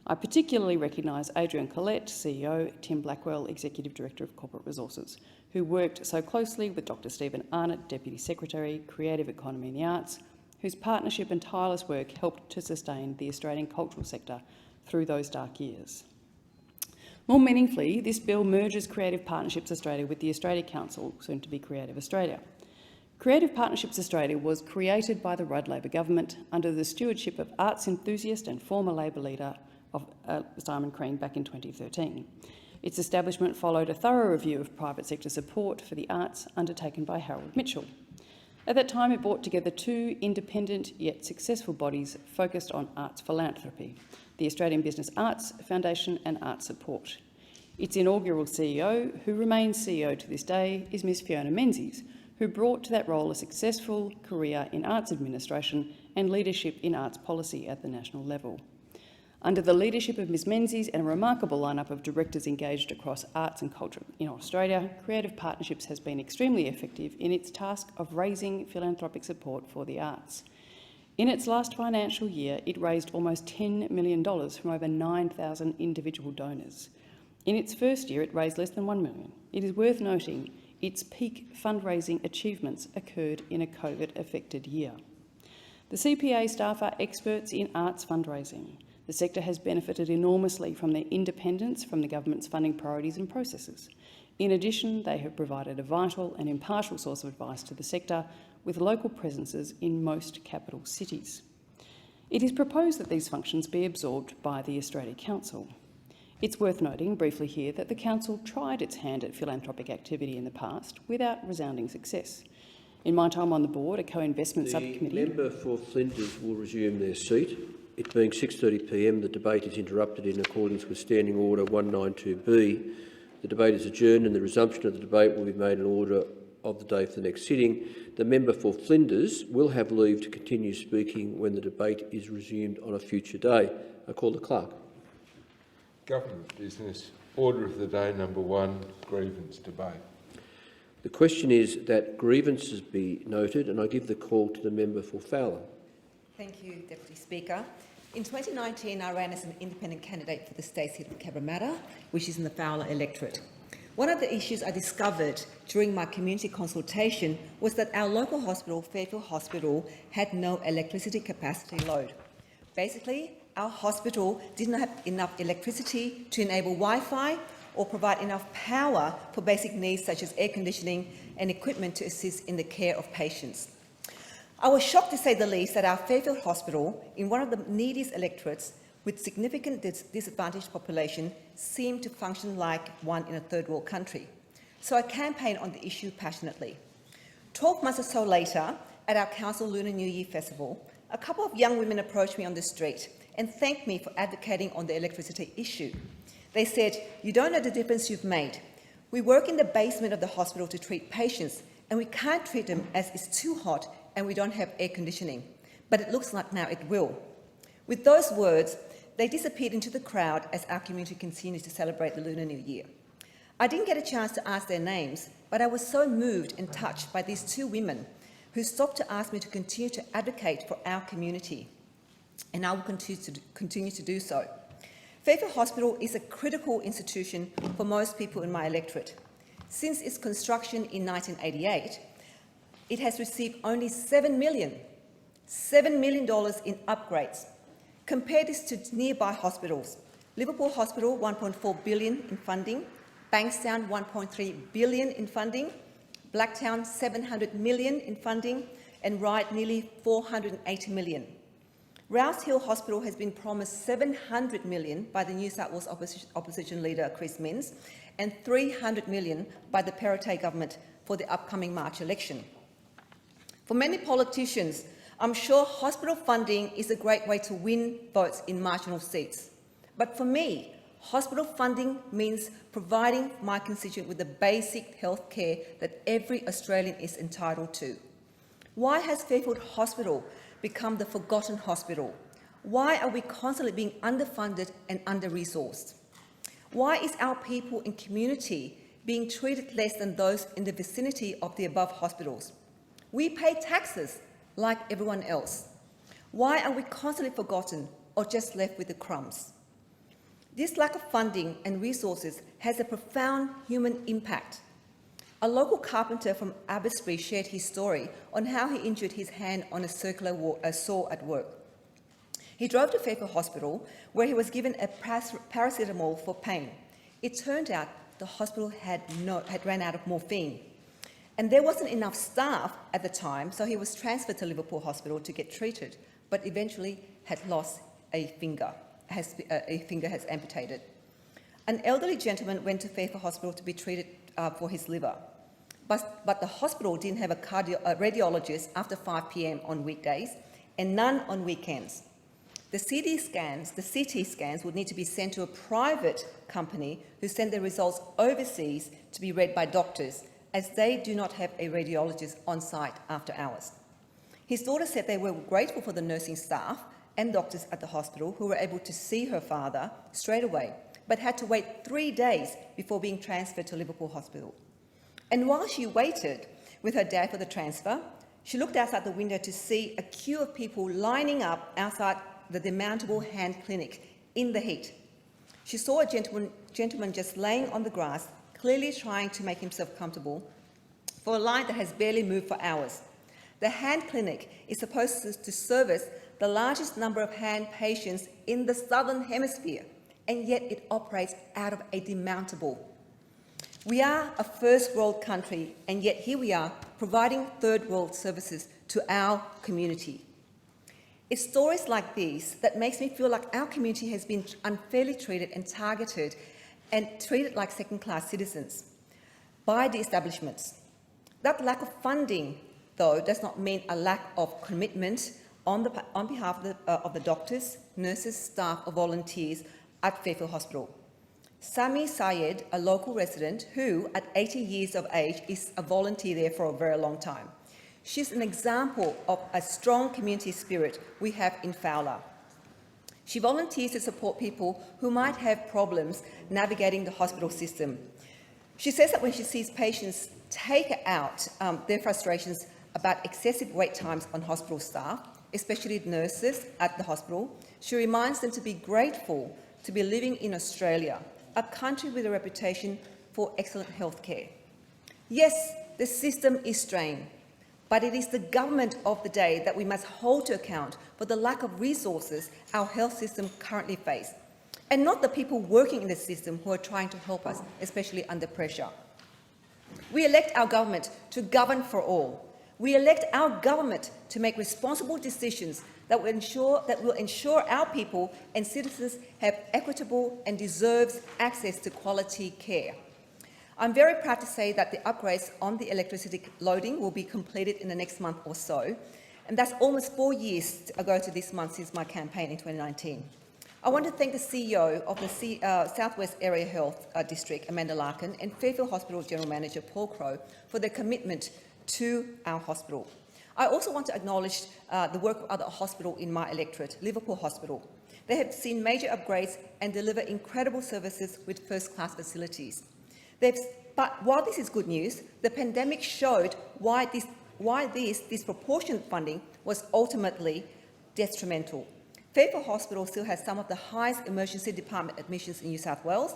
I particularly recognise Adrian Collette, CEO, Tim Blackwell, Executive Director of Corporate Resources, who worked so closely with Dr Stephen Arnott, Deputy Secretary, Creative Economy and the Arts, whose partnership and tireless work helped to sustain the Australian cultural sector through those dark years. More meaningfully, this bill merges Creative Partnerships Australia with the Australia Council, soon to be Creative Australia. Creative Partnerships Australia was created by the Rudd Labor government under the stewardship of arts enthusiast and former Labor leader of Simon Crean back in 2013. Its establishment followed a thorough review of private sector support for the arts undertaken by Harold Mitchell. At that time, it brought together two independent yet successful bodies focused on arts philanthropy, the Australian Business Arts Foundation and Arts Support. Its inaugural CEO, who remains CEO to this day, is Ms Fiona Menzies, who brought to that role a successful career in arts administration and leadership in arts policy at the national level. Under the leadership of Ms Menzies and a remarkable lineup of directors engaged across arts and culture in Australia, Creative Partnerships has been extremely effective in its task of raising philanthropic support for the arts. In its last financial year, it raised almost $10 million from over 9,000 individual donors. In its first year, it raised less than $1 million. It is worth noting its peak fundraising achievements occurred in a COVID-affected year. The CPA staff are experts in arts fundraising. The sector has benefited enormously from their independence from the government's funding priorities and processes. In addition, they have provided a vital and impartial source of advice to the sector, with local presences in most capital cities. It is proposed that these functions be absorbed by the Australia Council. It's worth noting briefly here that the Council tried its hand at philanthropic activity in the past without resounding success. In my time on the board, a co-investment subcommittee— The member for Flinders will resume their seat. It being 6:30 p.m, the debate is interrupted in accordance with Standing Order 192B. The debate is adjourned and the resumption of the debate will be made in order of the day for the next sitting. The member for Flinders will have leave to continue speaking when the debate is resumed on a future day. I call the clerk. Government business. Order of the day number 1, grievance debate. The question is that grievances be noted, and I give the call to the member for Fowler. Thank you, Deputy Speaker. In 2019, I ran as an independent candidate for the state seat of Cabramatta, which is in the Fowler electorate. One of the issues I discovered during my community consultation was that our local hospital, Fairfield Hospital, had no electricity capacity load. Basically, our hospital didn't have enough electricity to enable Wi-Fi or provide enough power for basic needs such as air conditioning and equipment to assist in the care of patients. I was shocked, to say the least, that our Fairfield Hospital, in one of the neediest electorates with significant disadvantaged population, seemed to function like one in a third world country. So I campaigned on the issue passionately. 12 months or so later, at our council Lunar New Year festival, a couple of young women approached me on the street and thanked me for advocating on the electricity issue. They said, "You don't know the difference you've made. We work in the basement of the hospital to treat patients, and we can't treat them as it's too hot and we don't have air conditioning. But it looks like now it will." With those words, they disappeared into the crowd as our community continues to celebrate the Lunar New Year. I didn't get a chance to ask their names, but I was so moved and touched by these two women who stopped to ask me to continue to advocate for our community, and I will continue to do so. Fairfield Hospital is a critical institution for most people in my electorate. Since its construction in 1988, it has received only $7 million in upgrades. Compare this to nearby hospitals. Liverpool Hospital, $1.4 billion in funding, Bankstown, $1.3 billion in funding, Blacktown, $700 million in funding, and Ryde, nearly $480 million. Rouse Hill Hospital has been promised $700 million by the New South Wales opposition leader Chris Minns and $300 million by the Perrottet government for the upcoming March election. For many politicians, I'm sure hospital funding is a great way to win votes in marginal seats. But for me, hospital funding means providing my constituent with the basic health care that every Australian is entitled to. Why has Fairfield Hospital become the forgotten hospital? Why are we constantly being underfunded and under-resourced? Why is our people in community being treated less than those in the vicinity of the above hospitals? We pay taxes like everyone else. Why are we constantly forgotten or just left with the crumbs? This lack of funding and resources has a profound human impact. A local carpenter from Abbotsbury shared his story on how he injured his hand on a circular saw at work. He drove to Fairfield Hospital, where he was given a paracetamol for pain. It turned out the hospital had ran out of morphine, and there wasn't enough staff at the time, so he was transferred to Liverpool Hospital to get treated, but eventually had lost a finger. A finger has amputated. An elderly gentleman went to Fairfield Hospital to be treated for his liver, but the hospital didn't have a radiologist after 5 p.m. on weekdays and none on weekends. The CT scans would need to be sent to a private company who sent their results overseas to be read by doctors, as they do not have a radiologist on site after hours. His daughter said they were grateful for the nursing staff and doctors at the hospital who were able to see her father straight away, but had to wait 3 days before being transferred to Liverpool Hospital. And while she waited with her dad for the transfer, she looked outside the window to see a queue of people lining up outside the demountable hand clinic in the heat. She saw a gentleman just laying on the grass, clearly trying to make himself comfortable, for a line that has barely moved for hours. The hand clinic is supposed to service the largest number of hand patients in the Southern Hemisphere, and yet it operates out of a demountable. We are a first world country, and yet here we are providing third world services to our community. It's stories like these that makes me feel like our community has been unfairly treated and targeted and treated like second-class citizens by the establishments. That lack of funding, though, does not mean a lack of commitment on behalf of the doctors, nurses, staff or volunteers at Fairfield Hospital. Sami Sayed, a local resident who, at 80 years of age, is a volunteer there for a very long time. She's an example of a strong community spirit we have in Fowler. She volunteers to support people who might have problems navigating the hospital system. She says that when she sees patients take out their frustrations about excessive wait times on hospital staff, especially nurses at the hospital, she reminds them to be grateful to be living in Australia, a country with a reputation for excellent health care. Yes, the system is strained, but it is the government of the day that we must hold to account for the lack of resources our health system currently faces, and not the people working in the system who are trying to help us, especially under pressure. We elect our government to govern for all. We elect our government to make responsible decisions that will ensure our people and citizens have equitable and deserves access to quality care. I'm very proud to say that the upgrades on the electricity loading will be completed in the next month or so, and that's almost 4 years ago to this month since my campaign in 2019. I want to thank the CEO of the South West Area Health District, Amanda Larkin, and Fairfield Hospital General Manager Paul Crowe for their commitment to our hospital. I also want to acknowledge the work of other hospitals in my electorate, Liverpool Hospital. They have seen major upgrades and deliver incredible services with first-class facilities. But while this is good news, the pandemic showed why this disproportionate funding was ultimately detrimental. Fairfield Hospital still has some of the highest emergency department admissions in New South Wales,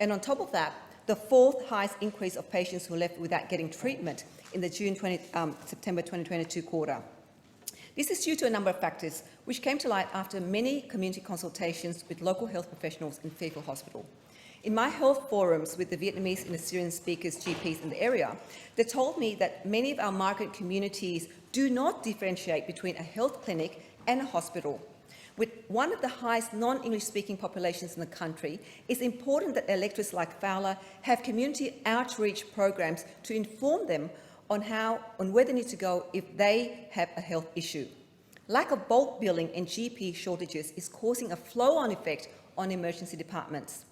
and on top of that, the fourth highest increase of patients who left without getting treatment in the September 2022 quarter. This is due to a number of factors which came to light after many community consultations with local health professionals in Fairfield Hospital. In my health forums with the Vietnamese and Assyrian speakers, GPs in the area, they told me that many of our migrant communities do not differentiate between a health clinic and a hospital. With one of the highest non-English speaking populations in the country, it's important that electorates like Fowler have community outreach programs to inform them on where they need to go if they have a health issue. Lack of bulk billing and GP shortages is causing a flow-on effect on emergency departments.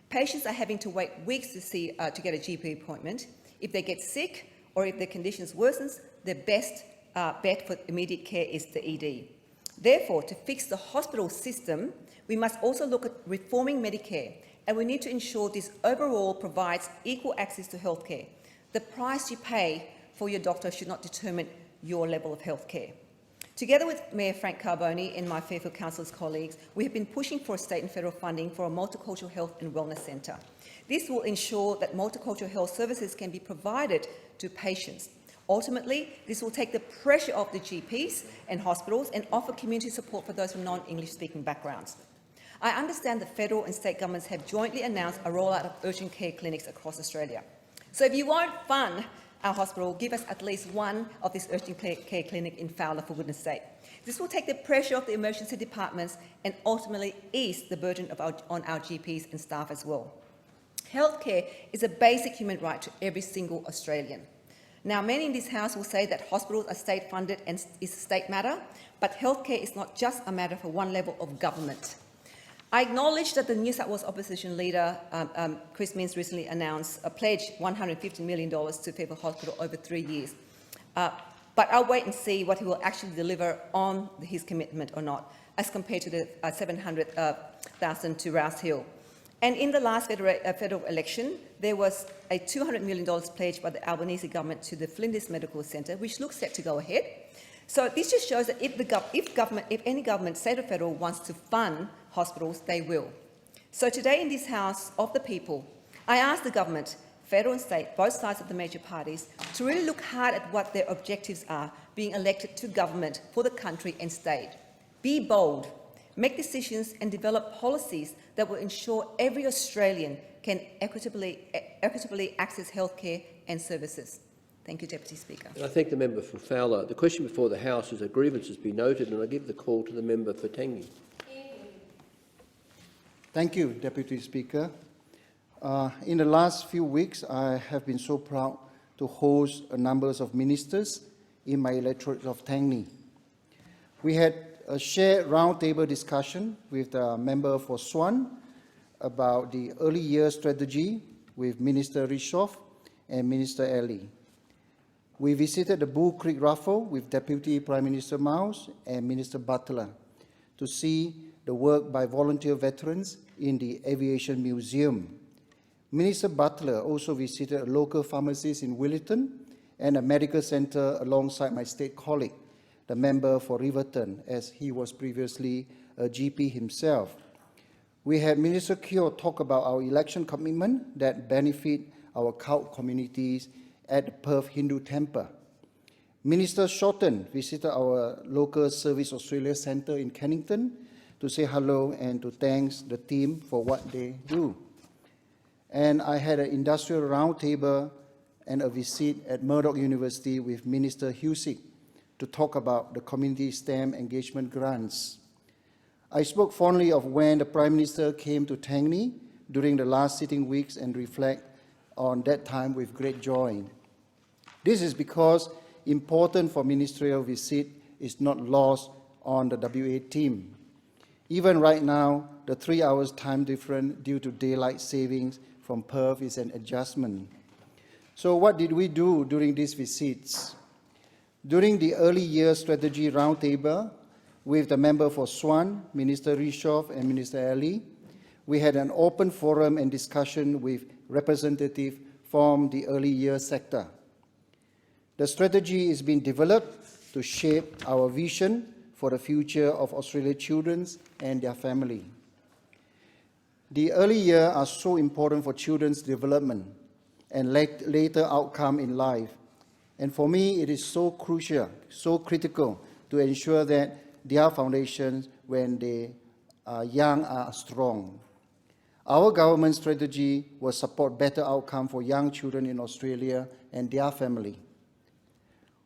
Patients are having to wait weeks to get a GP appointment. If they get sick or if their conditions worsens, their best bet for immediate care is the ED. Therefore, to fix the hospital system, we must also look at reforming Medicare and we need to ensure this overall provides equal access to healthcare. The price you pay for your doctor should not determine your level of healthcare. Together with Mayor Frank Carbone and my Fairfield Council's colleagues, we have been pushing for state and federal funding for a multicultural health and wellness centre. This will ensure that multicultural health services can be provided to patients. Ultimately, this will take the pressure off the GPs and hospitals and offer community support for those from non-English speaking backgrounds. I understand the federal and state governments have jointly announced a rollout of urgent care clinics across Australia. So if you won't fund our hospital, give us at least one of these urgent care clinics in Fowler, for goodness sake. This will take the pressure off the emergency departments and ultimately ease the burden on our GPs and staff as well. Healthcare is a basic human right to every single Australian. Now, many in this House will say that hospitals are state-funded and is a state matter, but healthcare is not just a matter for one level of government. I acknowledge that the New South Wales opposition leader, Chris Minns, recently announced a pledge $150 million to Fairfield Hospital over 3 years. But I'll wait and see what he will actually deliver on his commitment or not, as compared to the $700,000 to Rouse Hill. And in the last federal election, there was a $200 million pledge by the Albanese government to the Flinders Medical Centre, which looks set to go ahead. So this just shows that if any government, state or federal, wants to fund hospitals, they will. So today in this House of the people, I ask the government, federal and state, both sides of the major parties, to really look hard at what their objectives are being elected to government for the country and state. Be bold, make decisions and develop policies that will ensure every Australian can equitably access healthcare and services. Thank you, Deputy Speaker. I thank the member for Fowler. The question before the House is that grievances be noted, and I give the call to the member for Tangney. Thank you, Deputy Speaker. In the last few weeks, I have been so proud to host a number of ministers in my electorate of Tangney. We had a shared roundtable discussion with the member for Swan about the early years strategy with Minister Rishoff and Minister Ellie. We visited the Bull Creek Ruffle with Deputy Prime Minister Miles and Minister Butler to see the work by volunteer veterans in the Aviation Museum. Minister Butler also visited a local pharmacist in Willetton and a medical centre alongside my state colleague, the member for Riverton, as he was previously a GP himself. We had Minister Keogh talk about our election commitment that benefit our Kaut communities at the Perth Hindu Temple. Minister Shorten visited our local Service Australia Centre in Kennington to say hello and to thank the team for what they do. And I had an industrial roundtable and a visit at Murdoch University with Minister Husick to talk about the community STEM engagement grants. I spoke fondly of when the Prime Minister came to Tangney during the last sitting weeks and reflect on that time with great joy. This is because important for ministerial visit is not lost on the WA team. Even right now, the 3 hours time difference due to daylight savings from Perth is an adjustment. So what did we do during these visits? During the early years strategy roundtable with the member for Swan, Minister Rishoff and Minister Ali, we had an open forum and discussion with representatives from the early years sector. The strategy is being developed to shape our vision for the future of Australian children and their family. The early years are so important for children's development and later outcome in life. And for me, it is so crucial, so critical to ensure that their foundations, when they are young, are strong. Our government strategy will support better outcome for young children in Australia and their family.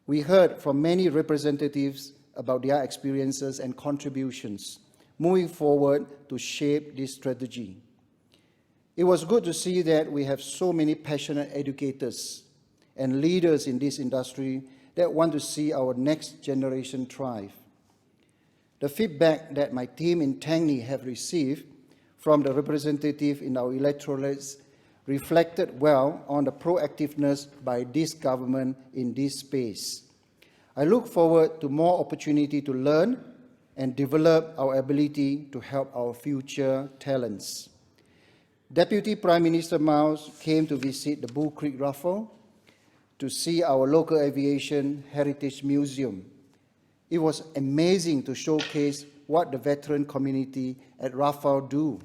We heard from many representatives about their experiences and contributions moving forward to shape this strategy. It was good to see that we have so many passionate educators and leaders in this industry that want to see our next generation thrive. The feedback that my team in Tangney have received from the representative in our electorates reflected well on the proactiveness by this government in this space. I look forward to more opportunity to learn and develop our ability to help our future talents. Deputy Prime Minister Miles came to visit the Bull Creek RAFO to see our local aviation heritage museum. It was amazing to showcase what the veteran community at RAFO do.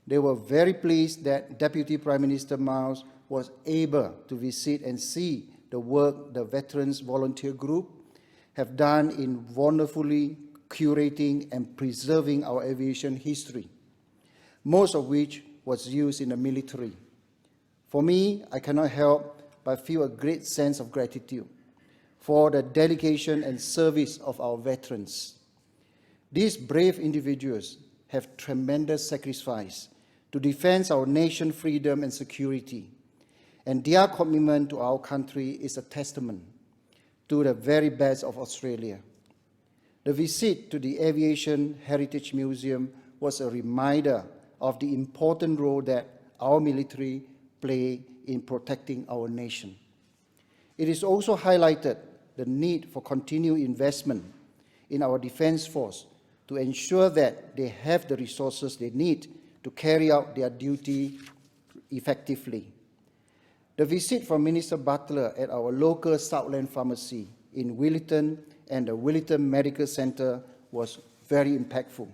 They were very pleased that Deputy Prime Minister Miles was able to visit and see the work the Veterans Volunteer Group have done in wonderfully curating and preserving our aviation history, most of which was used in the military. For me, I cannot help but feel a great sense of gratitude for the dedication and service of our veterans. These brave individuals have tremendous sacrifice to defend our nation's freedom and security, and their commitment to our country is a testament to the very best of Australia. The visit to the Aviation Heritage Museum was a reminder of the important role that our military play in protecting our nation. It is also highlighted the need for continued investment in our Defence Force to ensure that they have the resources they need to carry out their duty effectively. The visit from Minister Butler at our local Southland Pharmacy in Willetton and the Willetton Medical Centre was very impactful.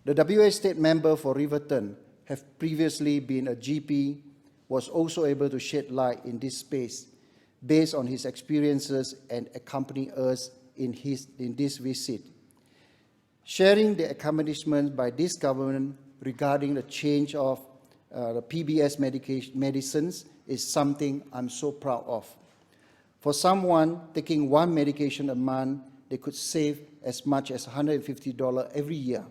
The WA State member for Riverton, have previously been a GP, was also able to shed light in this space based on his experiences and accompany us in this visit. Sharing the accomplishments by this government regarding the change of the PBS medicines is something I'm so proud of. For someone taking one medication a month, they could save as much as $150 every year,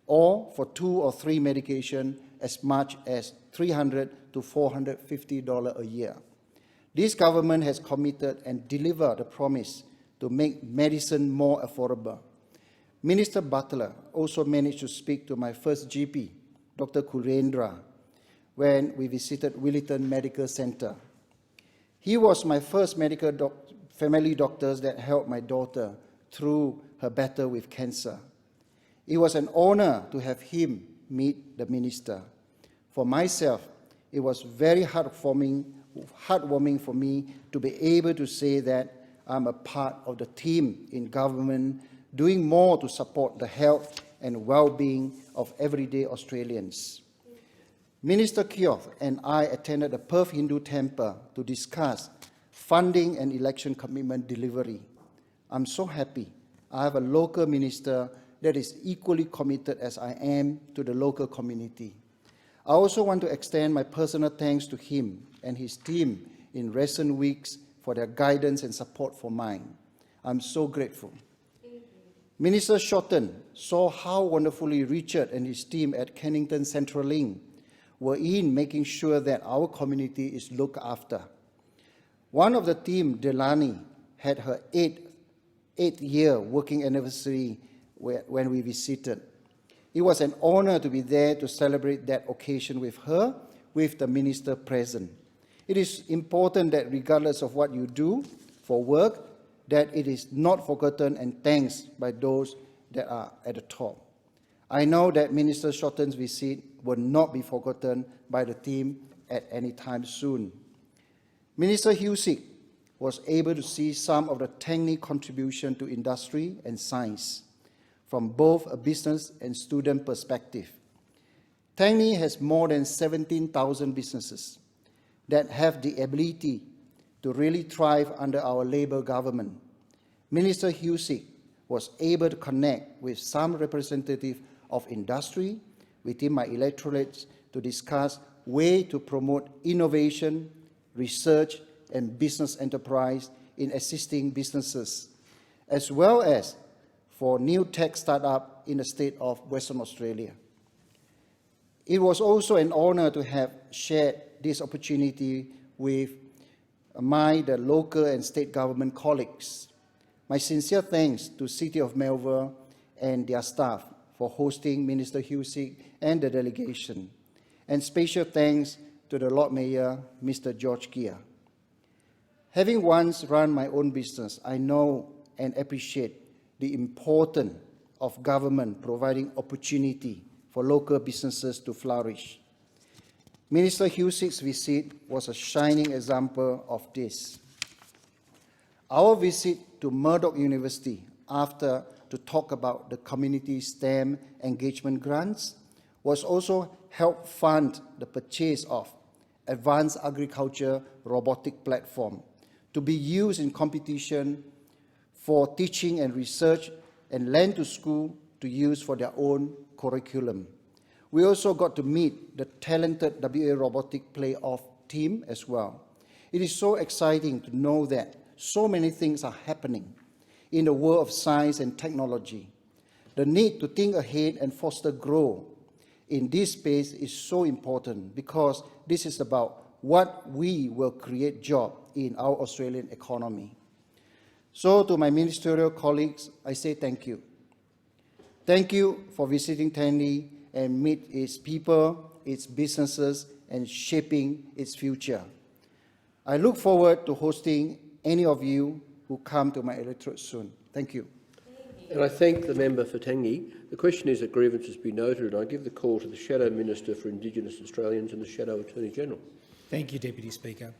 or for 2 or 3 medications, as much as $300 to $450 a year. This government has committed and delivered the promise to make medicine more affordable. Minister Butler also managed to speak to my first GP, Dr. Kulendra, when we visited Willetton Medical Centre. He was my first family doctor that helped my daughter through her battle with cancer. It was an honor to have him meet the minister. For myself, it was very heartwarming for me to be able to say that I'm a part of the team in government doing more to support the health and well-being of everyday Australians. Minister Keoth and I attended the Perth Hindu Temple to discuss funding and election commitment delivery. I'm so happy I have a local minister that is equally committed as I am to the local community. I also want to extend my personal thanks to him and his team in recent weeks for their guidance and support for mine. I'm so grateful. Minister Shorten saw how wonderfully Richard and his team at Kennington Central Link were in making sure that our community is looked after. One of the team, Delani, had her eighth year working anniversary when we visited. It was an honor to be there to celebrate that occasion with her, with the minister present. It is important that regardless of what you do for work, that it is not forgotten and thanks by those that are at the top. I know that Minister Shorten's visit will not be forgotten by the team at any time soon. Minister Husic was able to see some of the Tangney contribution to industry and science from both a business and student perspective. Tangney has more than 17,000 businesses that have the ability to really thrive under our Labour government. Minister Husic was able to connect with some representatives of industry within my electorate to discuss ways to promote innovation, research, and business enterprise in assisting businesses, as well as for new tech startup in the state of Western Australia. It was also an honor to have shared this opportunity with the local and state government colleagues. My sincere thanks to City of Melbourne and their staff for hosting Minister Husic and the delegation, and special thanks to the Lord Mayor, Mr. George Gear. Having once run my own business, I know and appreciate the importance of government providing opportunity for local businesses to flourish. Minister Husick's visit was a shining example of this. Our visit to Murdoch University to talk about the community STEM engagement grants was also help fund the purchase of advanced agriculture robotic platform to be used in competition for teaching and research, and lent to school to use for their own curriculum. We also got to meet the talented WA Robotic Playoff team as well. It is so exciting to know that so many things are happening in the world of science and technology. The need to think ahead and foster growth in this space is so important, because this is about what we will create jobs in our Australian economy. So to my ministerial colleagues, I say thank you. Thank you for visiting Tandy and meet its people, its businesses, and shaping its future. I look forward to hosting any of you who come to my electorate soon. Thank you. And I thank the member for Tangi. The question is that grievances be noted, and I give the call to the Shadow Minister for Indigenous Australians and the Shadow Attorney-General. Thank you, Deputy Speaker.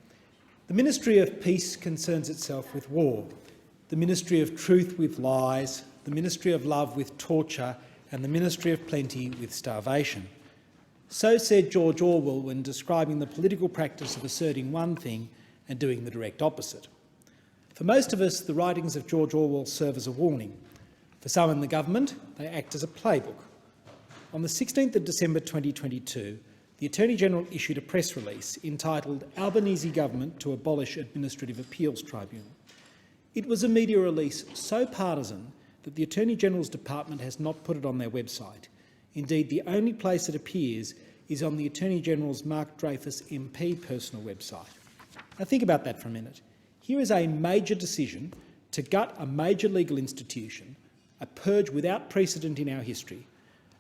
The Ministry of Peace concerns itself with war, the Ministry of Truth with lies, the Ministry of Love with torture, and the Ministry of Plenty with starvation. So said George Orwell when describing the political practice of asserting one thing and doing the direct opposite. For most of us, the writings of George Orwell serve as a warning. For some in the government, they act as a playbook. On the 16th of December 2022, the Attorney-General issued a press release entitled "Albanese Government to Abolish Administrative Appeals Tribunal." It was a media release so partisan that the Attorney-General's department has not put it on their website. Indeed, the only place it appears is on the Attorney-General's Mark Dreyfus MP personal website. Now think about that for a minute. Here is a major decision to gut a major legal institution, a purge without precedent in our history,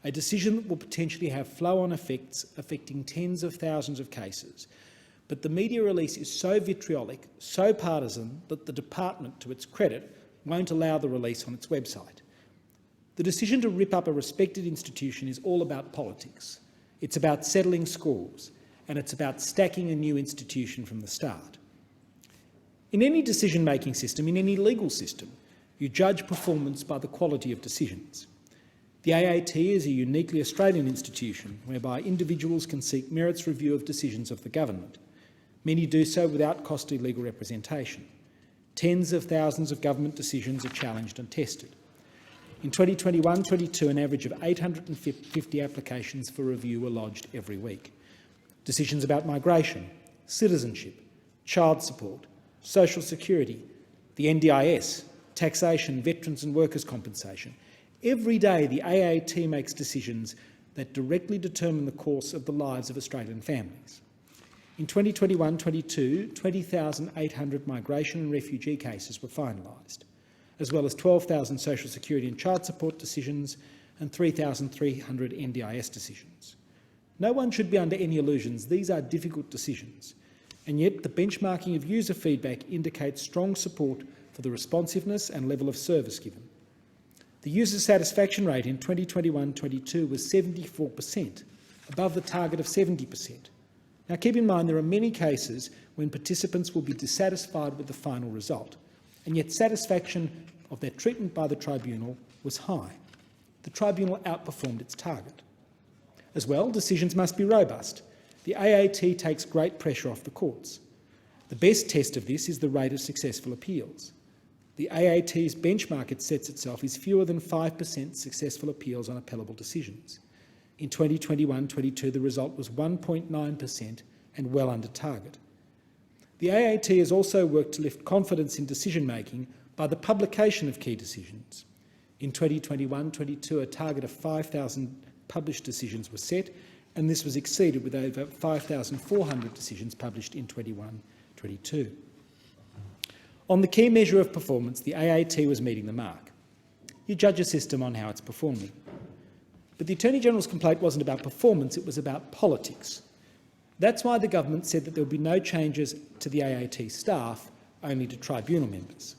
a decision that will potentially have flow-on effects affecting tens of thousands of cases. But the media release is so vitriolic, so partisan, that the department, to its credit, won't allow the release on its website. The decision to rip up a respected institution is all about politics. It's about settling scores, and it's about stacking a new institution from the start. In any decision-making system, in any legal system, you judge performance by the quality of decisions. The AAT is a uniquely Australian institution whereby individuals can seek merits review of decisions of the government. Many do so without costly legal representation. Tens of thousands of government decisions are challenged and tested. In 2021-22, an average of 850 applications for review were lodged every week. Decisions about migration, citizenship, child support, social security, the NDIS, taxation, veterans and workers' compensation. Every day the AAT makes decisions that directly determine the course of the lives of Australian families. In 2021-22, 20,800 migration and refugee cases were finalised, as well as 12,000 social security and child support decisions and 3,300 NDIS decisions. No one should be under any illusions. These are difficult decisions, and yet the benchmarking of user feedback indicates strong support for the responsiveness and level of service given. The user satisfaction rate in 2021-22 was 74%, above the target of 70%. Now keep in mind there are many cases when participants will be dissatisfied with the final result, and yet satisfaction of their treatment by the tribunal was high. The tribunal outperformed its target. As well, decisions must be robust. The AAT takes great pressure off the courts. The best test of this is the rate of successful appeals. The AAT's benchmark it sets itself is fewer than 5% successful appeals on appellable decisions. In 2021-22, the result was 1.9% and well under target. The AAT has also worked to lift confidence in decision-making by the publication of key decisions. In 2021-22, a target of 5,000 published decisions was set, and this was exceeded with over 5,400 decisions published in 21-22. On the key measure of performance, the AAT was meeting the mark. You judge a system on how it's performing. But the Attorney-General's complaint wasn't about performance, it was about politics. That's why the government said that there would be no changes to the AAT staff, only to tribunal members.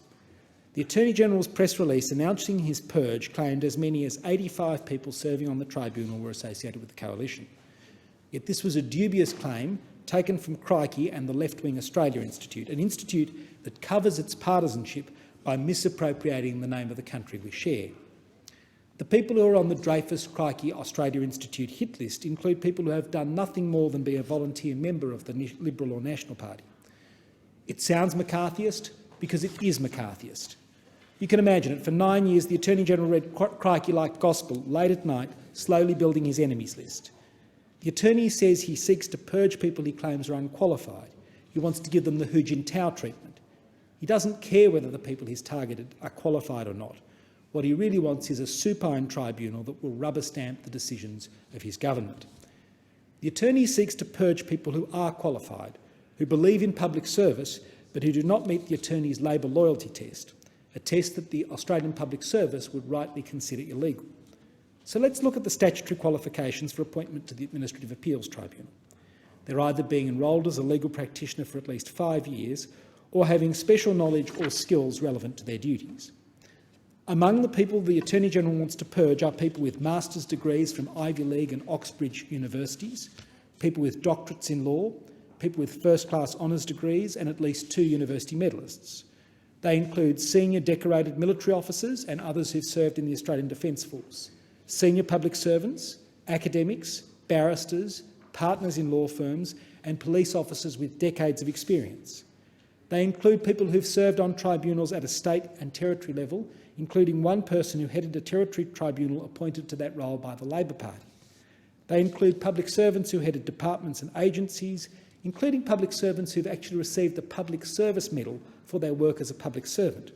The Attorney-General's press release announcing his purge claimed as many as 85 people serving on the tribunal were associated with the coalition. Yet this was a dubious claim taken from Crikey and the Left-Wing Australia Institute, an institute that covers its partisanship by misappropriating the name of the country we share. The people who are on the Dreyfus Crikey Australia Institute hit list include people who have done nothing more than be a volunteer member of the Liberal or National Party. It sounds McCarthyist because it is McCarthyist. You can imagine it. For 9 years, the Attorney-General read Crikey like gospel late at night, slowly building his enemies list. The Attorney says he seeks to purge people he claims are unqualified. He wants to give them the Hu Jintao treatment. He doesn't care whether the people he's targeted are qualified or not. What he really wants is a supine tribunal that will rubber stamp the decisions of his government. The Attorney seeks to purge people who are qualified, who believe in public service but who do not meet the Attorney's Labor loyalty test, a test that the Australian Public Service would rightly consider illegal. So let's look at the statutory qualifications for appointment to the Administrative Appeals Tribunal. They're either being enrolled as a legal practitioner for at least 5 years or having special knowledge or skills relevant to their duties. Among the people the Attorney-General wants to purge are people with master's degrees from Ivy League and Oxbridge universities, people with doctorates in law, people with first-class honours degrees and at least 2 university medalists. They include senior decorated military officers and others who've served in the Australian Defence Force, senior public servants, academics, barristers, partners in law firms and police officers with decades of experience. They include people who've served on tribunals at a state and territory level, including one person who headed a territory tribunal appointed to that role by the Labor Party. They include public servants who headed departments and agencies, including public servants who've actually received the Public Service Medal for their work as a public servant.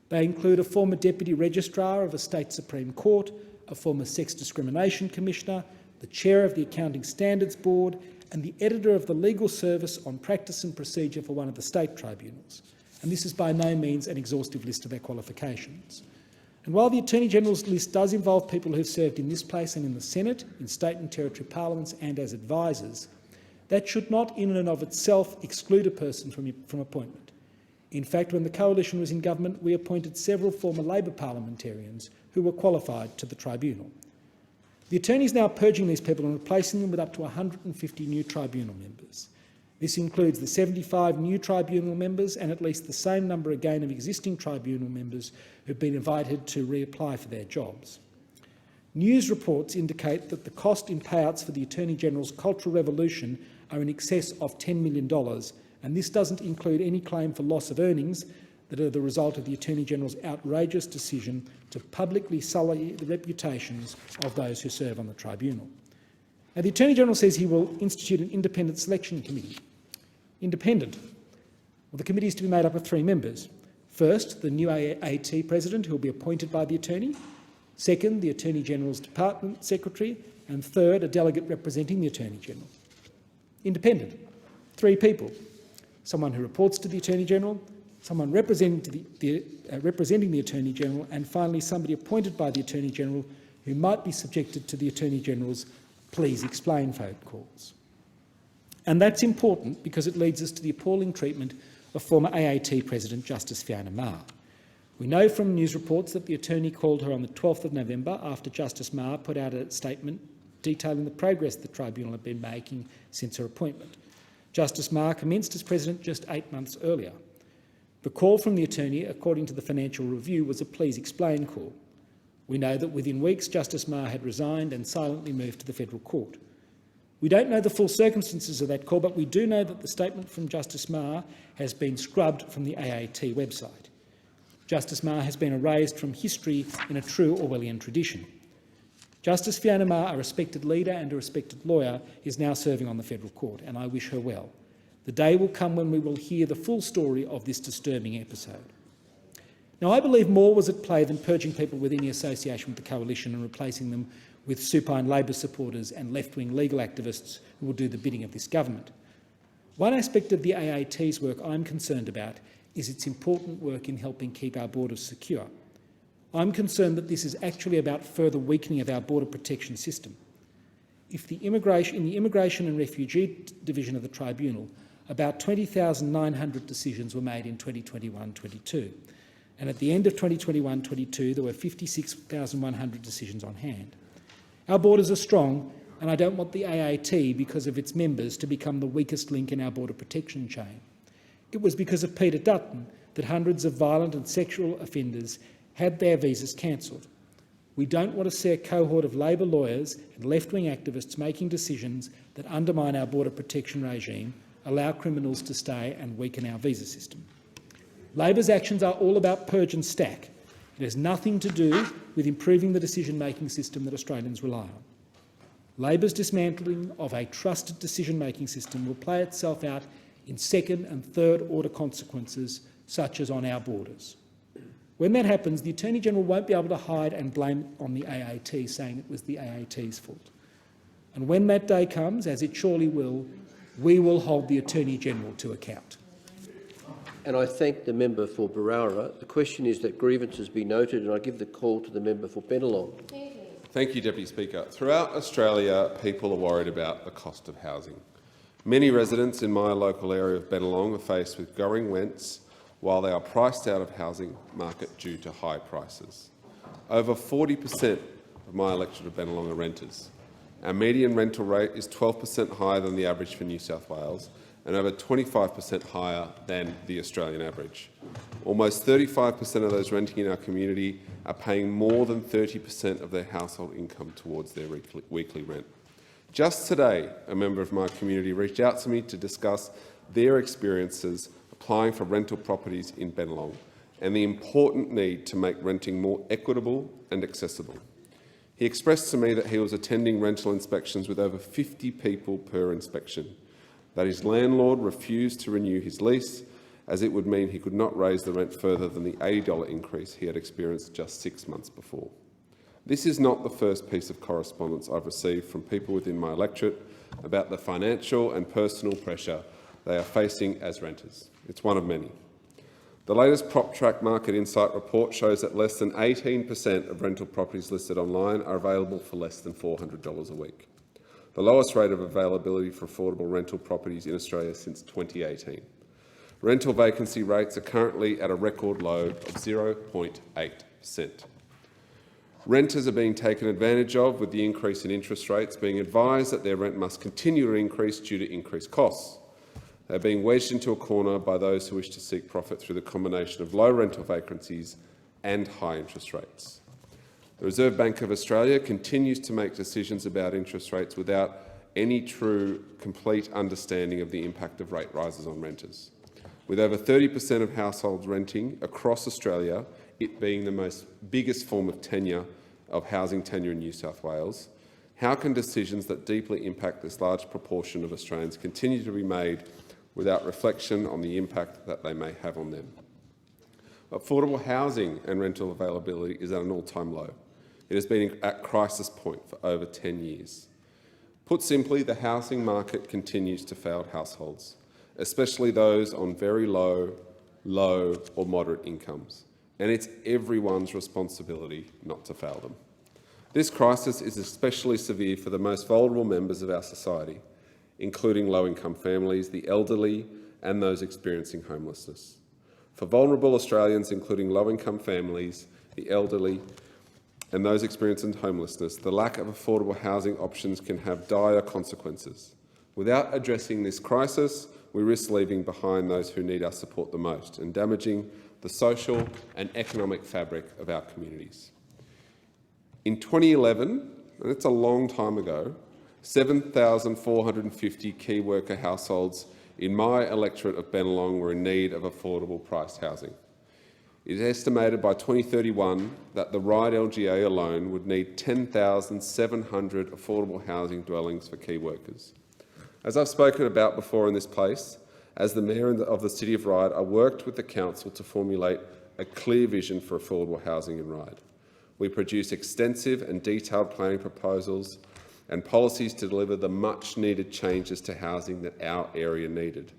They include a former Deputy Registrar of a State Supreme Court, a former Sex Discrimination Commissioner, the Chair of the Accounting Standards Board and the Editor of the Legal Service on Practice and Procedure for one of the state tribunals. And this is by no means an exhaustive list of their qualifications. And while the Attorney-General's list does involve people who've served in this place and in the Senate, in state and territory parliaments and as advisors, that should not in and of itself exclude a person from appointment. In fact, when the Coalition was in government, we appointed several former Labor parliamentarians who were qualified to the tribunal. The Attorney is now purging these people and replacing them with up to 150 new tribunal members. This includes the 75 new tribunal members and at least the same number again of existing tribunal members who've been invited to reapply for their jobs. News reports indicate that the cost in payouts for the Attorney-General's Cultural Revolution are in excess of $10 million, and this doesn't include any claim for loss of earnings that are the result of the Attorney-General's outrageous decision to publicly sully the reputations of those who serve on the tribunal. Now, the Attorney-General says he will institute an independent selection committee. Independent? Well, the committee is to be made up of 3 members. First, the new AAT president, who will be appointed by the Attorney. Second, the Attorney-General's Department Secretary. And third, a delegate representing the Attorney-General. Independent. 3 people. Someone who reports to the Attorney-General, someone representing the Attorney-General, and finally somebody appointed by the Attorney-General who might be subjected to the Attorney-General's please explain phone calls. And that's important because it leads us to the appalling treatment of former AAT President Justice Fiona Maher. We know from news reports that the Attorney called her on the 12th of November after Justice Maher put out a statement detailing the progress the tribunal had been making since her appointment. Justice Maher commenced as President just 8 months earlier. The call from the Attorney, according to the Financial Review, was a please explain call. We know that within weeks Justice Maher had resigned and silently moved to the Federal Court. We don't know the full circumstances of that call, but we do know that the statement from Justice Maher has been scrubbed from the AAT website. Justice Maher has been erased from history in a true Orwellian tradition. Justice Fiona Maher, a respected leader and a respected lawyer, is now serving on the Federal Court, and I wish her well. The day will come when we will hear the full story of this disturbing episode. Now, I believe more was at play than purging people with any association with the Coalition and replacing them with supine Labor supporters and left-wing legal activists who will do the bidding of this government. One aspect of the AAT's work I'm concerned about is its important work in helping keep our borders secure. I'm concerned that this is actually about further weakening of our border protection system. In the Immigration and Refugee Division of the Tribunal, about 20,900 decisions were made in 2021-22. and at the end of 2021-22 there were 56,100 decisions on hand. Our borders are strong, and I don't want the AAT, because of its members, to become the weakest link in our border protection chain. It was because of Peter Dutton that hundreds of violent and sexual offenders had their visas cancelled. We don't want to see a cohort of Labor lawyers and left-wing activists making decisions that undermine our border protection regime, allow criminals to stay and weaken our visa system. Labor's actions are all about purge and stack. It has nothing to do with improving the decision-making system that Australians rely on. Labor's dismantling of a trusted decision-making system will play itself out in second and third order consequences, such as on our borders. When that happens, the Attorney-General won't be able to hide and blame on the AAT, saying it was the AAT's fault. And when that day comes, as it surely will, we will hold the Attorney-General to account. And I thank the member for Berowra. The question is that grievances be noted, and I give the call to the member for Bennelong. Thank you, Deputy Speaker. Throughout Australia, people are worried about the cost of housing. Many residents in my local area of Bennelong are faced with growing rents while they are priced out of housing market due to high prices. Over 40% of my electorate of Bennelong are renters. Our median rental rate is 12% higher than the average for New South Wales and over 25% higher than the Australian average. Almost 35% of those renting in our community are paying more than 30% of their household income towards their weekly rent. Just today, a member of my community reached out to me to discuss their experiences applying for rental properties in Bennelong and the important need to make renting more equitable and accessible. He expressed to me that he was attending rental inspections with over 50 people per inspection, that his landlord refused to renew his lease, as it would mean he could not raise the rent further than the $80 increase he had experienced just 6 months before. This is not the first piece of correspondence I've received from people within my electorate about the financial and personal pressure they are facing as renters. It's one of many. The latest PropTrack Market Insight report shows that less than 18% of rental properties listed online are available for less than $400 a week, the lowest rate of availability for affordable rental properties in Australia since 2018. Rental vacancy rates are currently at a record low of 0.8%. Renters are being taken advantage of, with the increase in interest rates being advised that their rent must continue to increase due to increased costs. They are being wedged into a corner by those who wish to seek profit through the combination of low rental vacancies and high interest rates. The Reserve Bank of Australia continues to make decisions about interest rates without any true, complete understanding of the impact of rate rises on renters. With over 30% of households renting across Australia, it being the biggest form of housing tenure in New South Wales, how can decisions that deeply impact this large proportion of Australians continue to be made without reflection on the impact that they may have on them? Affordable housing and rental availability is at an all-time low. It has been at crisis point for over 10 years. Put simply, the housing market continues to fail households, especially those on very low or moderate incomes, and it's everyone's responsibility not to fail them. This crisis is especially severe for the most vulnerable members of our society, including low-income families, the elderly and those experiencing homelessness. For vulnerable Australians, including low-income families, the elderly and those experiencing homelessness, the lack of affordable housing options can have dire consequences. Without addressing this crisis, we risk leaving behind those who need our support the most and damaging the social and economic fabric of our communities. In 2011, and it's a long time ago, 7,450 key worker households in my electorate of Bennelong were in need of affordable priced housing. It is estimated by 2031 that the Ryde LGA alone would need 10,700 affordable housing dwellings for key workers. As I've spoken about before in this place, as the Mayor of the City of Ryde, I worked with the Council to formulate a clear vision for affordable housing in Ryde. We produced extensive and detailed planning proposals and policies to deliver the much-needed changes to housing that our area needed.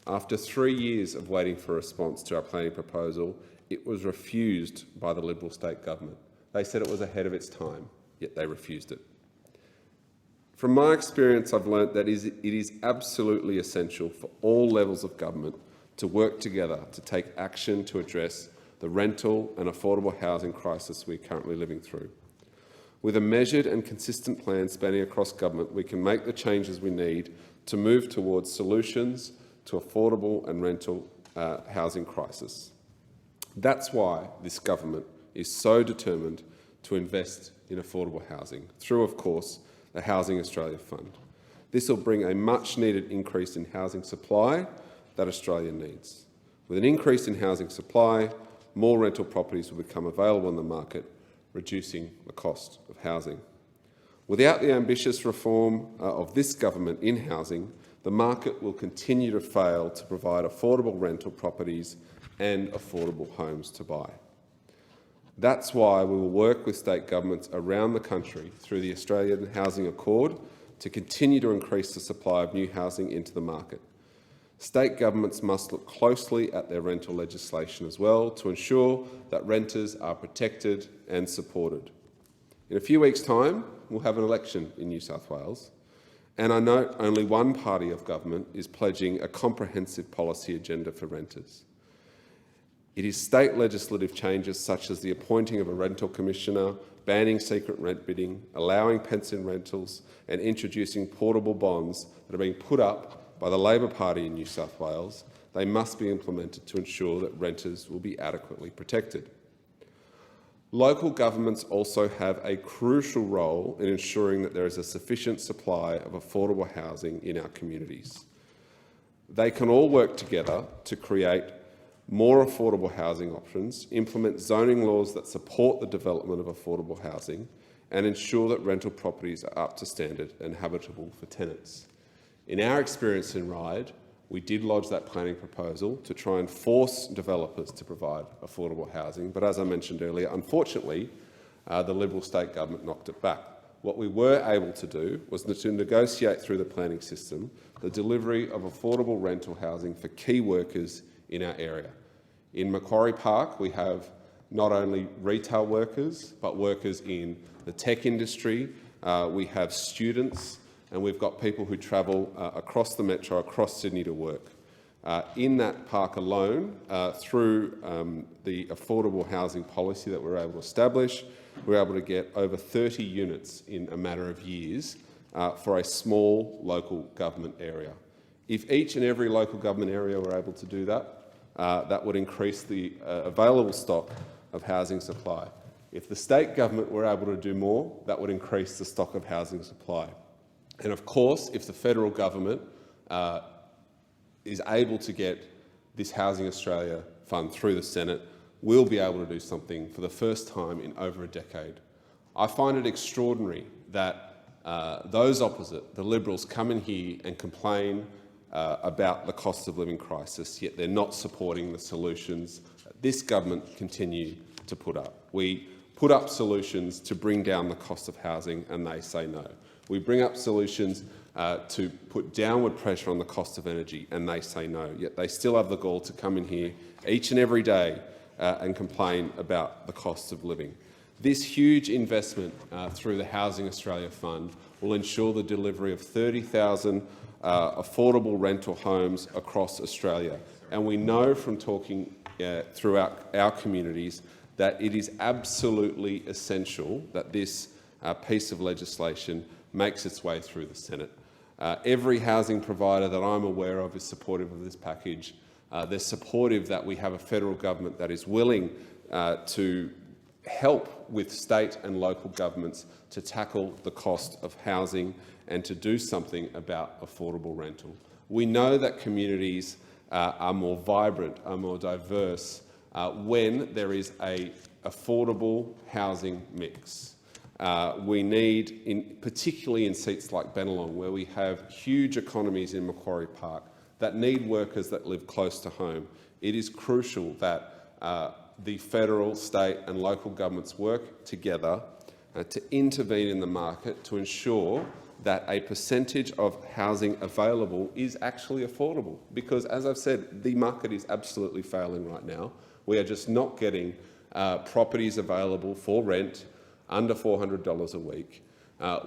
After 3 years of waiting for a response to our planning proposal, it was refused by the Liberal state government. They said it was ahead of its time, yet they refused it. From my experience, I've learnt that it is absolutely essential for all levels of government to work together to take action to address the rental and affordable housing crisis we're currently living through. With a measured and consistent plan spanning across government, we can make the changes we need to move towards solutions to affordable and rental housing crisis. That's why this government is so determined to invest in affordable housing through, of course, the Housing Australia Fund. This will bring a much-needed increase in housing supply that Australia needs. With an increase in housing supply, more rental properties will become available in the market, reducing the cost of housing. Without the ambitious reform of this government in housing, the market will continue to fail to provide affordable rental properties and affordable homes to buy. That's why we will work with state governments around the country through the Australian Housing Accord to continue to increase the supply of new housing into the market. State governments must look closely at their rental legislation as well to ensure that renters are protected and supported. In a few weeks' time, we'll have an election in New South Wales, and I note only one party of government is pledging a comprehensive policy agenda for renters. It is state legislative changes such as the appointing of a rental commissioner, banning secret rent bidding, allowing pension rentals and introducing portable bonds that are being put up by the Labor Party in New South Wales. They must be implemented to ensure that renters will be adequately protected. Local governments also have a crucial role in ensuring that there is a sufficient supply of affordable housing in our communities. They can all work together to create more affordable housing options, implement zoning laws that support the development of affordable housing, and ensure that rental properties are up to standard and habitable for tenants. In our experience in Ryde, we did lodge that planning proposal to try and force developers to provide affordable housing, but as I mentioned earlier, unfortunately, the Liberal state government knocked it back. What we were able to do was to negotiate through the planning system the delivery of affordable rental housing for key workers in our area. In Macquarie Park, we have not only retail workers, but workers in the tech industry. We have students, and we've got people who travel across the metro, across Sydney to work. In that park alone, through the affordable housing policy that we're able to establish, we're able to get over 30 units in a matter of years for a small local government area. If each and every local government area were able to do that, that would increase the available stock of housing supply. If the state government were able to do more, that would increase the stock of housing supply. And of course, if the federal government is able to get this Housing Australia Fund through the Senate, we'll be able to do something for the first time in over a decade. I find it extraordinary that those opposite, the Liberals, come in here and complain about the cost of living crisis, yet they're not supporting the solutions that this government continue to put up. We put up solutions to bring down the cost of housing, and they say no. We bring up solutions to put downward pressure on the cost of energy, and they say no. Yet they still have the gall to come in here each and every day and complain about the cost of living. This huge investment through the Housing Australia Fund will ensure the delivery of 30,000 affordable rental homes across Australia. And we know from talking throughout our communities that it is absolutely essential that this piece of legislation makes its way through the Senate. Every housing provider that I'm aware of is supportive of this package. They're supportive that we have a federal government that is willing to help with state and local governments to tackle the cost of housing and to do something about affordable rental. We know that communities are more vibrant, are more diverse when there is an affordable housing mix. We need, particularly in seats like Bennelong, where we have huge economies in Macquarie Park that need workers that live close to home. It is crucial that the federal, state and local governments work together to intervene in the market to ensure that a percentage of housing available is actually affordable. Because, as I've said, the market is absolutely failing right now. We are just not getting properties available for rent under $400 a week.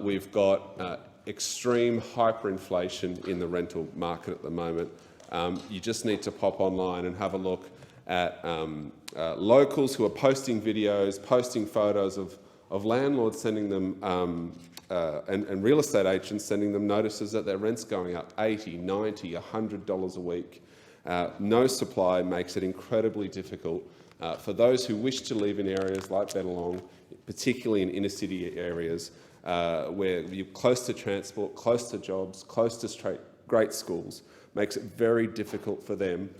We've got extreme hyperinflation in the rental market at the moment. You just need to pop online and have a look at locals who are posting videos, posting photos of landlords sending them, and real estate agents sending them notices that their rent's going up $80, $90, $100 a week. No supply makes it incredibly difficult for those who wish to live in areas like Bennelong, particularly in inner city areas, where you're close to transport, close to jobs, close to great schools, makes it very difficult for them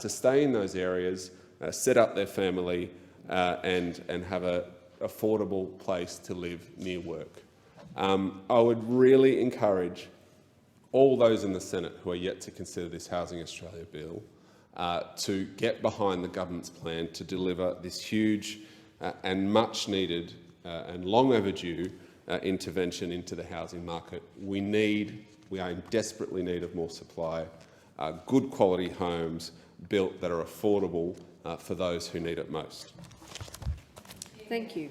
to stay in those areas, set up their family, and have an affordable place to live near work. I would really encourage all those in the Senate who are yet to consider this Housing Australia bill to get behind the government's plan to deliver this huge and much needed and long overdue intervention into the housing market. We are in desperately need of more supply, good quality homes built that are affordable for those who need it most. Thank you.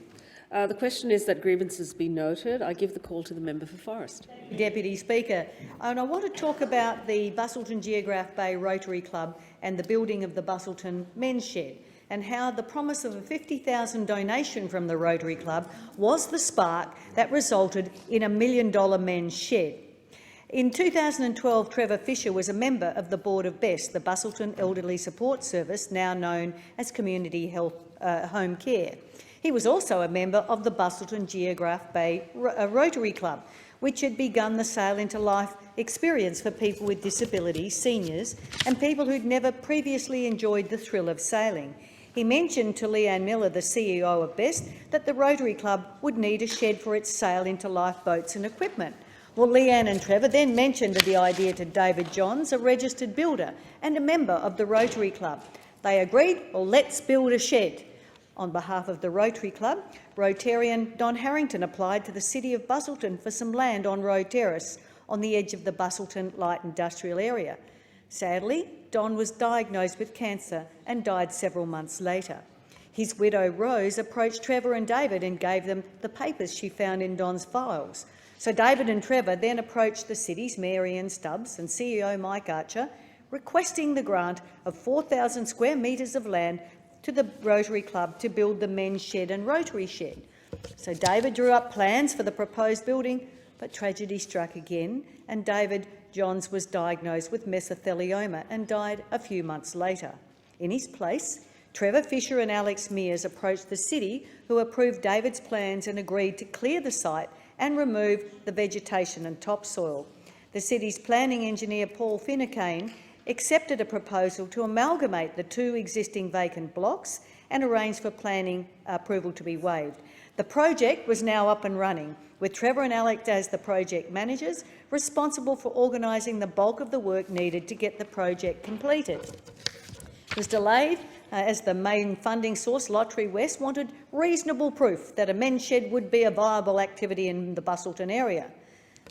The question is that grievances be noted. I give the call to the member for Forrest. Deputy Speaker, and I want to talk about the Busselton Geograph Bay Rotary Club and the building of the Busselton Men's Shed, and how the promise of a $50,000 donation from the Rotary Club was the spark that resulted in $1 million men's shed. In 2012, Trevor Fisher was a member of the board of BESS, the Busselton Elderly Support Service, now known as Community Health Home Care. He was also a member of the Busselton Geograph Bay Rotary Club, which had begun the Sail into Life experience for people with disabilities, seniors and people who'd never previously enjoyed the thrill of sailing. He mentioned to Leanne Miller, the CEO of BEST, that the Rotary Club would need a shed for its Sail into Life boats and equipment. Well, Leanne and Trevor then mentioned the idea to David Johns, a registered builder and a member of the Rotary Club. They agreed, well, let's build a shed. On behalf of the Rotary Club, Rotarian Don Harrington applied to the City of Busselton for some land on Road Terrace on the edge of the Busselton light industrial area. Sadly, Don was diagnosed with cancer and died several months later. His widow Rose approached Trevor and David and gave them the papers she found in Don's files. So David and Trevor then approached the city's Mayor Ian Stubbs and CEO Mike Archer, requesting the grant of 4,000 square metres of land to the Rotary Club to build the men's shed and Rotary shed. So David drew up plans for the proposed building, but tragedy struck again, and David Johns was diagnosed with mesothelioma and died a few months later. In his place, Trevor Fisher and Alex Mears approached the city, who approved David's plans and agreed to clear the site and remove the vegetation and topsoil. The city's planning engineer, Paul Finucane, accepted a proposal to amalgamate the two existing vacant blocks and arranged for planning approval to be waived. The project was now up and running, with Trevor and Alex as the project managers, responsible for organising the bulk of the work needed to get the project completed. It was delayed as the main funding source, Lotterywest, wanted reasonable proof that a men's shed would be a viable activity in the Busselton area.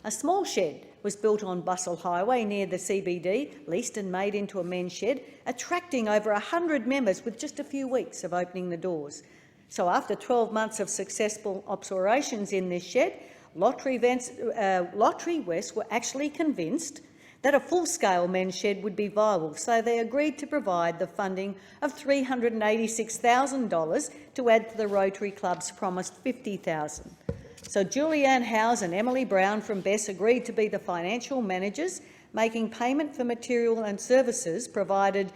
A small shed was built on Bustle Highway near the CBD, leased and made into a men's shed, attracting over 100 members with just a few weeks of opening the doors. So after 12 months of successful operations in this shed, Lotterywest were actually convinced that a full-scale men's shed would be viable, so they agreed to provide the funding of $386,000 to add to the Rotary Club's promised $50,000. So Julianne Howes and Emily Brown from BESS agreed to be the financial managers, making payment for material and services provided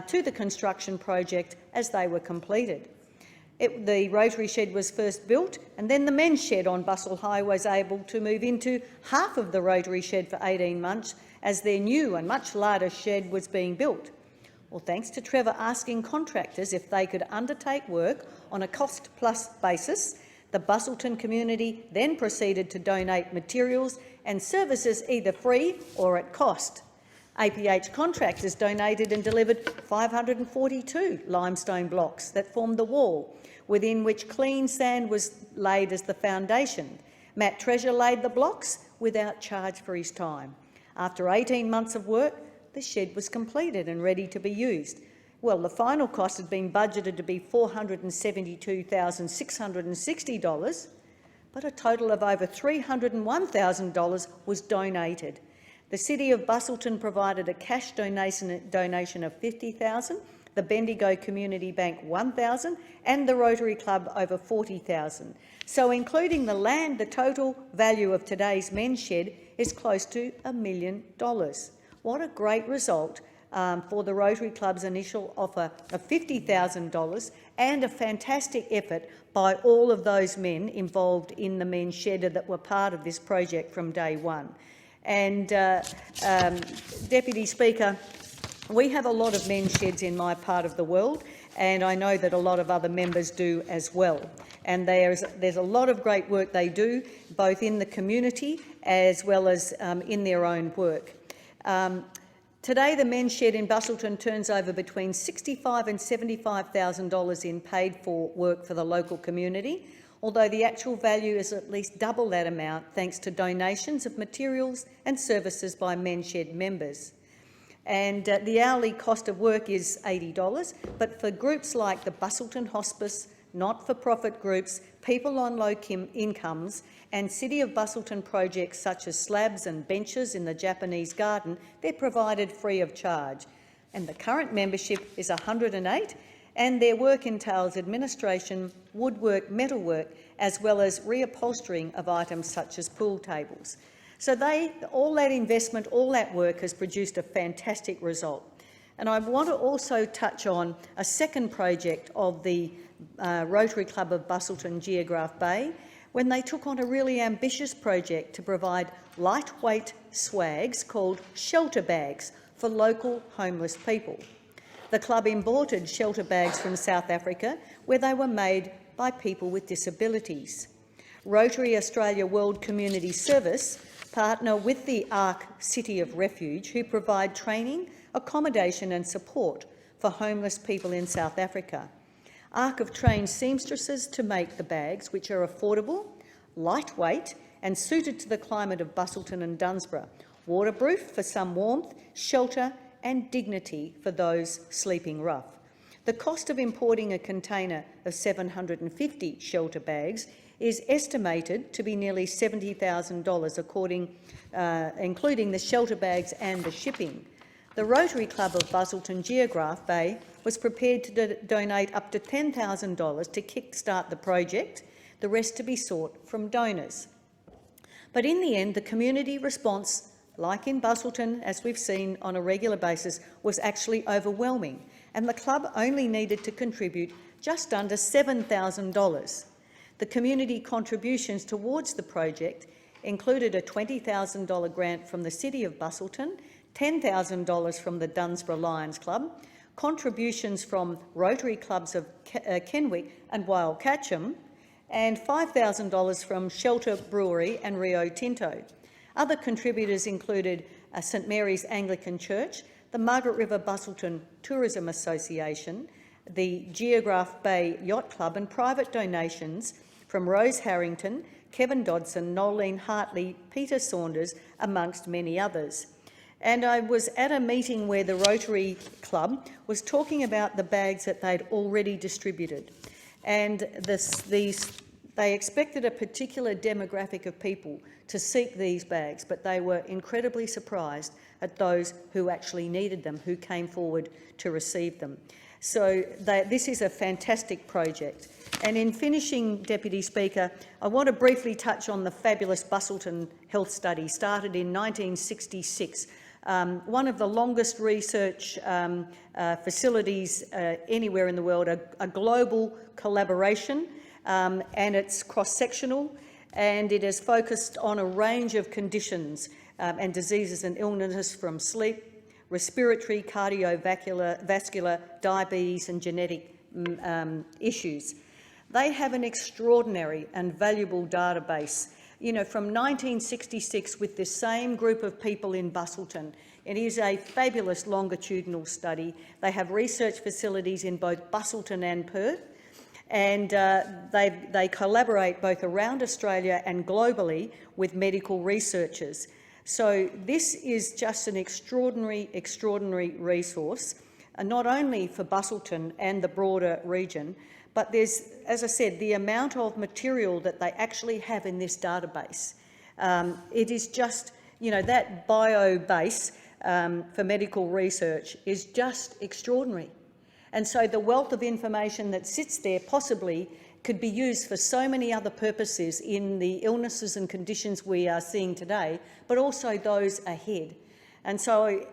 to the construction project as they were completed. The Rotary shed was first built, and then the men's shed on Bustle Highway was able to move into half of the Rotary shed for 18 months as their new and much larger shed was being built. Well, thanks to Trevor asking contractors if they could undertake work on a cost-plus basis, the Busselton community then proceeded to donate materials and services either free or at cost. APH contractors donated and delivered 542 limestone blocks that formed the wall, within which clean sand was laid as the foundation. Matt Treasure laid the blocks without charge for his time. After 18 months of work, the shed was completed and ready to be used. Well, the final cost had been budgeted to be $472,660, but a total of over $301,000 was donated. The City of Busselton provided a cash donation of $50,000, the Bendigo Community Bank $1,000 and the Rotary Club over $40,000. So including the land, the total value of today's men's shed is close to $1 million. What a great result for the Rotary Club's initial offer of $50,000 and a fantastic effort by all of those men involved in the men's shed that were part of this project from day one. And Deputy Speaker, we have a lot of men's sheds in my part of the world, and I know that a lot of other members do as well. And there's a lot of great work they do, both in the community as well as in their own work. Today, the men's shed in Busselton turns over between $65,000 and $75,000 in paid-for work for the local community, although the actual value is at least double that amount thanks to donations of materials and services by men's shed members. And the hourly cost of work is $80, but for groups like the Busselton Hospice, not-for-profit groups, people on low incomes and City of Busselton projects such as slabs and benches in the Japanese garden, they're provided free of charge. And the current membership is 108, and their work entails administration, woodwork, metalwork, as well as reupholstering of items such as pool tables. So all that investment, all that work has produced a fantastic result. And I want to also touch on a second project of the Rotary Club of Busselton Geograph Bay, when they took on a really ambitious project to provide lightweight swags called shelter bags for local homeless people. The club imported shelter bags from South Africa, where they were made by people with disabilities. Rotary Australia World Community Service partner with the ARC City of Refuge, who provide training, accommodation and support for homeless people in South Africa. ARC have trained seamstresses to make the bags, which are affordable, lightweight and suited to the climate of Busselton and Dunsborough, waterproof for some warmth, shelter and dignity for those sleeping rough. The cost of importing a container of 750 shelter bags is estimated to be nearly $70,000, including the shelter bags and the shipping. The Rotary Club of Busselton Geograph Bay was prepared to donate up to $10,000 to kick-start the project, the rest to be sought from donors. But in the end, the community response, like in Busselton, as we've seen on a regular basis, was actually overwhelming, and the club only needed to contribute just under $7,000. The community contributions towards the project included a $20,000 grant from the City of Busselton, $10,000 from the Dunsborough Lions Club, contributions from Rotary Clubs of Kenwick and Wild Catcham, and $5,000 from Shelter Brewery and Rio Tinto. Other contributors included St Mary's Anglican Church, the Margaret River Busselton Tourism Association, the Geograph Bay Yacht Club, and private donations from Rose Harrington, Kevin Dodson, Nolene Hartley, Peter Saunders, amongst many others. And I was at a meeting where the Rotary Club was talking about the bags that they'd already distributed. And they expected a particular demographic of people to seek these bags, but they were incredibly surprised at those who actually needed them, who came forward to receive them. So this is a fantastic project. And in finishing, Deputy Speaker, I want to briefly touch on the fabulous Busselton Health Study, started in 1966. One of the longest research facilities anywhere in the world, a global collaboration, and it's cross-sectional, and it is focused on a range of conditions and diseases and illnesses from sleep, respiratory, cardiovascular, diabetes and genetic issues. They have an extraordinary and valuable database, from 1966 with this same group of people in Busselton. It is a fabulous longitudinal study. They have research facilities in both Busselton and Perth, and they collaborate both around Australia and globally with medical researchers. So this is just an extraordinary, extraordinary resource, not only for Busselton and the broader region, but there's, as I said, the amount of material that they actually have in this database. It is just, that bio base for medical research is just extraordinary. And so the wealth of information that sits there possibly could be used for so many other purposes in the illnesses and conditions we are seeing today, but also those ahead. And so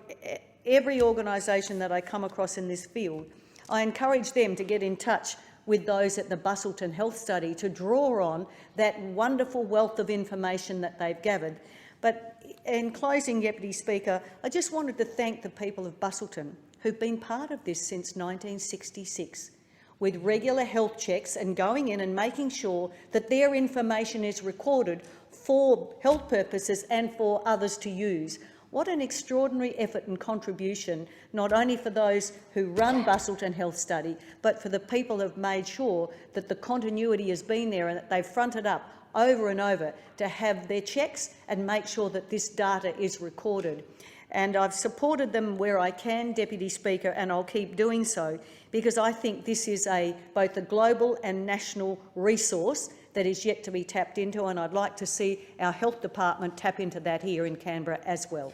every organisation that I come across in this field, I encourage them to get in touch with those at the Busselton Health Study to draw on that wonderful wealth of information that they've gathered. But in closing, Deputy Speaker, I just wanted to thank the people of Busselton who've been part of this since 1966, with regular health checks and going in and making sure that their information is recorded for health purposes and for others to use. What an extraordinary effort and contribution, not only for those who run Busselton Health Study, but for the people who have made sure that the continuity has been there and that they've fronted up over and over to have their checks and make sure that this data is recorded. And I've supported them where I can, Deputy Speaker, and I'll keep doing so, because I think this is both a global and national resource that is yet to be tapped into, and I'd like to see our Health Department tap into that here in Canberra as well.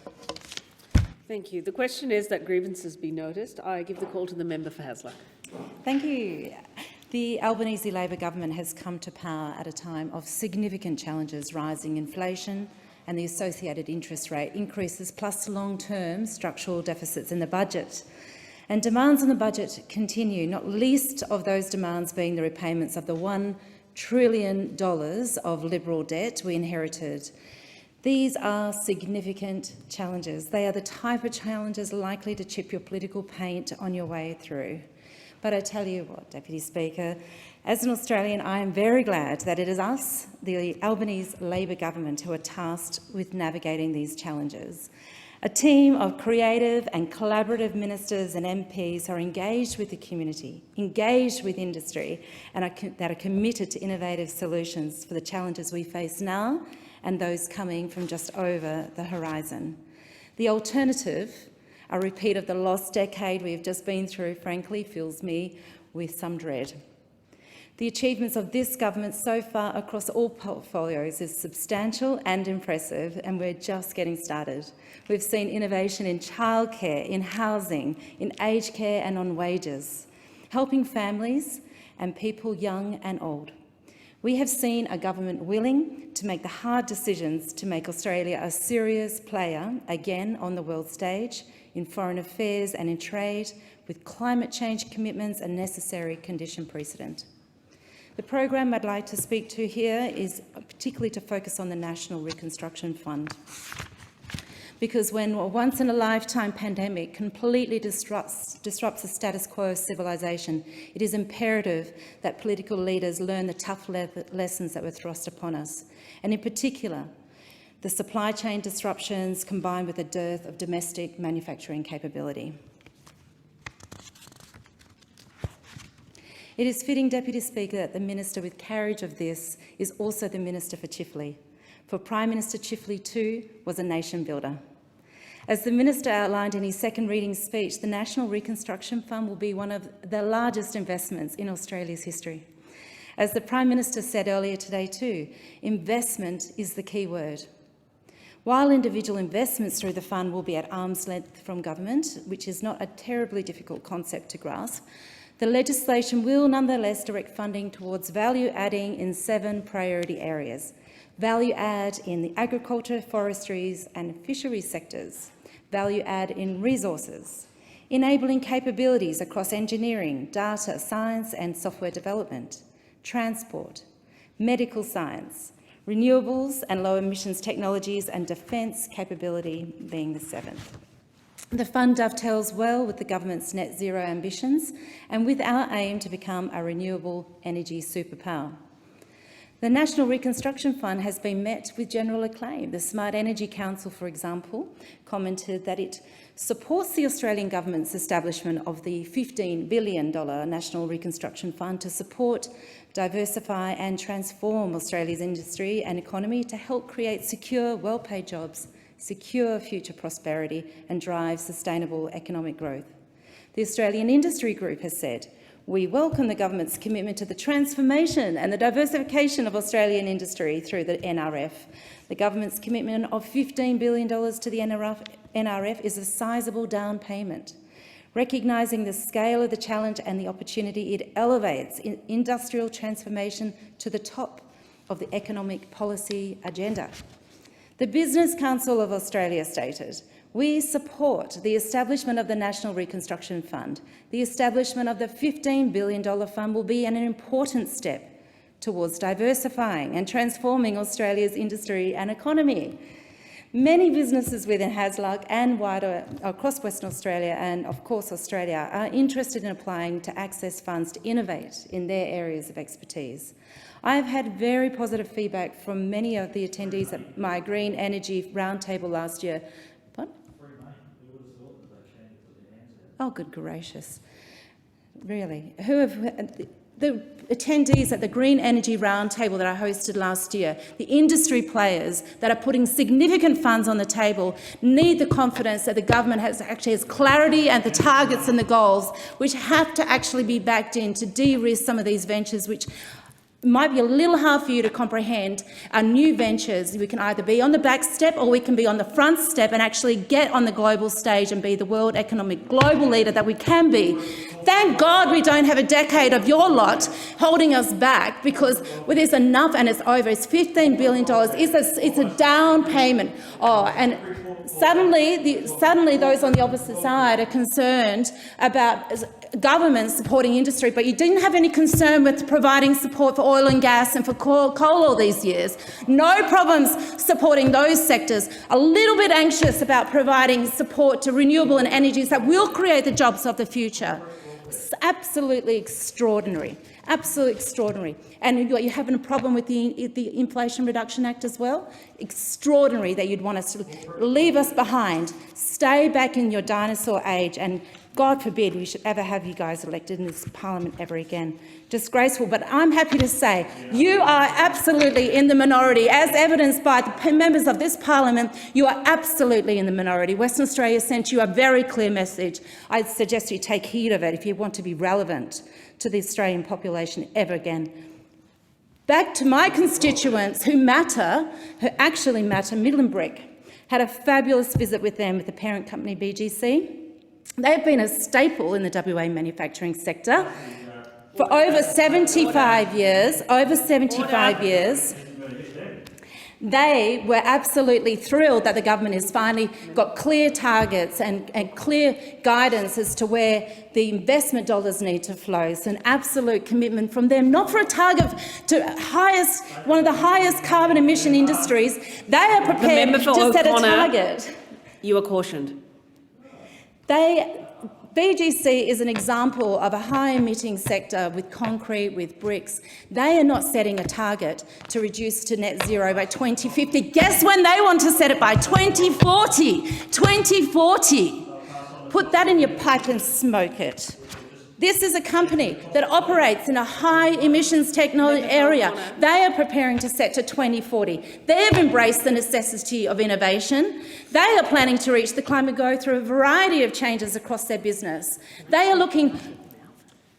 Thank you. The question is that grievances be noticed. I give the call to the member for Hasluck. Thank you. The Albanese Labor government has come to power at a time of significant challenges, rising inflation and the associated interest rate increases, plus long-term structural deficits in the budget. And demands on the budget continue, not least of those demands being the repayments of the $1 trillion of Liberal debt we inherited. These are significant challenges. They are the type of challenges likely to chip your political paint on your way through. But I tell you what, Deputy Speaker, as an Australian, I am very glad that it is us, the Albanese Labor government, who are tasked with navigating these challenges. A team of creative and collaborative ministers and MPs are engaged with the community, engaged with industry, and that are committed to innovative solutions for the challenges we face now and those coming from just over the horizon. The alternative, a repeat of the lost decade we have just been through, frankly, fills me with some dread. The achievements of this government so far across all portfolios is substantial and impressive, and we're just getting started. We've seen innovation in childcare, in housing, in aged care and on wages, helping families and people young and old. We have seen a government willing to make the hard decisions to make Australia a serious player again on the world stage, in foreign affairs and in trade, with climate change commitments and necessary condition precedent. The program I'd like to speak to here is particularly to focus on the National Reconstruction Fund. Because when a once-in-a-lifetime pandemic completely disrupts the status quo of civilisation, it is imperative that political leaders learn the tough lessons that were thrust upon us, and in particular, the supply chain disruptions combined with a dearth of domestic manufacturing capability. It is fitting, Deputy Speaker, that the Minister with carriage of this is also the Minister for Chifley, for Prime Minister Chifley too was a nation builder. As the Minister outlined in his second reading speech, the National Reconstruction Fund will be one of the largest investments in Australia's history. As the Prime Minister said earlier today too, investment is the key word. While individual investments through the fund will be at arm's length from government, which is not a terribly difficult concept to grasp, the legislation will nonetheless direct funding towards value-adding in 7 priority areas. Value add in the agriculture, forestries and fisheries sectors. Value add in resources. Enabling capabilities across engineering, data, science and software development. Transport. Medical science. Renewables and low emissions technologies, and defence capability being the 7th. The fund dovetails well with the government's net zero ambitions and with our aim to become a renewable energy superpower. The National Reconstruction Fund has been met with general acclaim. The Smart Energy Council, for example, commented that it supports the Australian government's establishment of the $15 billion National Reconstruction Fund to support, diversify and transform Australia's industry and economy to help create secure, well-paid jobs, secure future prosperity and drive sustainable economic growth. The Australian Industry Group has said, "We welcome the government's commitment to the transformation and the diversification of Australian industry through the NRF. The government's commitment of $15 billion to the NRF is a sizable down payment. Recognising the scale of the challenge and the opportunity, it elevates industrial transformation to the top of the economic policy agenda. The Business Council of Australia stated, "We support the establishment of the National Reconstruction Fund. The establishment of the $15 billion fund will be an important step towards diversifying and transforming Australia's industry and economy." Many businesses within Hasluck and wider across Western Australia and, of course, Australia are interested in applying to access funds to innovate in their areas of expertise. I have had very positive feedback from many of the attendees at my Green Energy Roundtable last year. What? Oh, good gracious. Really? The attendees at the Green Energy Roundtable that I hosted last year, the industry players that are putting significant funds on the table, need the confidence that the government has clarity and the targets and the goals, which have to actually be backed in to de-risk some of these ventures, which might be a little hard for you to comprehend. Are new ventures. We can either be on the back step or we can be on the front step and actually get on the global stage and be the world economic global leader that we can be. Thank God we don't have a decade of your lot holding us back, because there's enough and it's over. It's $15 billion. It's a down payment. Oh, and suddenly those on the opposite side are concerned about government supporting industry, but you didn't have any concern with providing support for oil and gas and for coal all these years. No problems supporting those sectors. A little bit anxious about providing support to renewable and energies that will create the jobs of the future. It's absolutely extraordinary. Absolutely extraordinary. And you're having a problem with the Inflation Reduction Act as well? Extraordinary that you'd want us to leave us behind. Stay back in your dinosaur age, and God forbid we should ever have you guys elected in this parliament ever again. Disgraceful. But I'm happy to say you are absolutely in the minority, as evidenced by the members of this parliament. You are absolutely in the minority. Western Australia sent you a very clear message. I'd suggest you take heed of it if you want to be relevant to the Australian population ever again. Back to my constituents who actually matter, Midland Brick. Had a fabulous visit with them, with the parent company BGC. They've been a staple in the WA manufacturing sector for over 75 years. They were absolutely thrilled that the government has finally got clear targets and clear guidance as to where the investment dollars need to flow. So an absolute commitment from them, not for a target to one of the highest carbon emission industries. They are prepared to set a target. You are cautioned. BGC is an example of a high-emitting sector with concrete, with bricks. They are not setting a target to reduce to net zero by 2050. Guess when they want to set it by? 2040. 2040. Put that in your pipe and smoke it. This is a company that operates in a high-emissions technology area. They are preparing to set to 2040. They have embraced the necessity of innovation. They are planning to reach the climate goal through a variety of changes across their business. They are looking,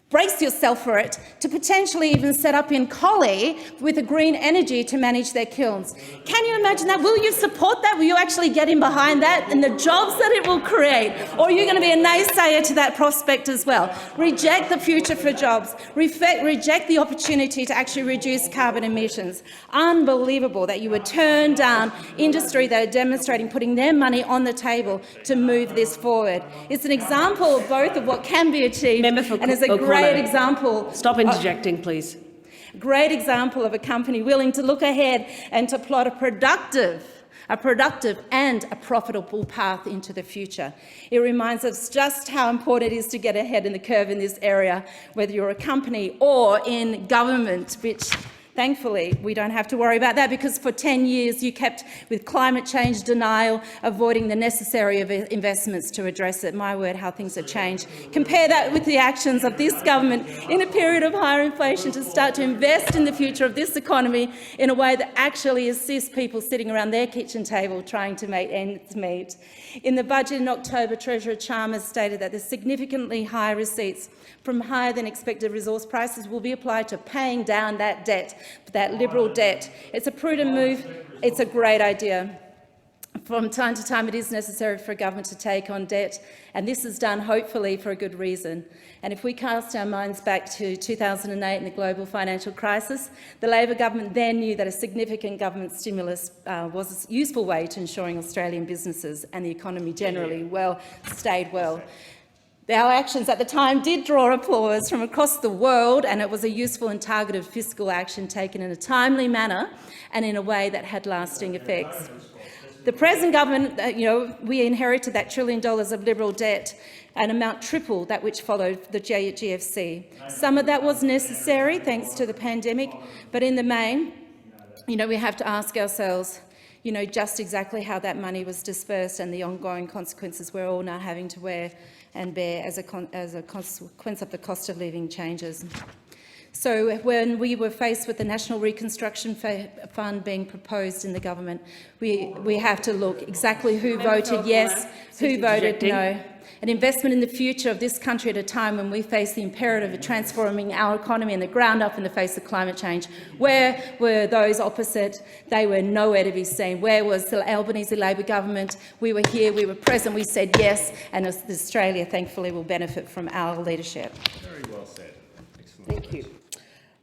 brace yourself for it, to potentially even set up in Collie with a green energy to manage their kilns. Can you imagine that? Will you support that? Will you actually get in behind that and the jobs that it will create? Or are you going to be a naysayer to that prospect as well? Reject the future for jobs. Reject the opportunity to actually reduce carbon emissions. Unbelievable that you would turn down industry that are demonstrating putting their money on the table to move this forward. It's an example of both of what can be achieved, and is a great example. Stop interjecting, please. Great example of a company willing to look ahead and to plot a productive and a profitable path into the future. It reminds us just how important it is to get ahead in the curve in this area, whether you're a company or in government, which thankfully we don't have to worry about that, because for 10 years you kept with climate change denial, avoiding the necessary investments to address it. My word, how things have changed. Compare that with the actions of this government in a period of higher inflation to start to invest in the future of this economy in a way that actually assists people sitting around their kitchen table trying to make ends meet. In the budget in October, Treasurer Chalmers stated that the significantly higher receipts from higher than expected resource prices will be applied to paying down that debt, that Liberal debt. It's a prudent move. It's a great idea. From time to time, it is necessary for a government to take on debt, and this is done hopefully for a good reason. And if we cast our minds back to 2008 and the global financial crisis, the Labor government then knew that a significant government stimulus was a useful way to ensuring Australian businesses and the economy generally stayed well. Our actions at the time did draw applause from across the world, and it was a useful and targeted fiscal action taken in a timely manner and in a way that had lasting effects. The present government, we inherited that $1 trillion of Liberal debt, an amount triple that which followed the GFC. Some of that was necessary thanks to the pandemic, but in the main, we have to ask ourselves, just exactly how that money was dispersed and the ongoing consequences we're all now having to wear and bear as a consequence of the cost of living changes. So when we were faced with the National Reconstruction Fund being proposed in the government, we have to look exactly who voted yes, who voted no. An investment in the future of this country at a time when we face the imperative of transforming our economy in the ground up in the face of climate change. Where were those opposite? They were nowhere to be seen. Where was the Albanese Labor government? We were here, we were present, we said yes, and Australia thankfully will benefit from our leadership. Very well said. Excellent. Thank you.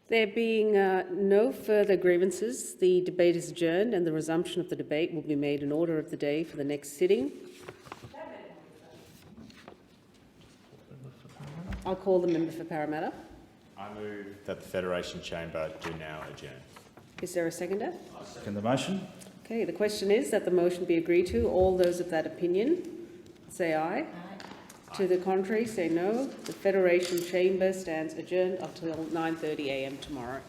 There being no further grievances, the debate is adjourned and the resumption of the debate will be made in order of the day for the next sitting. I'll call the member for Parramatta. I move that the Federation Chamber do now adjourn. Is there a seconder? I second the motion. Okay, the question is that the motion be agreed to. All those of that opinion say aye. To the contrary, say no. The Federation Chamber stands adjourned until 9:30 a.m. tomorrow.